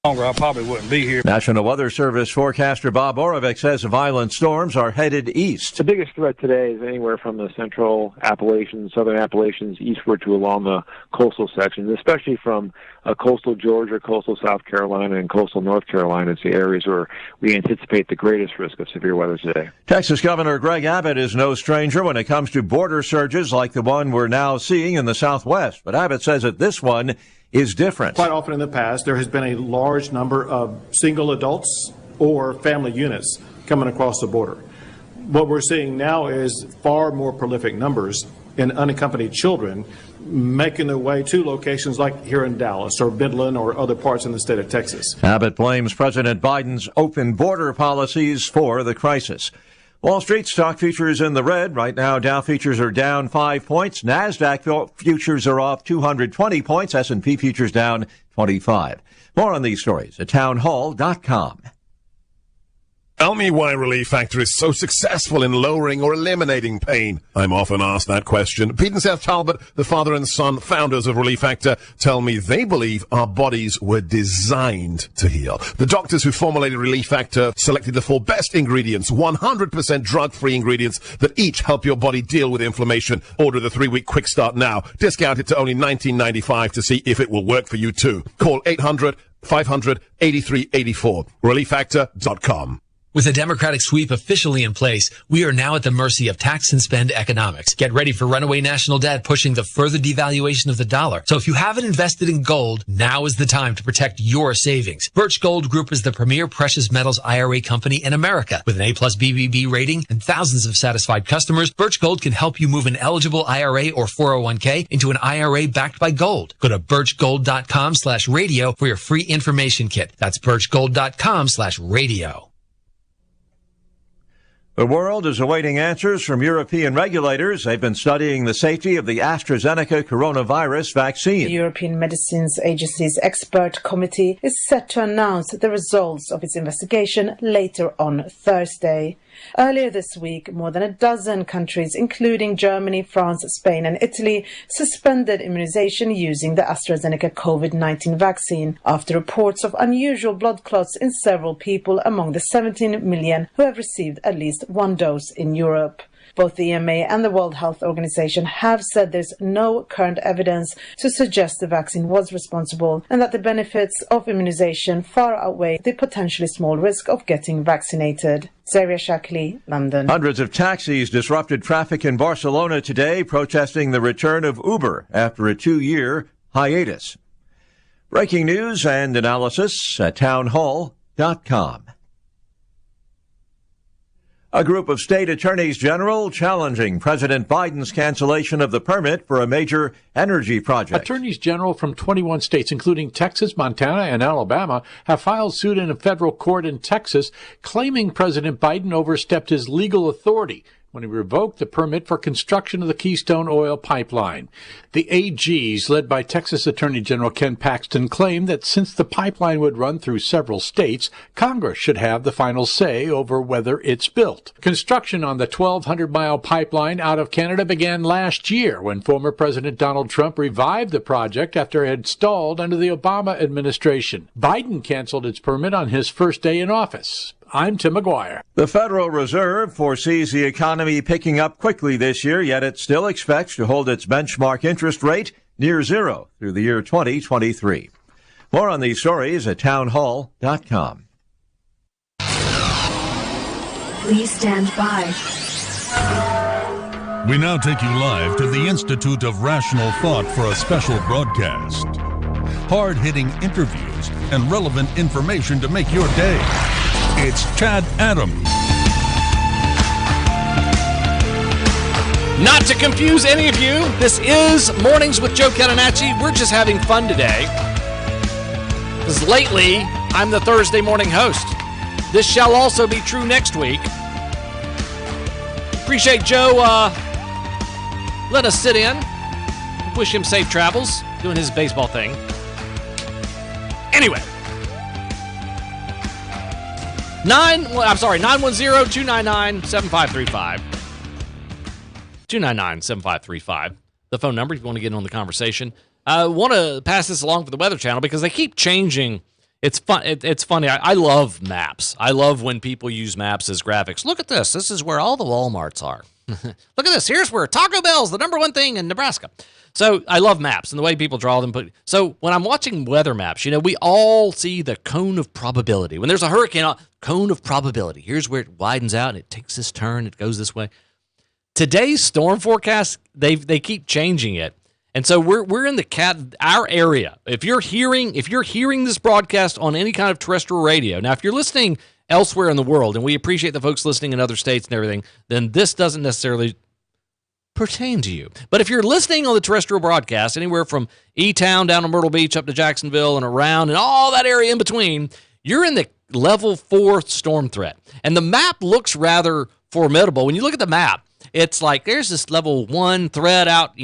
I probably wouldn't be here. National Weather Service forecaster Bob Oravec says violent storms are headed east. The biggest threat today is anywhere from the central Appalachians, southern Appalachians, eastward to along the coastal sections, especially from coastal Georgia, coastal South Carolina, and coastal North Carolina. It's the areas where we anticipate the greatest risk of severe weather today. Texas Governor Greg Abbott is no stranger when it comes to border surges like the one we're now seeing in the Southwest. But Abbott says that this one is different. Quite often in the past, there has been a large number of single adults or family units coming across the border. What we're seeing now is far more prolific numbers in unaccompanied children making their way to locations like here in Dallas or Midland or other parts in the state of Texas. Abbott blames President Biden's open border policies for the crisis. Wall Street stock futures in the red. Right now, Dow futures are down 5 points. NASDAQ futures are off 220 points. S&P futures down 25. More on these stories at townhall.com. Tell me why Relief Factor is so successful in lowering or eliminating pain. I'm often asked that question. Pete and Seth Talbot, the father and son founders of Relief Factor, tell me they believe our bodies were designed to heal. The doctors who formulated Relief Factor selected the 4 best ingredients, 100% drug-free ingredients that each help your body deal with inflammation. Order the 3-week quick start now. Discount it to only $19.95 to see if it will work for you too. Call 800-500-8384. ReliefFactor.com. With a Democratic sweep officially in place, we are now at the mercy of tax and spend economics. Get ready for runaway national debt pushing the further devaluation of the dollar. So if you haven't invested in gold, now is the time to protect your savings. Birch Gold Group is the premier precious metals IRA company in America. With an A+ BBB rating and thousands of satisfied customers, Birch Gold can help you move an eligible IRA or 401k into an IRA backed by gold. Go to birchgold.com/radio for your free information kit. That's birchgold.com/radio. The world is awaiting answers from European regulators. They've been studying the safety of the AstraZeneca coronavirus vaccine. The European Medicines Agency's expert committee is set to announce the results of its investigation later on Thursday. Earlier this week, more than a dozen countries, including Germany, France, Spain and Italy, suspended immunization using the AstraZeneca COVID-19 vaccine after reports of unusual blood clots in several people among the 17 million who have received at least one dose in Europe. Both the EMA and the World Health Organization have said there's no current evidence to suggest the vaccine was responsible and that the benefits of immunization far outweigh the potentially small risk of getting vaccinated. Zaria Shakli, London. Hundreds of taxis disrupted traffic in Barcelona today, protesting the return of Uber after a 2-year hiatus. Breaking news and analysis at townhall.com. A group of state attorneys general challenging President Biden's cancellation of the permit for a major energy project. Attorneys general from 21 states, including Texas, Montana, and Alabama, have filed suit in a federal court in Texas, claiming President Biden overstepped his legal authority when he revoked the permit for construction of the Keystone Oil Pipeline. The AGs, led by Texas Attorney General Ken Paxton, claimed that since the pipeline would run through several states, Congress should have the final say over whether it's built. Construction on the 1,200-mile pipeline out of Canada began last year when former President Donald Trump revived the project after it had stalled under the Obama administration. Biden canceled its permit on his first day in office. I'm Tim McGuire. The Federal Reserve foresees the economy picking up quickly this year, yet it still expects to hold its benchmark interest rate near zero through the year 2023. More on these stories at townhall.com. Please stand by. We now take you live to the Institute of Rational Thought for a special broadcast. Hard-hitting interviews and relevant information to make your day. It's Chad Adams. Not to confuse any of you, this is Mornings with Joe Catenacci. We're just having fun today, because lately I'm the Thursday morning host. This shall also be true next week. Appreciate Joe let us sit in. Wish him safe travels, doing his baseball thing. Anyway. 910-299-7535. 299-7535. The phone number if you want to get on the conversation. I want to pass this along for the Weather Channel because they keep changing. It's fun. It's funny. I love maps. I love when people use maps as graphics. Look at this. This is where all the Walmarts are. Look at this. Here's where Taco Bell's the number one thing in Nebraska. So I love maps and the way people draw them. So when I'm watching weather maps, we all see the cone of probability. When there's a hurricane, cone of probability. Here's where it widens out and it takes this turn. It goes this way. Today's storm forecast, they keep changing it. And so we're in our area. If you're hearing this broadcast on any kind of terrestrial radio, now if you're listening elsewhere in the world, and we appreciate the folks listening in other states and everything, then this doesn't necessarily pertain to you. But if you're listening on the terrestrial broadcast, anywhere from E-Town down to Myrtle Beach up to Jacksonville and around and all that area in between, you're in the level 4 storm threat. And the map looks rather formidable. When you look at the map, it's like there's this level 1 threat out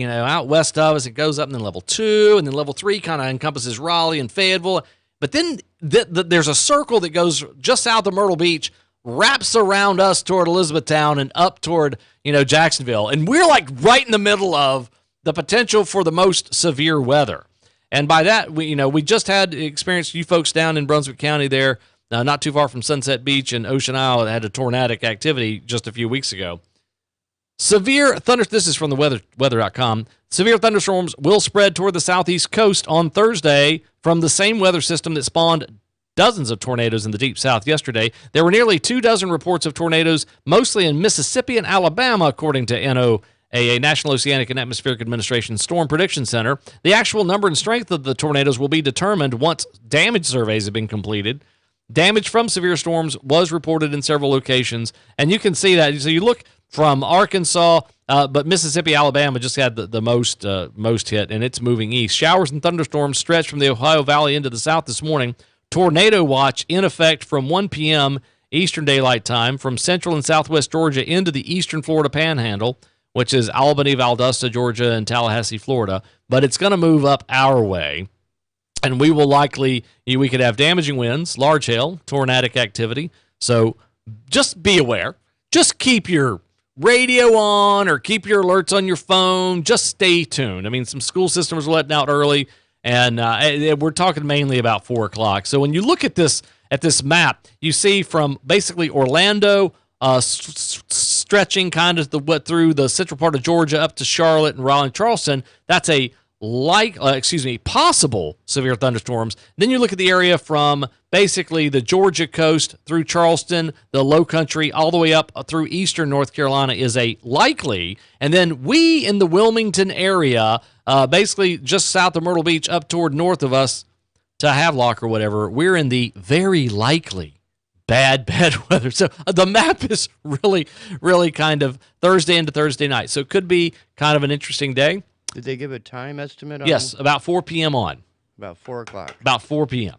west of us. It goes up, and then level 2, and then level 3 kind of encompasses Raleigh and Fayetteville. But then there's a circle that goes just south of Myrtle Beach, wraps around us toward Elizabethtown and up toward Jacksonville, and we're like right in the middle of the potential for the most severe weather. And by that, we just had experienced you folks down in Brunswick County there, not too far from Sunset Beach and Ocean Isle, that had a tornadic activity just a few weeks ago. Severe thunder. This is from the weather.com. Severe thunderstorms will spread toward the southeast coast on Thursday from the same weather system that spawned dozens of tornadoes in the deep south yesterday. There were nearly 24 reports of tornadoes, mostly in Mississippi and Alabama, according to NOAA, National Oceanic and Atmospheric Administration Storm Prediction Center. The actual number and strength of the tornadoes will be determined once damage surveys have been completed. Damage from severe storms was reported in several locations, and you can see that. So you look from Arkansas, but Mississippi, Alabama just had the most hit, and it's moving east. Showers and thunderstorms stretched from the Ohio Valley into the south this morning. Tornado watch in effect from 1 p.m. Eastern Daylight Time from central and southwest Georgia into the eastern Florida Panhandle, which is Albany, Valdosta, Georgia, and Tallahassee, Florida. But it's going to move up our way, and we will likely, we could have damaging winds, large hail, tornadic activity. So just be aware. Just keep your radio on or keep your alerts on your phone. Just stay tuned. I mean, some school systems are letting out early, and we're talking mainly about 4 o'clock. So when you look at this map, you see from basically Orlando stretching kind of through the central part of Georgia up to Charlotte and Raleigh and Charleston. That's a possible severe thunderstorms. Then you look at the area from basically the Georgia coast through Charleston, the low country, all the way up through eastern North Carolina is a likely. And then we in the Wilmington area, basically just south of Myrtle Beach up toward north of us to Havelock or whatever, we're in the very likely bad weather. So the map is really, really kind of Thursday into Thursday night. So it could be kind of an interesting day. Did they give a time estimate on? Yes, about 4 p.m. on. About 4 o'clock. About 4 p.m.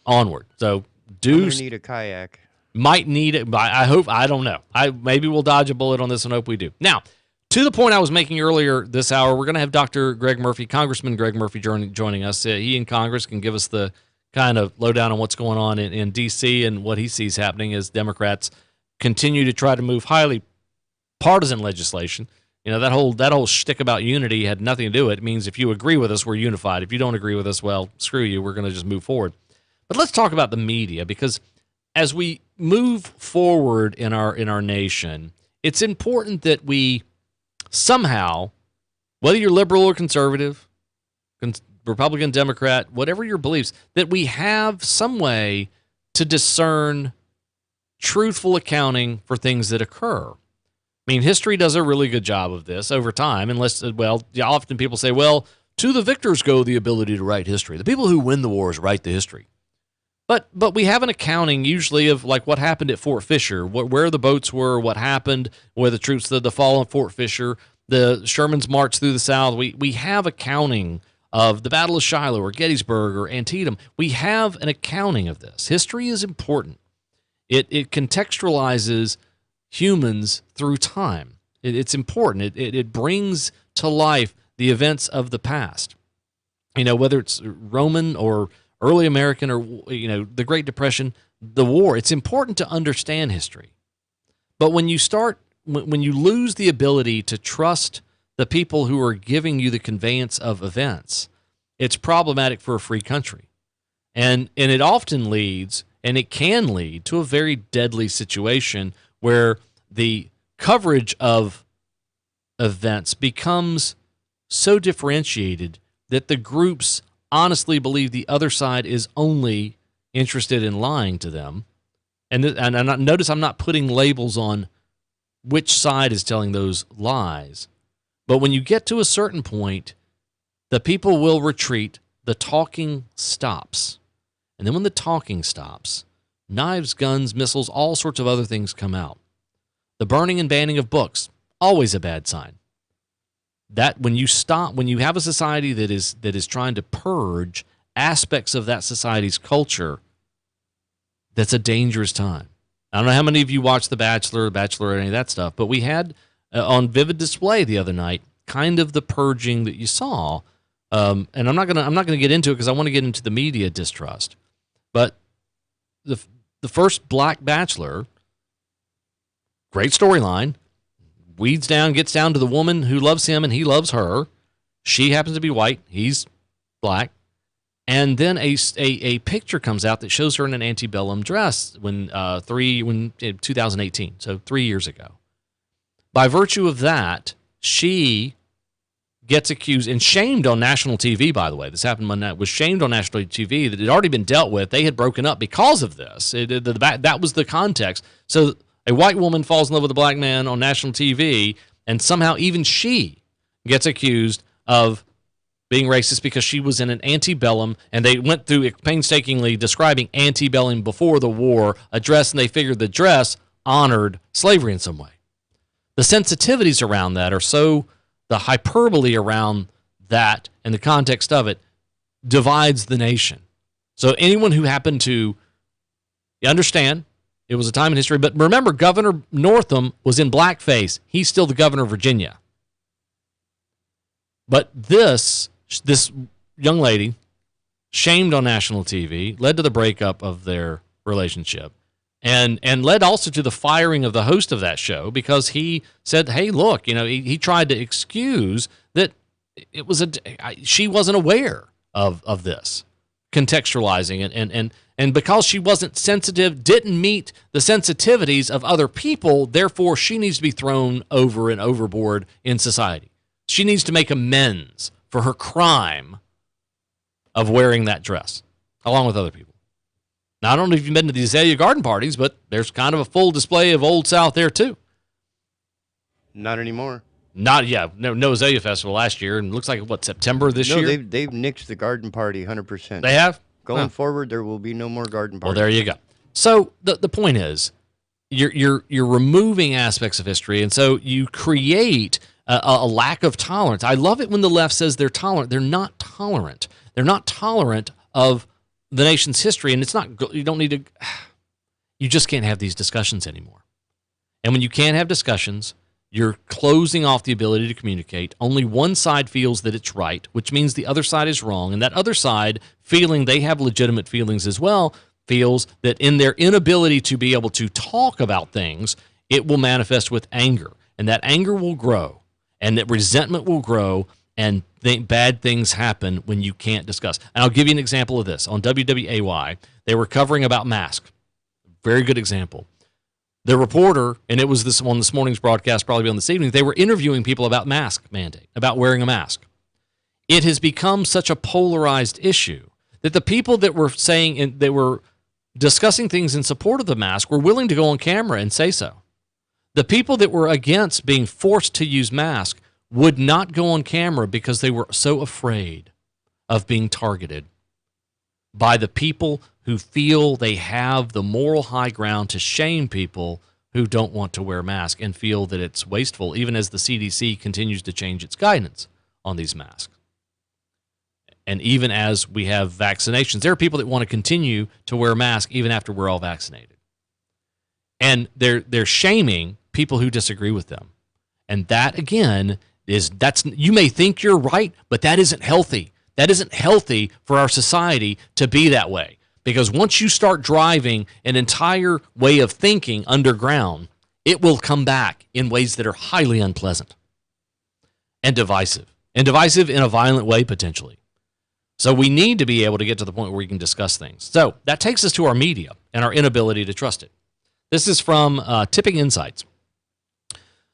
onward. So I'm gonna need a kayak. Might need it. I hope. I don't know. Maybe we'll dodge a bullet on this and hope we do. Now, to the point I was making earlier this hour, we're going to have Dr. Greg Murphy, Congressman Greg Murphy, joining us. He in Congress can give us the kind of lowdown on what's going on in D.C. and what he sees happening as Democrats continue to try to move highly partisan legislation. You know, that whole shtick about unity had nothing to do with it. It means if you agree with us, we're unified. If you don't agree with us, well, screw you. We're going to just move forward. But let's talk about the media, because as we move forward in our nation, it's important that we somehow, whether you're liberal or conservative, Republican, Democrat, whatever your beliefs, that we have some way to discern truthful accounting for things that occur. I mean, history does a really good job of this over time, often people say, well, to the victors go the ability to write history. The people who win the wars write the history. But we have an accounting usually of like what happened at Fort Fisher, where the boats were, what happened, where the troops, the fall on Fort Fisher, the Sherman's march through the South. We have accounting of the Battle of Shiloh or Gettysburg or Antietam. We have an accounting of this. History is important. It contextualizes humans through time. It's important. It brings to life the events of the past. You know, whether it's Roman or early American or, you know, the Great Depression, the war, it's important to understand history. But when you lose the ability to trust the people who are giving you the conveyance of events, it's problematic for a free country. And it often leads, and it can lead, to a very deadly situation where the coverage of events becomes so differentiated that the groups honestly believe the other side is only interested in lying to them. And notice I'm not putting labels on which side is telling those lies. But when you get to a certain point, the people will retreat. The talking stops. And then when the talking stops, knives, guns, missiles, all sorts of other things come out. The burning and banning of books, always a bad sign. That when you have a society that is trying to purge aspects of that society's culture, that's a dangerous time. I don't know how many of you watched The Bachelor, Bachelorette, any of that stuff, but we had on vivid display the other night kind of the purging that you saw. And I'm not gonna get into it because I want to get into the media distrust. But the first black bachelor, great storyline. Gets down to the woman who loves him and he loves her. She happens to be white. He's black. And then a picture comes out that shows her in an antebellum dress in 2018, so 3 years ago. By virtue of that, she gets accused and shamed on national TV, by the way. This happened Monday night, was shamed on national TV that it had already been dealt with. They had broken up because of this. That was the context. So a white woman falls in love with a black man on national TV, and somehow even she gets accused of being racist because she was in an antebellum, and they went through painstakingly describing antebellum before the war, a dress, and they figured the dress honored slavery in some way. The sensitivities around that are so, the hyperbole around that and the context of it divides the nation. So anyone who happened to, you understand, it was a time in history, but remember, Governor Northam was in blackface. He's still the governor of Virginia. But this young lady, shamed on national TV, led to the breakup of their relationship, and led also to the firing of the host of that show because he said, hey, look, you know, he tried to excuse that it was she wasn't aware of this, contextualizing it, and because she wasn't sensitive, didn't meet the sensitivities of other people, therefore she needs to be thrown over and overboard in society. She needs to make amends for her crime of wearing that dress, along with other people. Now, I don't know if you've been to the Azalea Garden parties, but there's kind of a full display of Old South there, too. Not anymore. No Azalea Festival last year, and it looks like, September this year? No, they've nixed the garden party 100%. They have? Going forward, there will be no more garden parties. Well, there you go. So the point is, you're removing aspects of history, and so you create a lack of tolerance. I love it when the left says they're tolerant. They're not tolerant. They're not tolerant of the nation's history, and it's not. You don't need to. You just can't have these discussions anymore. And when you can't have discussions, you're closing off the ability to communicate. Only one side feels that it's right, which means the other side is wrong, and that other side, feeling they have legitimate feelings as well, feels that in their inability to be able to talk about things, it will manifest with anger, and that anger will grow, and that resentment will grow, and bad things happen when you can't discuss. And I'll give you an example of this. On WWAY, they were covering about masks. Very good example. The reporter, and it was this on this morning's broadcast, probably on this evening, they were interviewing people about mask mandate, about wearing a mask. It has become such a polarized issue that the people that were saying, and they were discussing things in support of the mask, were willing to go on camera and say so. The people that were against being forced to use masks would not go on camera because they were so afraid of being targeted by the people who feel they have the moral high ground to shame people who don't want to wear masks and feel that it's wasteful, even as the CDC continues to change its guidance on these masks. And even as we have vaccinations, there are people that want to continue to wear masks even after we're all vaccinated. And they're shaming people who disagree with them. And that, again, that's you may think you're right, but that isn't healthy. That isn't healthy for our society to be that way. Because once you start driving an entire way of thinking underground, it will come back in ways that are highly unpleasant and divisive. And divisive in a violent way, potentially. So we need to be able to get to the point where we can discuss things. So that takes us to our media and our inability to trust it. This is from Tipping Insights.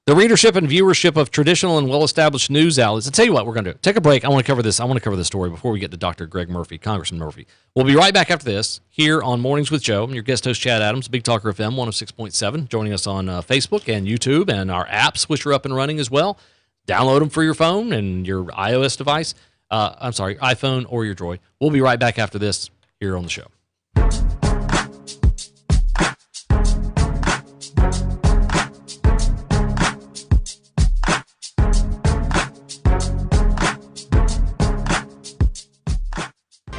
The readership and viewership of traditional and well-established news outlets. I'll tell you what we're going to do. Take a break. I want to cover this. I want to cover this story before we get to Dr. Greg Murphy, Congressman Murphy. We'll be right back after this here on Mornings with Joe. I'm your guest host, Chad Adams, Big Talker FM 106.7, joining us on Facebook and YouTube and our apps, which are up and running as well. Download them for your phone and your iOS device. iPhone or your Droid. We'll be right back after this here on the show.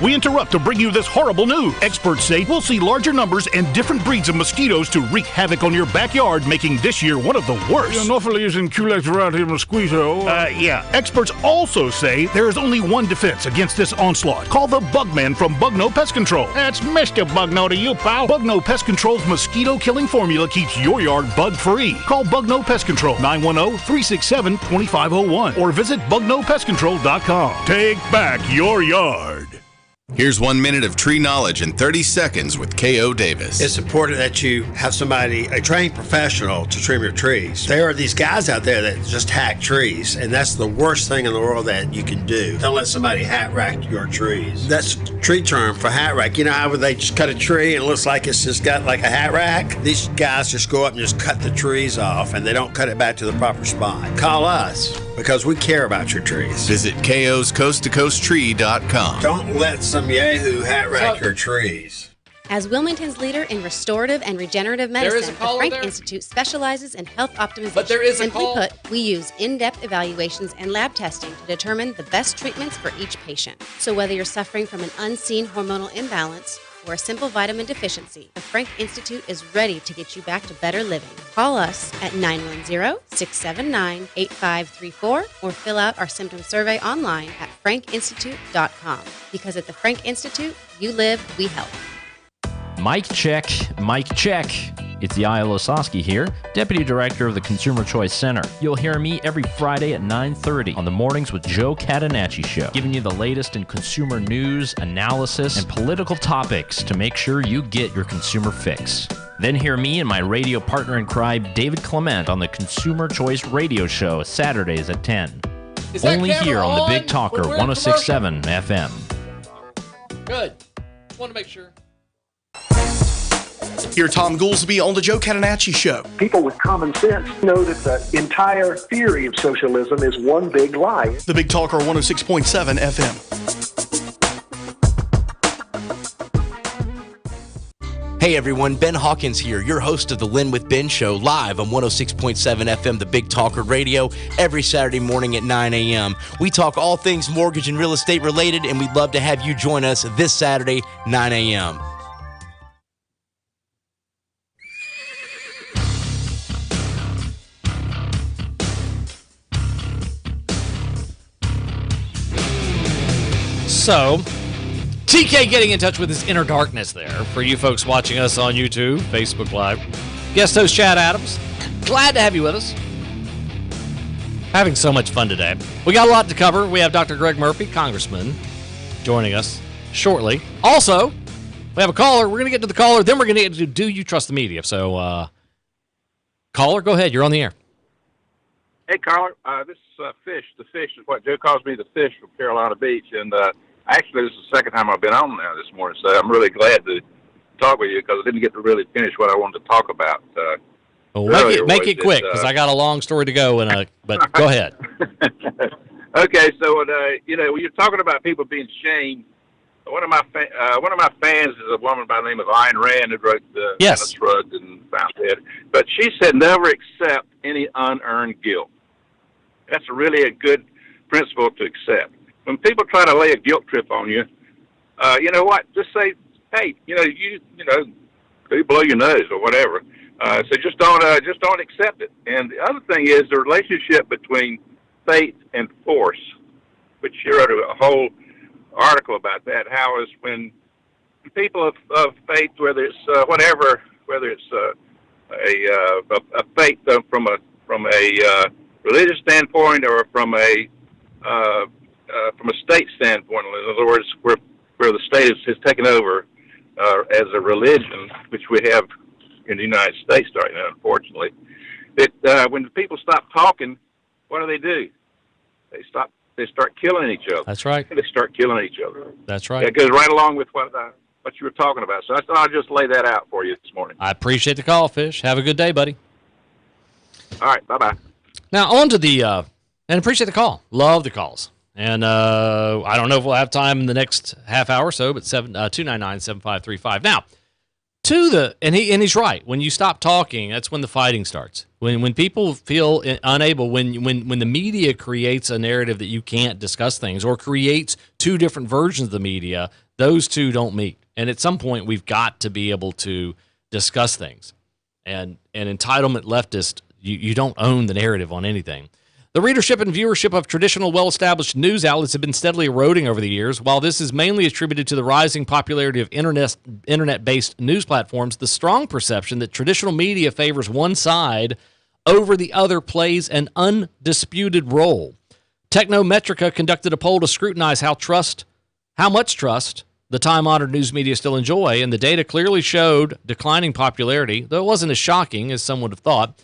We interrupt to bring you this horrible news. Experts say we'll see larger numbers and different breeds of mosquitoes to wreak havoc on your backyard, making this year one of the worst. Anopheles using Culex around here mosquito. Yeah. Experts also say there is only one defense against this onslaught. Call the Bugman from Bugno Pest Control. That's Mr. Bugno to you, pal. Bugno Pest Control's mosquito-killing formula keeps your yard bug-free. Call Bugno Pest Control, 910-367-2501, or visit bugnopestcontrol.com. Take back your yard. Here's 1 minute of tree knowledge in 30 seconds with K.O. Davis. It's important that you have somebody, a trained professional, to trim your trees. There are these guys out there that just hack trees, and that's the worst thing in the world that you can do. Don't let somebody hat rack your trees. That's tree term for hat rack. You know how they just cut a tree and it looks like it's just got like a hat rack? These guys just go up and just cut the trees off, and they don't cut it back to the proper spot. Call us, because we care about your trees. Visit KO'sCoastToCoastTree.com. Don't let some yahoo hat rack your trees. As Wilmington's leader in restorative and regenerative medicine, the Frank Institute specializes in health optimization. But there is a Simply put, we use in-depth evaluations and lab testing to determine the best treatments for each patient. So whether you're suffering from an unseen hormonal imbalance or a simple vitamin deficiency, the Frank Institute is ready to get you back to better living. Call us at 910-679-8534 or fill out our symptom survey online at frankinstitute.com. Because at the Frank Institute, you live, we help. Mic check, mic check. It's Yael Osowski here, Deputy Director of the Consumer Choice Center. You'll hear me every Friday at 9:30 on the Mornings with Joe Catenacci show, giving you the latest in consumer news, analysis, and political topics to make sure you get your consumer fix. Then hear me and my radio partner in crime, David Clement, on the Consumer Choice Radio Show, Saturdays at 10. Only here on the Big Talker 106.7 FM. Good. Want to make sure. Here, Tom Goolsby on the Joe Catenacci Show. People with common sense know that the entire theory of socialism is one big lie. The Big Talker 106.7 FM. Hey everyone, Ben Hawkins here, your host of the Lynn with Ben Show, live on 106.7 FM, the Big Talker Radio, every Saturday morning at 9 a.m. We talk all things mortgage and real estate related, and we'd love to have you join us this Saturday, 9 a.m. So, TK getting in touch with his inner darkness there for you folks watching us on YouTube, Facebook Live. Guest host Chad Adams. Glad to have you with us. Having so much fun today. We got a lot to cover. We have Dr. Greg Murphy, Congressman, joining us shortly. Also, we have a caller. We're going to get to the caller. Then we're going to get to Do You Trust the Media? So, caller, go ahead. You're on the air. Hey, caller. This is Fish. The Fish is what Joe calls me, the Fish from Carolina Beach. And actually, this is the second time I've been on there this morning, so I'm really glad to talk with you because I didn't get to really finish what I wanted to talk about. Well, make it quick because I got a long story to go. But go ahead. Okay, so when you're talking about people being shamed, one of my fans is a woman by the name of Ayn Rand who wrote the Shrugged and Found Dead. But she said, never accept any unearned guilt. That's really a good principle to accept. When people try to lay a guilt trip on you, you know what? Just say, hey, you blow your nose or whatever. So just don't accept it. And the other thing is the relationship between faith and force, which you wrote a whole article about that. How is when people of faith, whether it's whether it's a faith from a religious standpoint or from a state standpoint, in other words, where the state has taken over as a religion, which we have in the United States right now, unfortunately, that when the people stop talking, what do? They start killing each other. That's right. They start killing each other. That's right. It goes right along with what you were talking about. So I thought I'd just lay that out for you this morning. I appreciate the call, Fish. Have a good day, buddy. All right. Bye-bye. Now, on to and appreciate the call. Love the calls. And I don't know if we'll have time in the next half hour or so, but 299-7535. Now, and he's right. When you stop talking, that's when the fighting starts. When people feel unable, when the media creates a narrative that you can't discuss things or creates two different versions of the media, those two don't meet. And at some point, we've got to be able to discuss things. And entitlement leftist, you don't own the narrative on anything. The readership and viewership of traditional, well-established news outlets have been steadily eroding over the years. While this is mainly attributed to the rising popularity of internet-based news platforms, the strong perception that traditional media favors one side over the other plays an undisputed role. Technometrica conducted a poll to scrutinize how much trust the time-honored news media still enjoy, and the data clearly showed declining popularity, though it wasn't as shocking as some would have thought.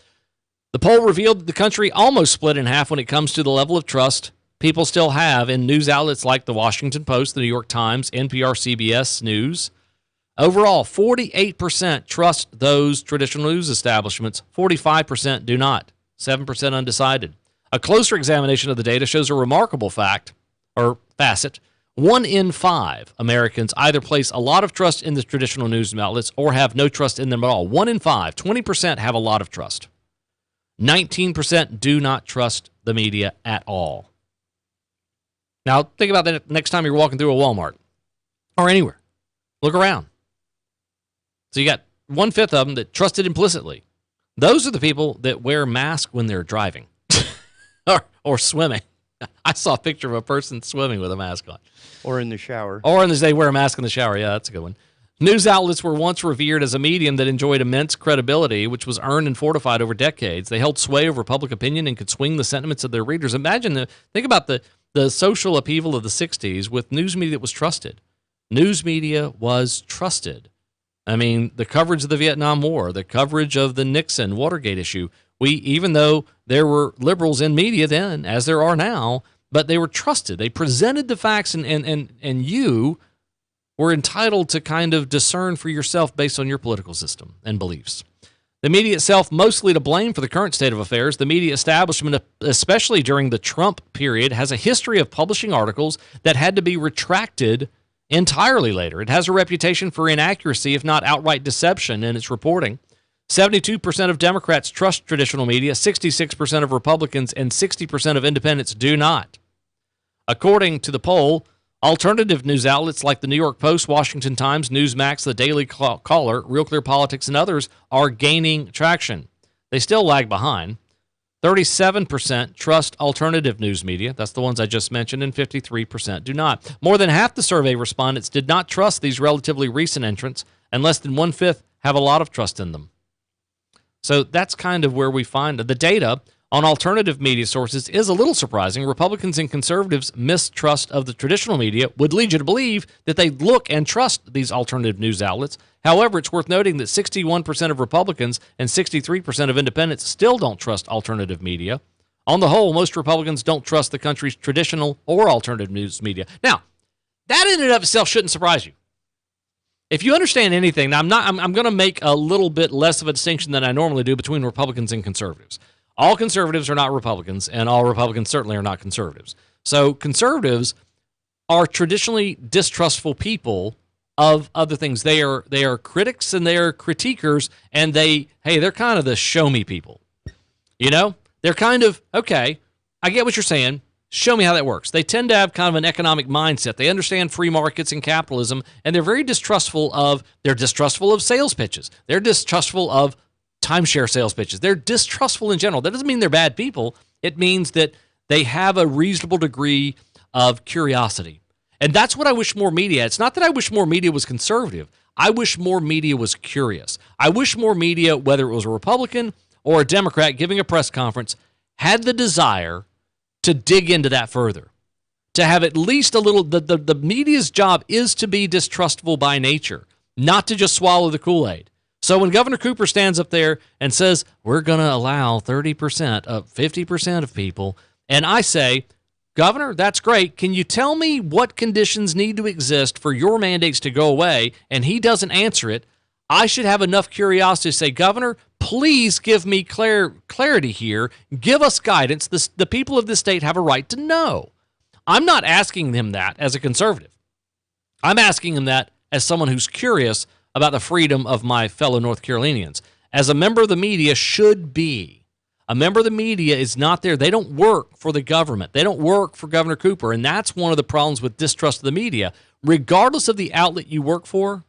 The poll revealed that the country almost split in half when it comes to the level of trust people still have in news outlets like the Washington Post, the New York Times, NPR, CBS News. Overall, 48% trust those traditional news establishments, 45% do not, 7% undecided. A closer examination of the data shows a remarkable facet. 1 in 5 Americans either place a lot of trust in the traditional news outlets or have no trust in them at all. 1 in 5, 20% have a lot of trust. 19% do not trust the media at all. Now, think about that next time you're walking through a Walmart or anywhere. Look around. So you got 1/5 of them that trusted implicitly. Those are the people that wear masks when they're driving or swimming. I saw a picture of a person swimming with a mask on. Or in the shower. They wear a mask in the shower. Yeah, that's a good one. News outlets were once revered as a medium that enjoyed immense credibility, which was earned and fortified over decades. They held sway over public opinion and could swing the sentiments of their readers. Think about the social upheaval of the 60s with news media that was trusted. News media was trusted. I mean, the coverage of the Vietnam War, the coverage of the Nixon Watergate issue, even though there were liberals in media then, as there are now, but they were trusted. They presented the facts, and you were entitled to kind of discern for yourself based on your political system and beliefs. The media itself mostly to blame for the current state of affairs. The media establishment, especially during the Trump period, has a history of publishing articles that had to be retracted entirely later. It has a reputation for inaccuracy, if not outright deception, in its reporting. 72% of Democrats trust traditional media, 66% of Republicans, and 60% of independents do not. According to the poll, alternative news outlets like the New York Post, Washington Times, Newsmax, the Daily Caller, Real Clear Politics, and others are gaining traction. They still lag behind. 37% trust alternative news media. That's the ones I just mentioned, and 53% do not. More than half the survey respondents did not trust these relatively recent entrants, and less than one-fifth have a lot of trust in them. So that's kind of where we find the data on alternative media sources is a little surprising. Republicans and conservatives' mistrust of the traditional media would lead you to believe that they look and trust these alternative news outlets. However, it's worth noting that 61% of Republicans and 63% of independents still don't trust alternative media. On the whole, most Republicans don't trust the country's traditional or alternative news media. Now, that in and of itself shouldn't surprise you. If you understand anything, now I'm going to make a little bit less of a distinction than I normally do between Republicans and conservatives. All conservatives are not Republicans, and all Republicans certainly are not conservatives. So conservatives are traditionally distrustful people of other things. They are critics and they are critiquers, and they're kind of the show me people. You know, they're kind of, okay, I get what you're saying. Show me how that works. They tend to have kind of an economic mindset. They understand free markets and capitalism, and they're very distrustful of sales pitches. They're distrustful of timeshare sales pitches. They're distrustful in general. That doesn't mean they're bad people. It means that they have a reasonable degree of curiosity. And that's what I wish more media. It's not that I wish more media was conservative. I wish more media was curious. I wish more media, whether it was a Republican or a Democrat giving a press conference, had the desire to dig into that further, to have at least a little, the media's job is to be distrustful by nature, not to just swallow the Kool-Aid. So when Governor Cooper stands up there and says, we're going to allow 30% of 50% of people, and I say, Governor, that's great. Can you tell me what conditions need to exist for your mandates to go away? And he doesn't answer it. I should have enough curiosity to say, Governor, please give me clarity here. Give us guidance. The people of this state have a right to know. I'm not asking him that as a conservative. I'm asking him that as someone who's curious about the freedom of my fellow North Carolinians. As a member of the media should be. A member of the media is not there. They don't work for the government. They don't work for Governor Cooper, and that's one of the problems with distrust of the media. Regardless of the outlet you work for,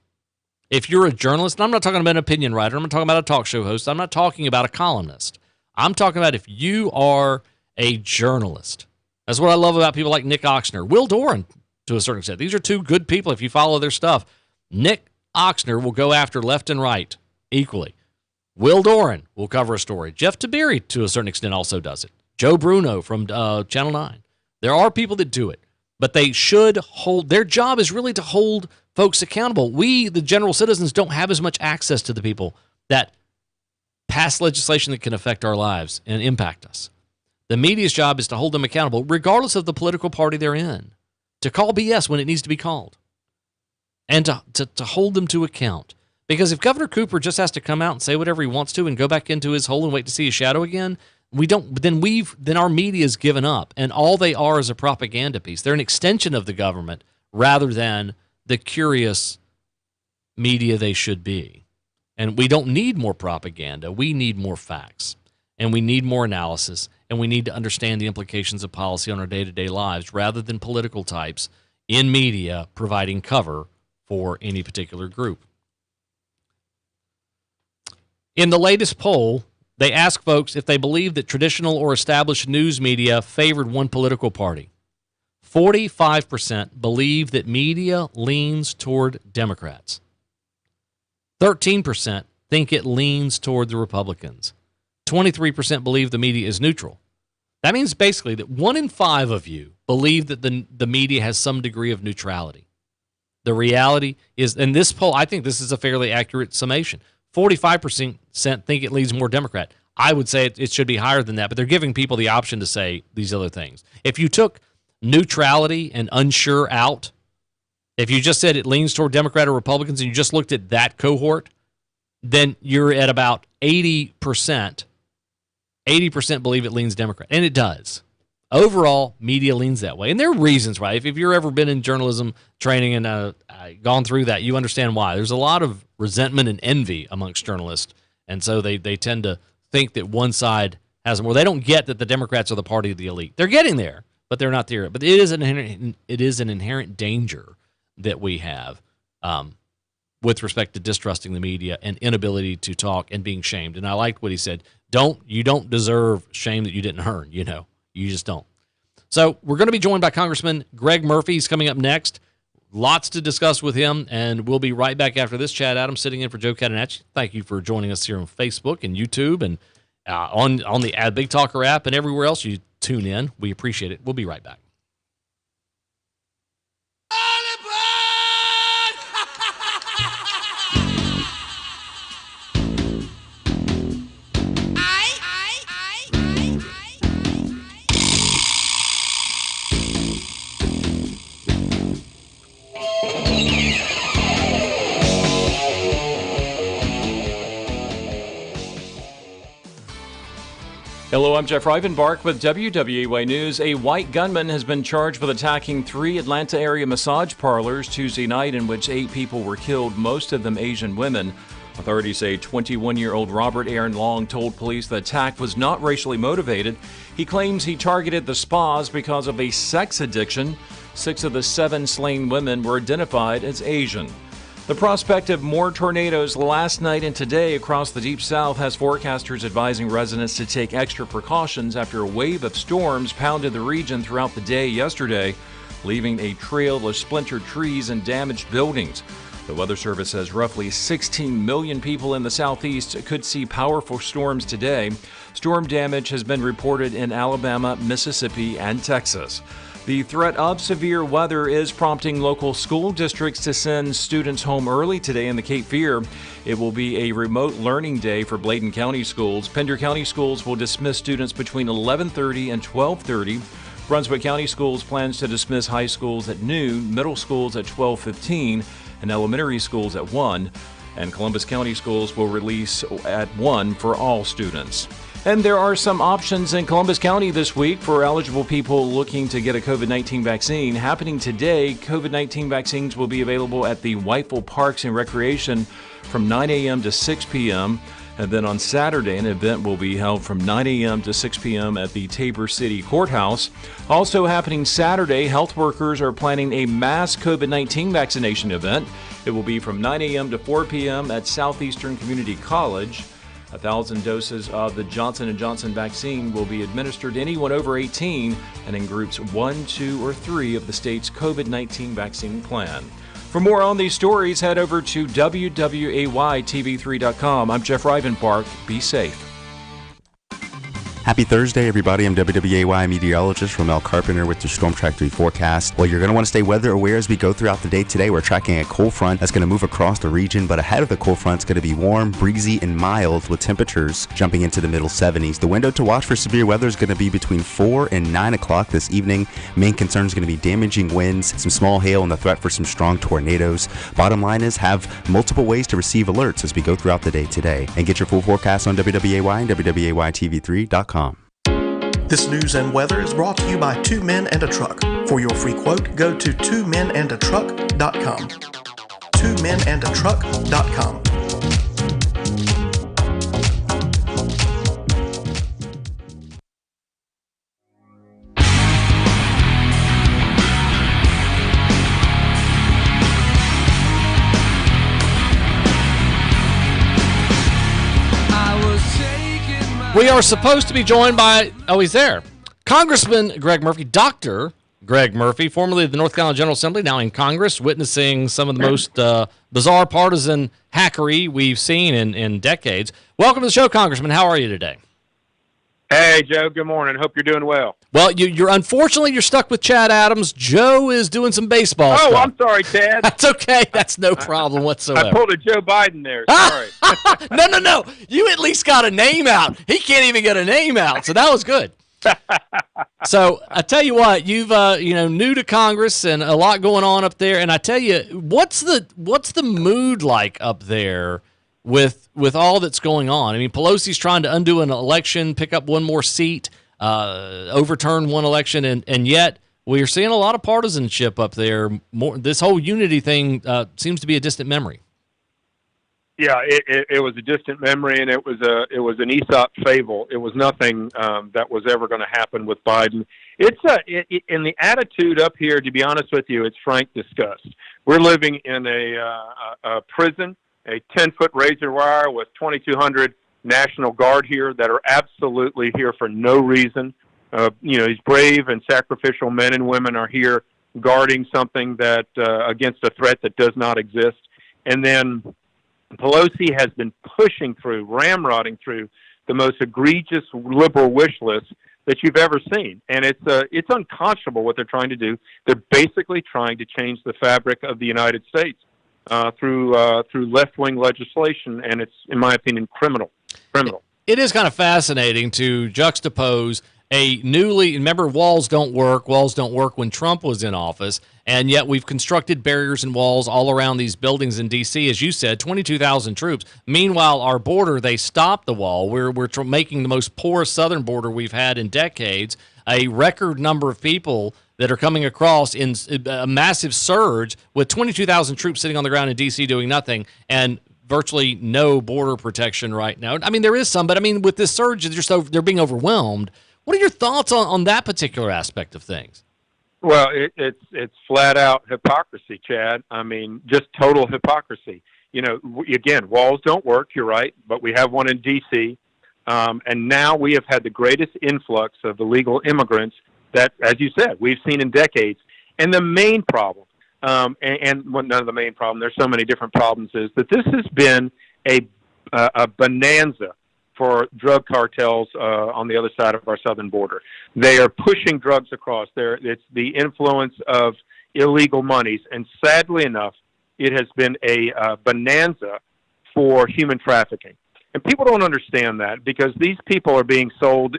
if you're a journalist, and I'm not talking about an opinion writer, I'm not talking about a talk show host, I'm not talking about a columnist. I'm talking about if you are a journalist. That's what I love about people like Nick Oxner, Will Doran, to a certain extent. These are two good people if you follow their stuff. Nick Oxner will go after left and right equally. Will Doran will cover a story. Jeff Tiberi, to a certain extent, also does it. Joe Bruno from Channel 9. There are people that do it, but they should hold, their job is really to hold folks accountable. We, the general citizens, don't have as much access to the people that pass legislation that can affect our lives and impact us. The media's job is to hold them accountable, regardless of the political party they're in, to call BS when it needs to be called, and to hold them to account. Because if Governor Cooper just has to come out and say whatever he wants to and go back into his hole and wait to see his shadow again, then our media's given up, and all they are is a propaganda piece. They're an extension of the government rather than the curious media they should be. And we don't need more propaganda. We need more facts, and we need more analysis, and we need to understand the implications of policy on our day-to-day lives rather than political types in media providing cover for any particular group. In the latest poll, they asked folks if they believed that traditional or established news media favored one political party. 45% believe that media leans toward Democrats. 13% think it leans toward the Republicans. 23% believe the media is neutral. That means basically that 1 in 5 of you believe that the media has some degree of neutrality. The reality is, in this poll, I think this is a fairly accurate summation. 45% think it leans more Democrat. I would say it should be higher than that, but they're giving people the option to say these other things. If you took neutrality and unsure out, if you just said it leans toward Democrat or Republicans and you just looked at that cohort, then you're at about 80%. 80% believe it leans Democrat, and it does. overall, media leans that way. And there are reasons, right? If you've ever been in journalism training and gone through that, you understand why. There's a lot of resentment and envy amongst journalists. And so they tend to think that one side has more. They don't get that the Democrats are the party of the elite. They're getting there, but they're not there. But it is an inherent danger that we have with respect to distrusting the media and inability to talk and being shamed. And I liked what he said. You don't deserve shame that you didn't earn, You just don't. So we're going to be joined by Congressman Greg Murphy. He's coming up next. Lots to discuss with him, and we'll be right back after this. Chad Adams sitting in for Joe Catenacci. Thank you for joining us here on Facebook and YouTube and on the Big Talker app and everywhere else you tune in. We appreciate it. We'll be right back. Hello, I'm Jeff Rivenbark with WWAY News. A white gunman has been charged with attacking 3 Atlanta area massage parlors Tuesday night, in which 8 people were killed, most of them Asian women. Authorities say 21-year-old Robert Aaron Long told police the attack was not racially motivated. He claims he targeted the spas because of a sex addiction. 6 of the 7 slain women were identified as Asian. The prospect of more tornadoes last night and today across the Deep South has forecasters advising residents to take extra precautions after a wave of storms pounded the region throughout the day yesterday, leaving a trail of splintered trees and damaged buildings. The Weather Service says roughly 16 million people in the southeast could see powerful storms today. Storm damage has been reported in Alabama, Mississippi, and Texas. The threat of severe weather is prompting local school districts to send students home early today in the Cape Fear. It will be a remote learning day for Bladen County schools. Pender County schools will dismiss students between 11:30 and 12:30. Brunswick County Schools plans to dismiss high schools at noon, middle schools at 12:15, and elementary schools at 1. And Columbus County Schools will release at 1 for all students. And there are some options in Columbus County this week for eligible people looking to get a COVID-19 vaccine. Happening today, COVID-19 vaccines will be available at the Whiteville Parks and Recreation from 9 a.m. to 6 p.m. And then on Saturday, an event will be held from 9 a.m. to 6 p.m. at the Tabor City Courthouse. Also happening Saturday, health workers are planning a mass COVID-19 vaccination event. It will be from 9 a.m. to 4 p.m. at Southeastern Community College. 1,000 doses of the Johnson & Johnson vaccine will be administered to anyone over 18 and in groups 1, 2, or 3 of the state's COVID-19 vaccine plan. For more on these stories, head over to WWAYTV3.com. I'm Jeff Rivenbark. Be safe. Happy Thursday, everybody. I'm WWAY meteorologist Romel Carpenter with the Storm Track 3 forecast. Well, you're going to want to stay weather aware as we go throughout the day today. We're tracking a cold front that's going to move across the region, but ahead of the cold front, it's going to be warm, breezy, and mild with temperatures jumping into the middle 70s. The window to watch for severe weather is going to be between 4 and 9 o'clock this evening. Main concern is going to be damaging winds, some small hail, and the threat for some strong tornadoes. Bottom line is have multiple ways to receive alerts as we go throughout the day today. And get your full forecast on WWAY and WWAYTV3.com. This news and weather is brought to you by 2 Men and a Truck. For your free quote, go to 2menandatruck.com. 2menandatruck.com. We are supposed to be joined by, he's there, Congressman Greg Murphy, Dr. Greg Murphy, formerly of the North Carolina General Assembly, now in Congress, witnessing some of the most bizarre partisan hackery we've seen in decades. Welcome to the show, Congressman. How are you today? Hey, Joe. Good morning. Hope you're doing well. Well, you're unfortunately you're stuck with Chad Adams. Joe is doing some baseball stuff. I'm sorry, Chad. That's okay. That's no problem whatsoever. I pulled a Joe Biden there. Sorry. No. You at least got a name out. He can't even get a name out, so that was good. So I tell you what, you've new to Congress and a lot going on up there. And I tell you, what's the mood like up there with all that's going on? I mean, Pelosi's trying to undo an election, pick up one more seat. overturn one election, and yet we're seeing a lot of partisanship up there. This whole unity thing seems to be a distant memory. Yeah, it was a distant memory, and it was an Aesop fable. It was nothing that was ever going to happen with Biden. It's in the attitude up here. To be honest with you, it's frank disgust. We're living in a prison, a 10-foot razor wire with 2,200 National Guard here that are absolutely here for no reason. These brave and sacrificial men and women are here guarding something that against a threat that does not exist, and then Pelosi has been pushing through, ramrodding through the most egregious liberal wish list that you've ever seen. And it's unconscionable what they're trying to do. They're basically trying to change the fabric of the United States through left-wing legislation, and it's, in my opinion, criminal. It is kind of fascinating to juxtapose remember, walls don't work when Trump was in office, and yet we've constructed barriers and walls all around these buildings in D.C., as you said, 22,000 troops. Meanwhile, our border, they stopped the wall. We're making the most porous southern border we've had in decades, a record number of people that are coming across in a massive surge with 22,000 troops sitting on the ground in D.C. doing nothing, and virtually no border protection right now. I mean, there is some, but I mean, with this surge, they're being overwhelmed. What are your thoughts on that particular aspect of things? Well, it's flat out hypocrisy, Chad. I mean, just total hypocrisy. Again, walls don't work. You're right, but we have one in D.C. And now we have had the greatest influx of illegal immigrants that, as you said, we've seen in decades. And the main problem, none of the main problem, there's so many different problems, is that this has been a bonanza for drug cartels on the other side of our southern border. They are pushing drugs across there. It's the influence of illegal monies, and sadly enough, it has been a bonanza for human trafficking. And people don't understand that, because these people are being sold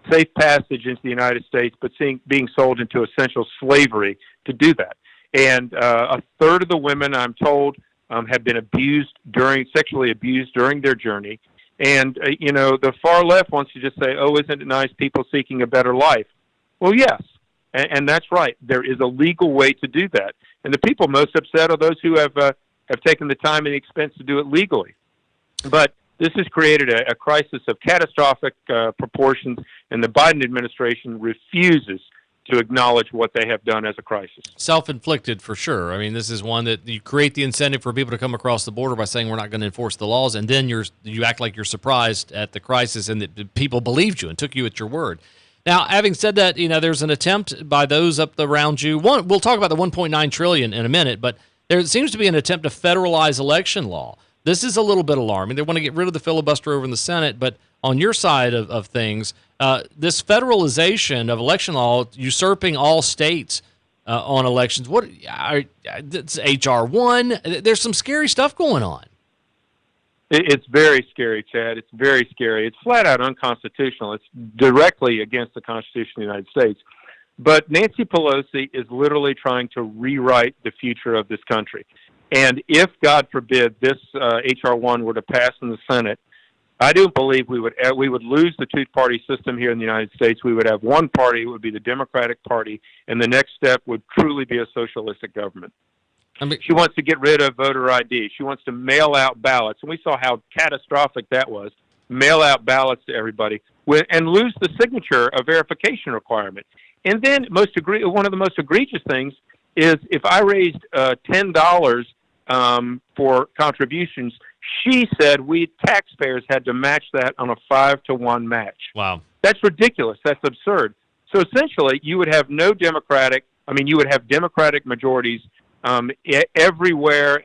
safe passage into the United States, but being sold into essential slavery to do that. And a third of the women, I'm told, have been sexually abused during their journey. And, the far left wants to just say, oh, isn't it nice, people seeking a better life? Well, yes, and that's right. There is a legal way to do that. And the people most upset are those who have taken the time and the expense to do it legally. But this has created a crisis of catastrophic proportions, and the Biden administration refuses to acknowledge what they have done as a crisis. Self-inflicted, for sure. I mean, this is one that you create the incentive for people to come across the border by saying we're not going to enforce the laws, and then you act like you're surprised at the crisis and that people believed you and took you at your word. Now, having said that, there's an attempt by those up around you. We'll talk about the $1.9 trillion in a minute, but there seems to be an attempt to federalize election law. This is a little bit alarming. They want to get rid of the filibuster over in the Senate, but on your side of things, this federalization of election law, usurping all states on elections, it's H.R. 1. There's some scary stuff going on. It's very scary, Chad. It's very scary. It's flat out unconstitutional. It's directly against the Constitution of the United States. But Nancy Pelosi is literally trying to rewrite the future of this country. And if, God forbid, this H.R. 1 were to pass in the Senate, I do believe we would lose the two-party system here in the United States. We would have one party, it would be the Democratic Party, and the next step would truly be a socialistic government. She wants to get rid of voter ID. She wants to mail out ballots, and we saw how catastrophic that was. Mail out ballots to everybody, and lose the signature verification requirement. And then one of the most egregious things is if I raised $10 for contributions, she said we taxpayers had to match that on a 5-to-1 match. Wow. That's ridiculous. That's absurd. So essentially, you would have Democratic majorities everywhere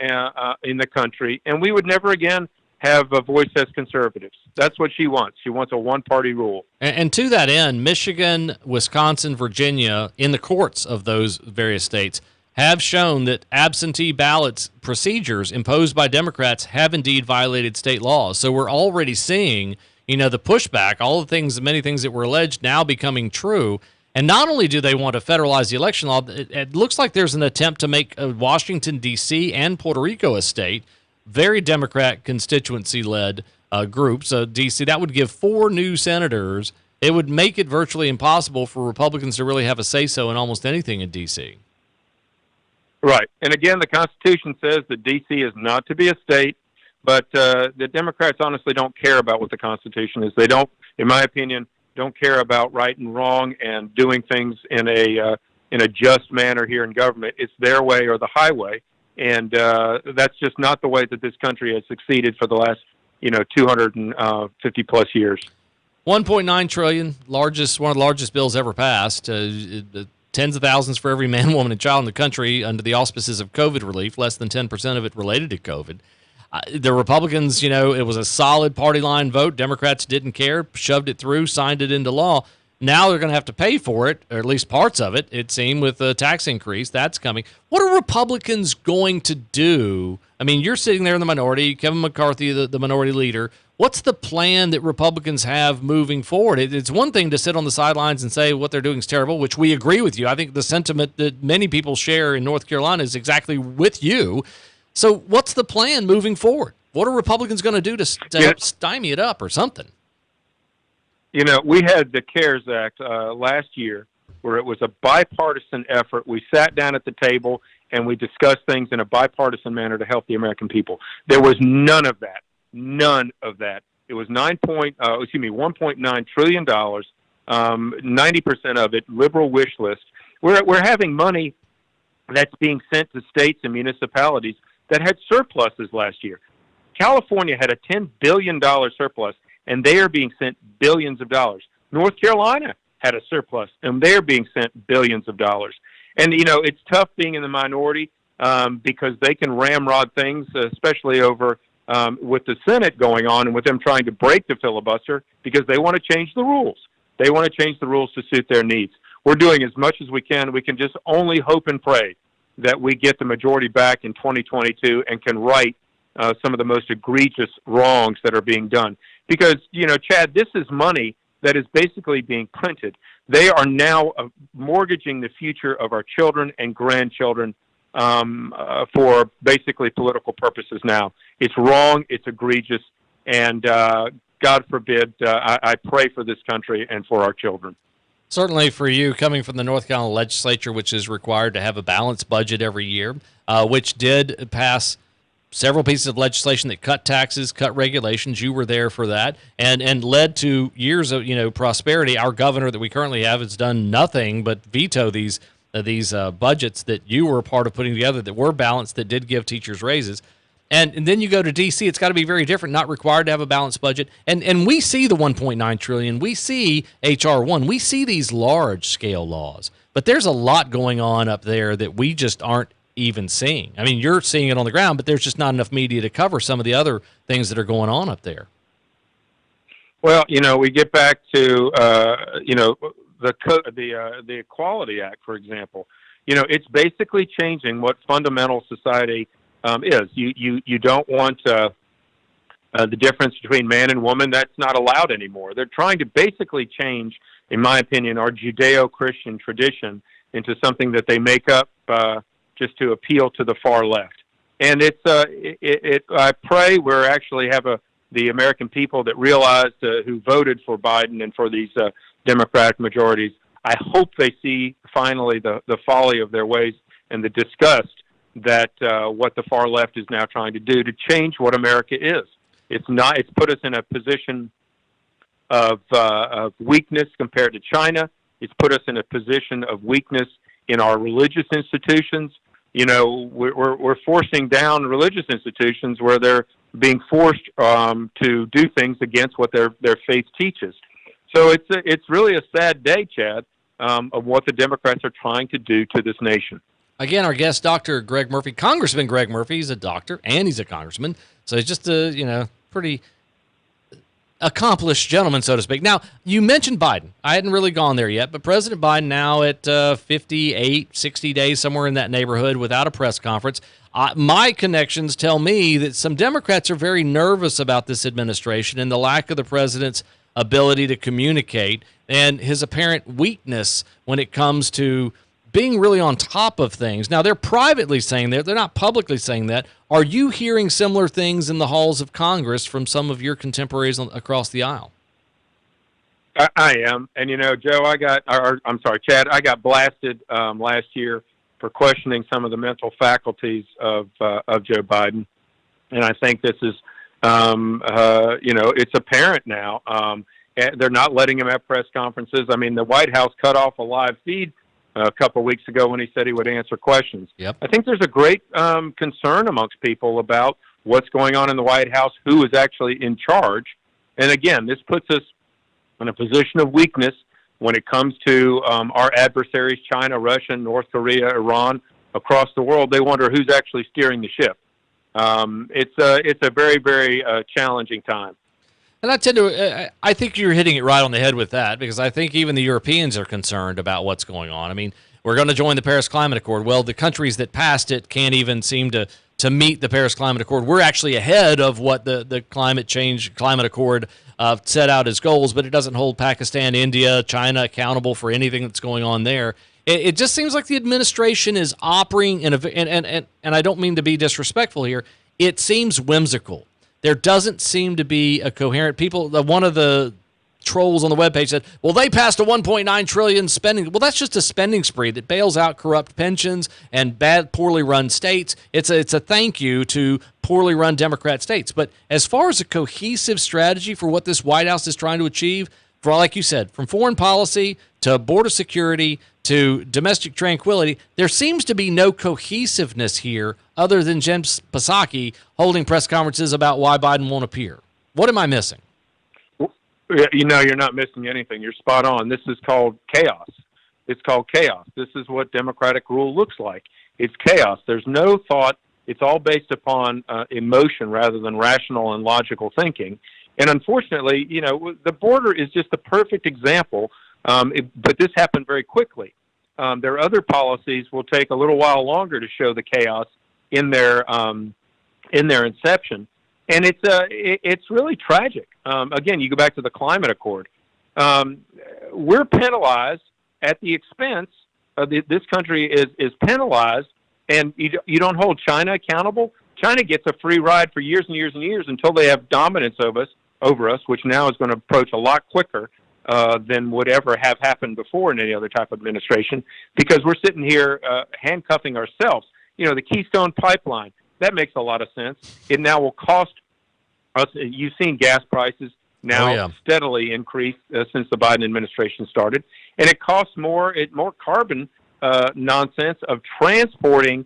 in the country, and we would never again have a voice as conservatives. That's what she wants. She wants a one-party rule. And to that end, Michigan, Wisconsin, Virginia, in the courts of those various states, have shown that absentee ballots procedures imposed by Democrats have indeed violated state laws. So we're already seeing, the pushback, many things that were alleged now becoming true. And not only do they want to federalize the election law, it looks like there's an attempt to make Washington, D.C. and Puerto Rico a state, very Democrat constituency-led group. So D.C., that would give 4 new senators. it would make it virtually impossible for Republicans to really have a say-so in almost anything in D.C. Right. And again, the Constitution says that D.C. is not to be a state, but the Democrats honestly don't care about what the Constitution is. They don't, in my opinion, don't care about right and wrong and doing things in a just manner here in government. It's their way or the highway, and that's just not the way that this country has succeeded for the last 250 plus years. $1.9 trillion, one of the largest bills ever passed. Tens of thousands for every man, woman, and child in the country under the auspices of COVID relief. Less than 10% of it related to COVID. The Republicans, it was a solid party line vote. Democrats didn't care, shoved it through, signed it into law. Now they're going to have to pay for it, or at least parts of it, it seemed, with a tax increase. That's coming. What are Republicans going to do? I mean, you're sitting there in the minority, Kevin McCarthy, the minority leader. What's the plan that Republicans have moving forward? It's one thing to sit on the sidelines and say what they're doing is terrible, which we agree with you. I think the sentiment that many people share in North Carolina is exactly with you. So what's the plan moving forward? What are Republicans going to do to help stymie it up or something? We had the CARES Act last year where it was a bipartisan effort. We sat down at the table and we discussed things in a bipartisan manner to help the American people. There was none of that. None of that. It was $1.9 trillion, 90% of it liberal wish list. We're having money that's being sent to states and municipalities that had surpluses last year. California had a $10 billion surplus, and they are being sent billions of dollars. North Carolina had a surplus, and they're being sent billions of dollars. And, it's tough being in the minority because they can ramrod things, especially over with the Senate going on and with them trying to break the filibuster because they want to change the rules. They want to change the rules to suit their needs. We're doing as much as we can. We can just only hope and pray that we get the majority back in 2022 and can right some of the most egregious wrongs that are being done. Because, Chad, this is money that is basically being printed. They are now mortgaging the future of our children and grandchildren for basically political purposes now. It's wrong, it's egregious, and God forbid, I pray for this country and for our children. Certainly for you, coming from the North Carolina legislature, which is required to have a balanced budget every year, which did pass several pieces of legislation that cut taxes, cut regulations. You were there for that, and led to years of prosperity. Our governor that we currently have has done nothing but veto these budgets that you were a part of putting together that were balanced, that did give teachers raises. And then you go to D.C., it's got to be very different, not required to have a balanced budget. And we see the $1.9 trillion. We see H.R. 1. We see these large-scale laws. But there's a lot going on up there that we just aren't even seeing. I mean, you're seeing it on the ground, but there's just not enough media to cover some of the other things that are going on up there. Well, we get back to, the Equality Act, for example. It's basically changing what fundamental society is. You don't want the difference between man and woman. That's not allowed anymore. They're trying to basically change, in my opinion, our Judeo-Christian tradition into something that they make up just to appeal to the far left. And I pray we actually have the American people that realized who voted for Biden and for these Democratic majorities. I hope they see finally the folly of their ways and the disgust that what the far left is now trying to do to change what America is. It's put us in a position of weakness compared to China. It's put us in a position of weakness in our religious institutions. We're forcing down religious institutions where they're being forced to do things against what their faith teaches. So it's really a sad day, Chad, of what the Democrats are trying to do to this nation. Again, our guest, Dr. Greg Murphy, Congressman Greg Murphy. He's a doctor and he's a congressman. So he's just a, pretty accomplished gentleman, so to speak. Now, you mentioned Biden. I hadn't really gone there yet, but President Biden now at 58, 60 days, somewhere in that neighborhood without a press conference. My connections tell me that some Democrats are very nervous about this administration and the lack of the president's ability to communicate and his apparent weakness when it comes to being really on top of things. Now, they're privately saying that. They're not publicly saying that. Are you hearing similar things in the halls of Congress from some of your contemporaries across the aisle? I am. And, Joe, Chad, I got blasted last year for questioning some of the mental faculties of Joe Biden. And I think this is, it's apparent now. They're not letting him have press conferences. I mean, the White House cut off a live feed a couple of weeks ago when he said he would answer questions. Yep. I think there's a great concern amongst people about what's going on in the White House, who is actually in charge. And again, this puts us in a position of weakness when it comes to our adversaries, China, Russia, North Korea, Iran, across the world. They wonder who's actually steering the ship. It's a very, very challenging time. And I think you're hitting it right on the head with that, because I think even the Europeans are concerned about what's going on. I mean, we're going to join the Paris Climate Accord. Well, the countries that passed it can't even seem to meet the Paris Climate Accord. We're actually ahead of what the Climate Accord set out as goals, but it doesn't hold Pakistan, India, China accountable for anything that's going on there. It just seems like the administration is operating and I don't mean to be disrespectful here. It seems whimsical. There doesn't seem to be a coherent one of the trolls on the webpage said, well, they passed a $1.9 trillion spending. Well, that's just a spending spree that bails out corrupt pensions and poorly run states. It's a thank you to poorly run Democrat states. But as far as a cohesive strategy for what this White House is trying to achieve, like you said, from foreign policy to border security to domestic tranquility, there seems to be no cohesiveness here other than Jen Psaki holding press conferences about why Biden won't appear. What am I missing? You're not missing anything. You're spot on. This is called chaos. It's called chaos. This is what democratic rule looks like. It's chaos. There's no thought. It's all based upon emotion rather than rational and logical thinking. And unfortunately, the border is just the perfect example. But this happened very quickly. Their other policies will take a little while longer to show the chaos in their inception, and it's really tragic. Again, you go back to the Climate Accord. We're penalized at the expense of this country is penalized, and you don't hold China accountable. China gets a free ride for years and years and years until they have dominance over us, which now is going to approach a lot quicker than would ever have happened before in any other type of administration, because we're sitting here handcuffing ourselves. The Keystone Pipeline, that makes a lot of sense. It now will cost us, you've seen gas prices now steadily increase since the Biden administration started, and it costs more carbon nonsense of transporting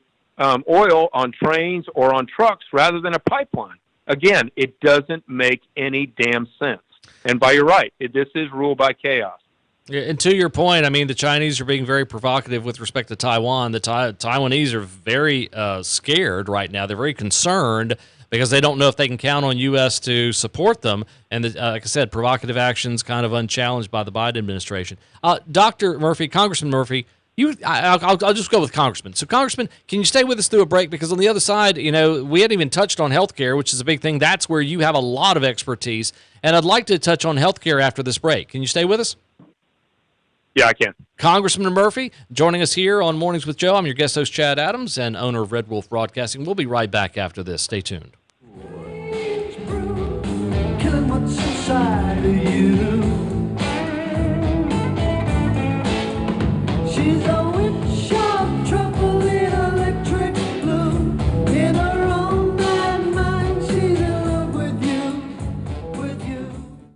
oil on trains or on trucks rather than a pipeline. Again, it doesn't make any damn sense. And you're right, this is ruled by chaos. Yeah, and to your point, I mean, the Chinese are being very provocative with respect to Taiwan. The Taiwanese are very scared right now. They're very concerned because they don't know if they can count on U.S. to support them. And like I said, provocative actions kind of unchallenged by the Biden administration. Dr. Murphy, Congressman Murphy, I'll just go with Congressman. So, Congressman, can you stay with us through a break? Because on the other side, we hadn't even touched on health care, which is a big thing. That's where you have a lot of expertise. And I'd like to touch on health care after this break. Can you stay with us? Yeah, I can. Congressman Murphy joining us here on Mornings with Joe. I'm your guest host, Chad Adams, and owner of Red Wolf Broadcasting. We'll be right back after this. Stay tuned. Killing what's inside of you. She's a witch of trouble in electric blue. In her own bad mind, she's in love with you.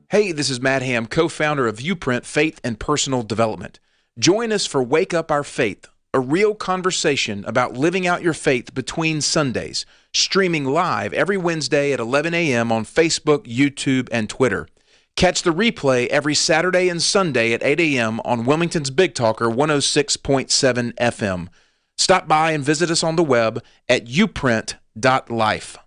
Hey, this is Matt Ham, co-founder of Uprint Faith and Personal Development. Join us for Wake Up Our Faith, a real conversation about living out your faith between Sundays, streaming live every Wednesday at 11 a.m. on Facebook, YouTube, and Twitter. Catch the replay every Saturday and Sunday at 8 a.m. on Wilmington's Big Talker 106.7 FM. Stop by and visit us on the web at uprint.life.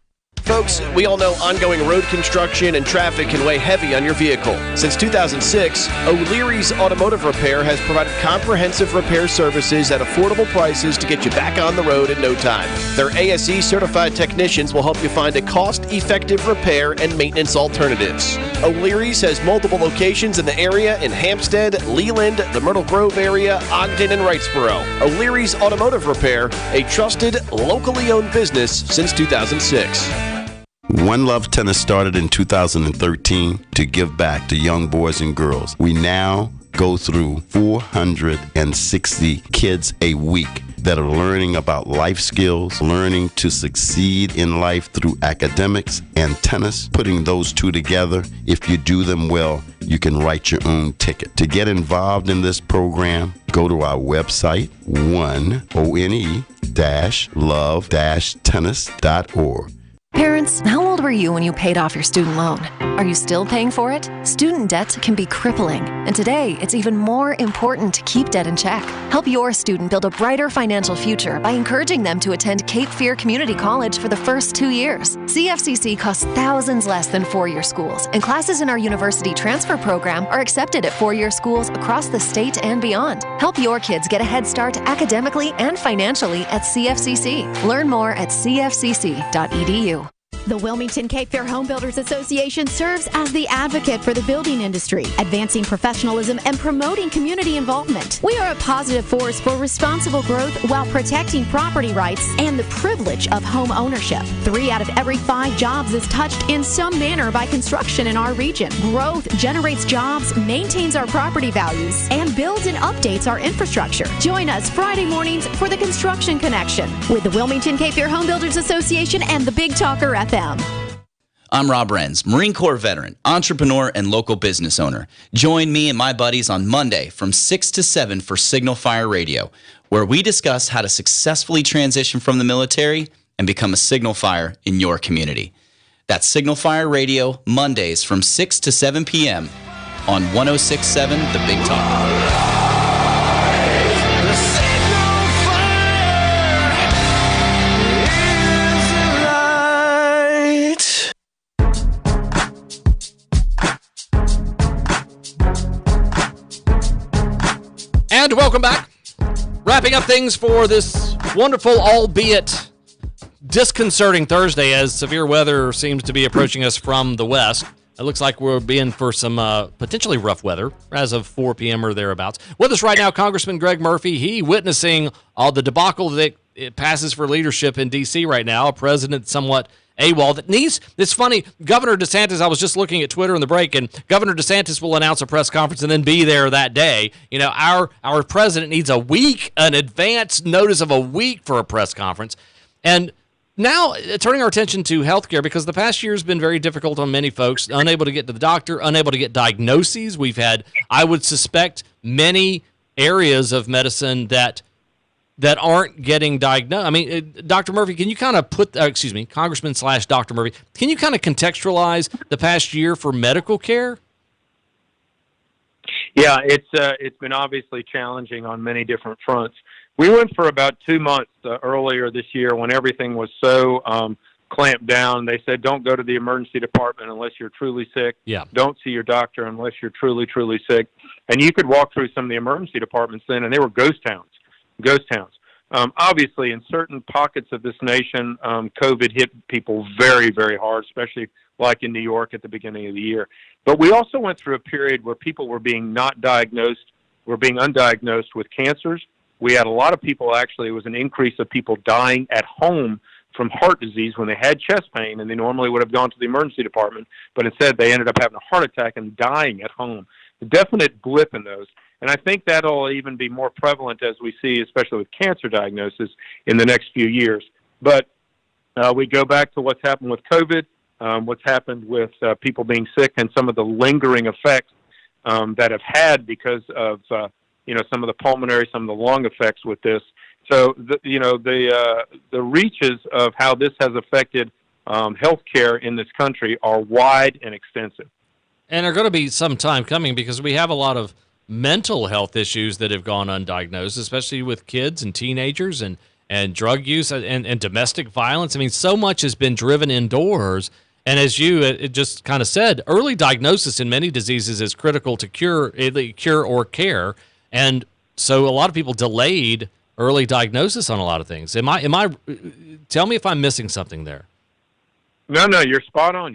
Folks, we all know ongoing road construction and traffic can weigh heavy on your vehicle. Since 2006, O'Leary's Automotive Repair has provided comprehensive repair services at affordable prices to get you back on the road in no time. Their ASE-certified technicians will help you find a cost-effective repair and maintenance alternatives. O'Leary's has multiple locations in the area in Hampstead, Leland, the Myrtle Grove area, Ogden, and Wrightsboro. O'Leary's Automotive Repair, a trusted, locally owned business since 2006. One Love Tennis started in 2013 to give back to young boys and girls. We now go through 460 kids a week that are learning about life skills, learning to succeed in life through academics and tennis. Putting those two together, if you do them well, you can write your own ticket. To get involved in this program, go to our website, one-love-tennis.org. Parents, how old were you when you paid off your student loan? Are you still paying for it? Student debt can be crippling, and today it's even more important to keep debt in check. Help your student build a brighter financial future by encouraging them to attend Cape Fear Community College for the first 2 years. CFCC costs thousands less than four-year schools, and classes in our university transfer program are accepted at four-year schools across the state and beyond. Help your kids get a head start academically and financially at CFCC. Learn more at cfcc.edu. The Wilmington Cape Fear Home Builders Association serves as the advocate for the building industry, advancing professionalism and promoting community involvement. We are a positive force for responsible growth while protecting property rights and the privilege of home ownership. 3 out of every 5 jobs is touched in some manner by construction in our region. Growth generates jobs, maintains our property values, and builds and updates our infrastructure. Join us Friday mornings for the Construction Connection with the Wilmington Cape Fear Home Builders Association and the Big Talker FM. I'm Rob Renz, Marine Corps veteran, entrepreneur, and local business owner. Join me and my buddies on Monday from 6 to 7 for Signal Fire Radio, where we discuss how to successfully transition from the military and become a signal fire in your community. That's Signal Fire Radio, Mondays from 6 to 7 p.m. on 106.7 The Big Talk. And welcome back. Wrapping up things for this wonderful, albeit disconcerting Thursday as severe weather seems to be approaching us from the west. It looks like we're being for some potentially rough weather as of 4 p.m. or thereabouts. With us right now, Congressman Greg Murphy. He witnessing all the debacle that it passes for leadership in D.C. right now. A president somewhat AWOL that needs. It's funny. Governor DeSantis, I was just looking at Twitter in the break, and Governor DeSantis will announce a press conference and then be there that day. You know, our president needs a week, an advance notice of a week for a press conference. And now turning our attention to healthcare, because the past year has been very difficult on many folks, unable to get to the doctor, unable to get diagnoses. We've had, I would suspect, many areas of medicine that aren't getting diagnosed. I mean, Dr. Murphy, can you kind of Congressman/Dr. Murphy, can you kind of contextualize the past year for medical care? Yeah, it's been obviously challenging on many different fronts. We went for about 2 months earlier this year when everything was so clamped down. They said, don't go to the emergency department unless you're truly sick. Yeah. Don't see your doctor unless you're truly, truly sick. And you could walk through some of the emergency departments then, and they were ghost towns. Obviously, in certain pockets of this nation, COVID hit people very, very hard, especially like in New York at the beginning of the year. But we also went through a period where people were being undiagnosed with cancers. We had a lot of people, actually, it was an increase of people dying at home from heart disease when they had chest pain, and they normally would have gone to the emergency department, but instead they ended up having a heart attack and dying at home. A definite blip in those. And I think that'll even be more prevalent as we see, especially with cancer diagnosis, in the next few years. But we go back to what's happened with COVID, what's happened with people being sick, and some of the lingering effects that have had because of some of the pulmonary, some of the lung effects with this. So the reaches of how this has affected healthcare in this country are wide and extensive. And are going to be some time coming because we have a lot of mental health issues that have gone undiagnosed, especially with kids and teenagers and drug use and domestic violence. I mean, so much has been driven indoors. And as you just kind of said, early diagnosis in many diseases is critical to cure or care. And so a lot of people delayed early diagnosis on a lot of things. Tell me if I'm missing something there. No, you're spot on.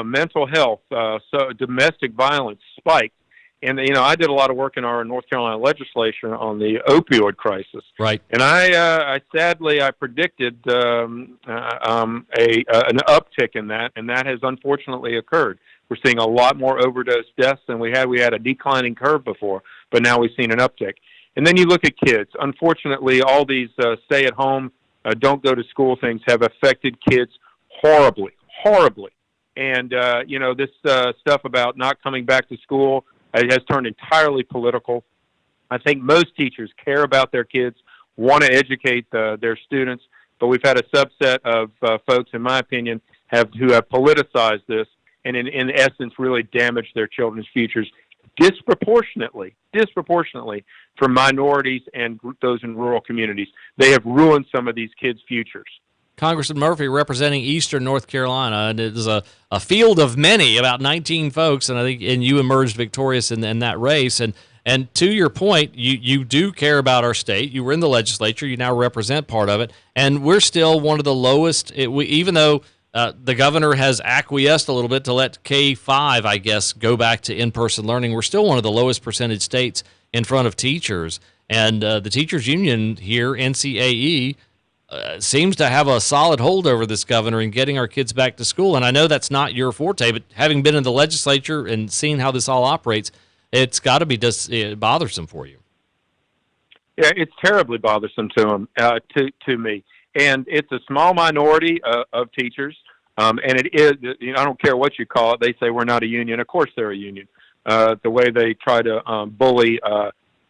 Mental health, so domestic violence spiked. And, I did a lot of work in our North Carolina legislature on the opioid crisis. Right. And I sadly predicted an uptick in that, and that has unfortunately occurred. We're seeing a lot more overdose deaths than we had. We had a declining curve before, but now we've seen an uptick. And then you look at kids. Unfortunately, all these stay-at-home, don't-go-to-school things have affected kids horribly. And, this stuff about not coming back to school has turned entirely political. I think most teachers care about their kids, want to educate their students, but we've had a subset of folks, in my opinion, who have politicized this and, in essence, really damaged their children's futures disproportionately for minorities and those in rural communities. They have ruined some of these kids' futures. Congressman Murphy representing Eastern North Carolina, and it is a field of many, about 19 folks, and I think you emerged victorious in that race. And to your point, you do care about our state. You were in the legislature. You now represent part of it, and we're still one of the lowest. Even though the governor has acquiesced a little bit to let K-5, I guess, go back to in-person learning, we're still one of the lowest percentage states in front of teachers. And the teachers union here, NCAE, seems to have a solid hold over this governor in getting our kids back to school. And I know that's not your forte, but having been in the legislature and seeing how this all operates, it's got to be bothersome for you. Yeah, it's terribly bothersome to me. And it's a small minority of teachers. And it is, I don't care what you call it. They say we're not a union. Of course they're a union. The way they try to bully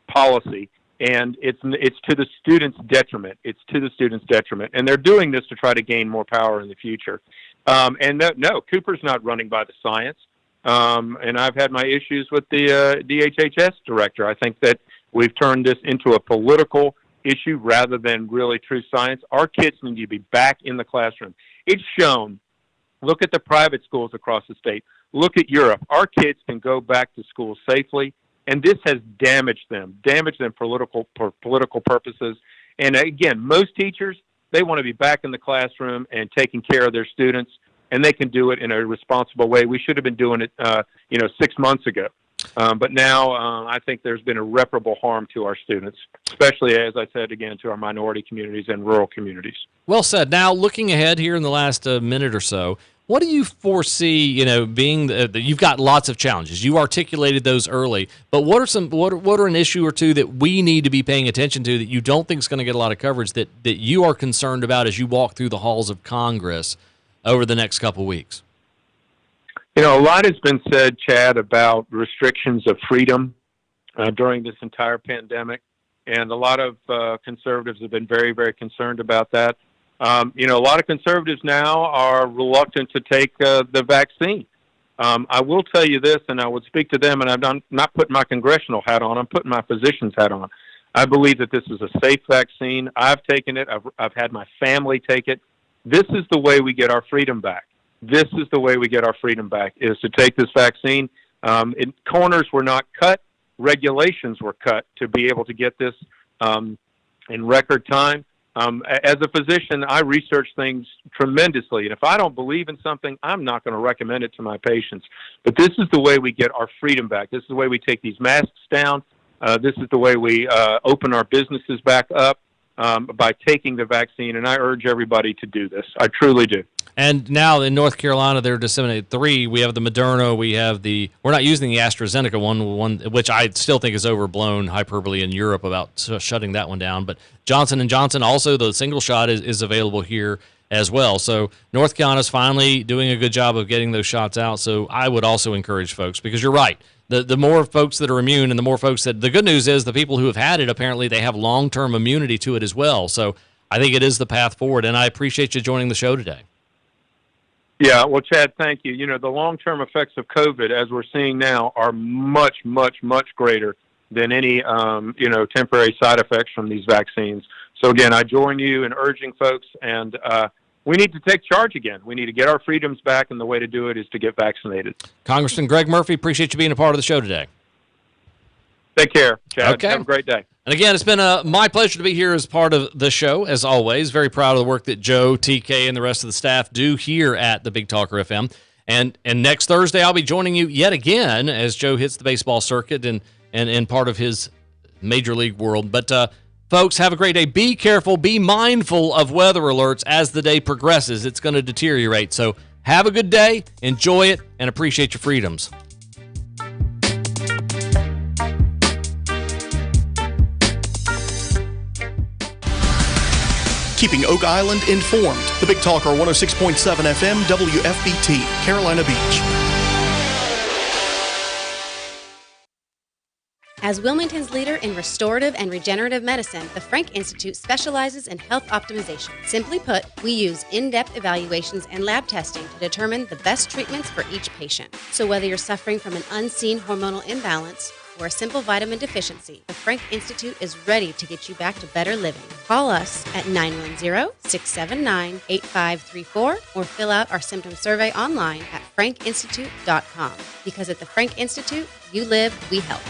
policy. And it's to the students' detriment. It's to the students' detriment. And they're doing this to try to gain more power in the future. And no, Cooper's not running by the science. And I've had my issues with the DHHS director. I think that we've turned this into a political issue rather than really true science. Our kids need to be back in the classroom. It's shown. Look at the private schools across the state. Look at Europe. Our kids can go back to school safely. And this has damaged them for political purposes. And again, most teachers, they want to be back in the classroom and taking care of their students, and they can do it in a responsible way. We should have been doing it, 6 months ago. But now I think there's been irreparable harm to our students, especially, as I said again, to our minority communities and rural communities. Well said. Now, looking ahead here in the last minute or so, what do you foresee, being you've got lots of challenges. You articulated those early, but what are an issue or two that we need to be paying attention to that you don't think is going to get a lot of coverage that you are concerned about as you walk through the halls of Congress over the next couple of weeks? A lot has been said, Chad, about restrictions of freedom during this entire pandemic, and a lot of conservatives have been very, very concerned about that. A lot of conservatives now are reluctant to take the vaccine. I will tell you this, and I would speak to them, and I'm not putting my congressional hat on, I'm putting my physician's hat on. I believe that this is a safe vaccine. I've taken it. I've had my family take it. This is the way we get our freedom back. This is the way we get our freedom back, is to take this vaccine. Corners were not cut. Regulations were cut to be able to get this in record time. As a physician, I research things tremendously, and if I don't believe in something, I'm not going to recommend it to my patients. But this is the way we get our freedom back. This is the way we take these masks down. This is the way we open our businesses back up by taking the vaccine, and I urge everybody to do this. I truly do. And now in North Carolina, they're disseminated 3. We have the Moderna. We're not using the AstraZeneca one, which I still think is overblown hyperbole in Europe about shutting that one down. But Johnson & Johnson, also the single shot is available here as well. So North Carolina's finally doing a good job of getting those shots out. So I would also encourage folks, because you're right. The more folks that are immune and the more folks the good news is the people who have had it, apparently they have long-term immunity to it as well. So I think it is the path forward, and I appreciate you joining the show today. Yeah, well, Chad, thank you. The long-term effects of COVID, as we're seeing now, are much, much, much greater than any, temporary side effects from these vaccines. So, again, I join you in urging folks, and we need to take charge again. We need to get our freedoms back, and the way to do it is to get vaccinated. Congressman Greg Murphy, appreciate you being a part of the show today. Take care, Chad. Okay. Have a great day. And again, it's been my pleasure to be here as part of the show, as always. Very proud of the work that Joe, TK, and the rest of the staff do here at the Big Talker FM. And next Thursday, I'll be joining you yet again as Joe hits the baseball circuit and part of his Major League world. But, folks, have a great day. Be careful. Be mindful of weather alerts as the day progresses. It's going to deteriorate. So have a good day. Enjoy it and appreciate your freedoms. Keeping Oak Island informed. The Big Talker 106.7 FM WFBT, Carolina Beach. As Wilmington's leader in restorative and regenerative medicine, the Frank Institute specializes in health optimization. Simply put, we use in-depth evaluations and lab testing to determine the best treatments for each patient. So whether you're suffering from an unseen hormonal imbalance or a simple vitamin deficiency, the Frank Institute is ready to get you back to better living. Call us at 910-679-8534 or fill out our symptom survey online at frankinstitute.com. Because at the Frank Institute, you live, we help.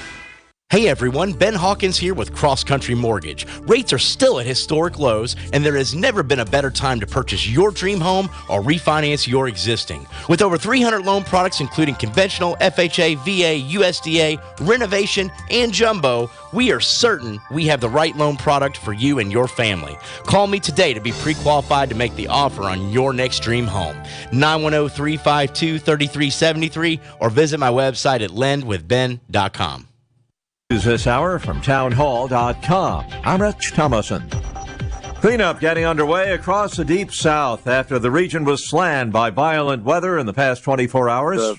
Hey everyone, Ben Hawkins here with Cross Country Mortgage. Rates are still at historic lows, and there has never been a better time to purchase your dream home or refinance your existing. With over 300 loan products including conventional, FHA, VA, USDA, renovation, and jumbo, we are certain we have the right loan product for you and your family. Call me today to be pre-qualified to make the offer on your next dream home. 910-352-3373 or visit my website at lendwithben.com. News this hour from townhall.com. I'm Rich Thomason. Cleanup getting underway across the Deep South after the region was slammed by violent weather in the past 24 hours.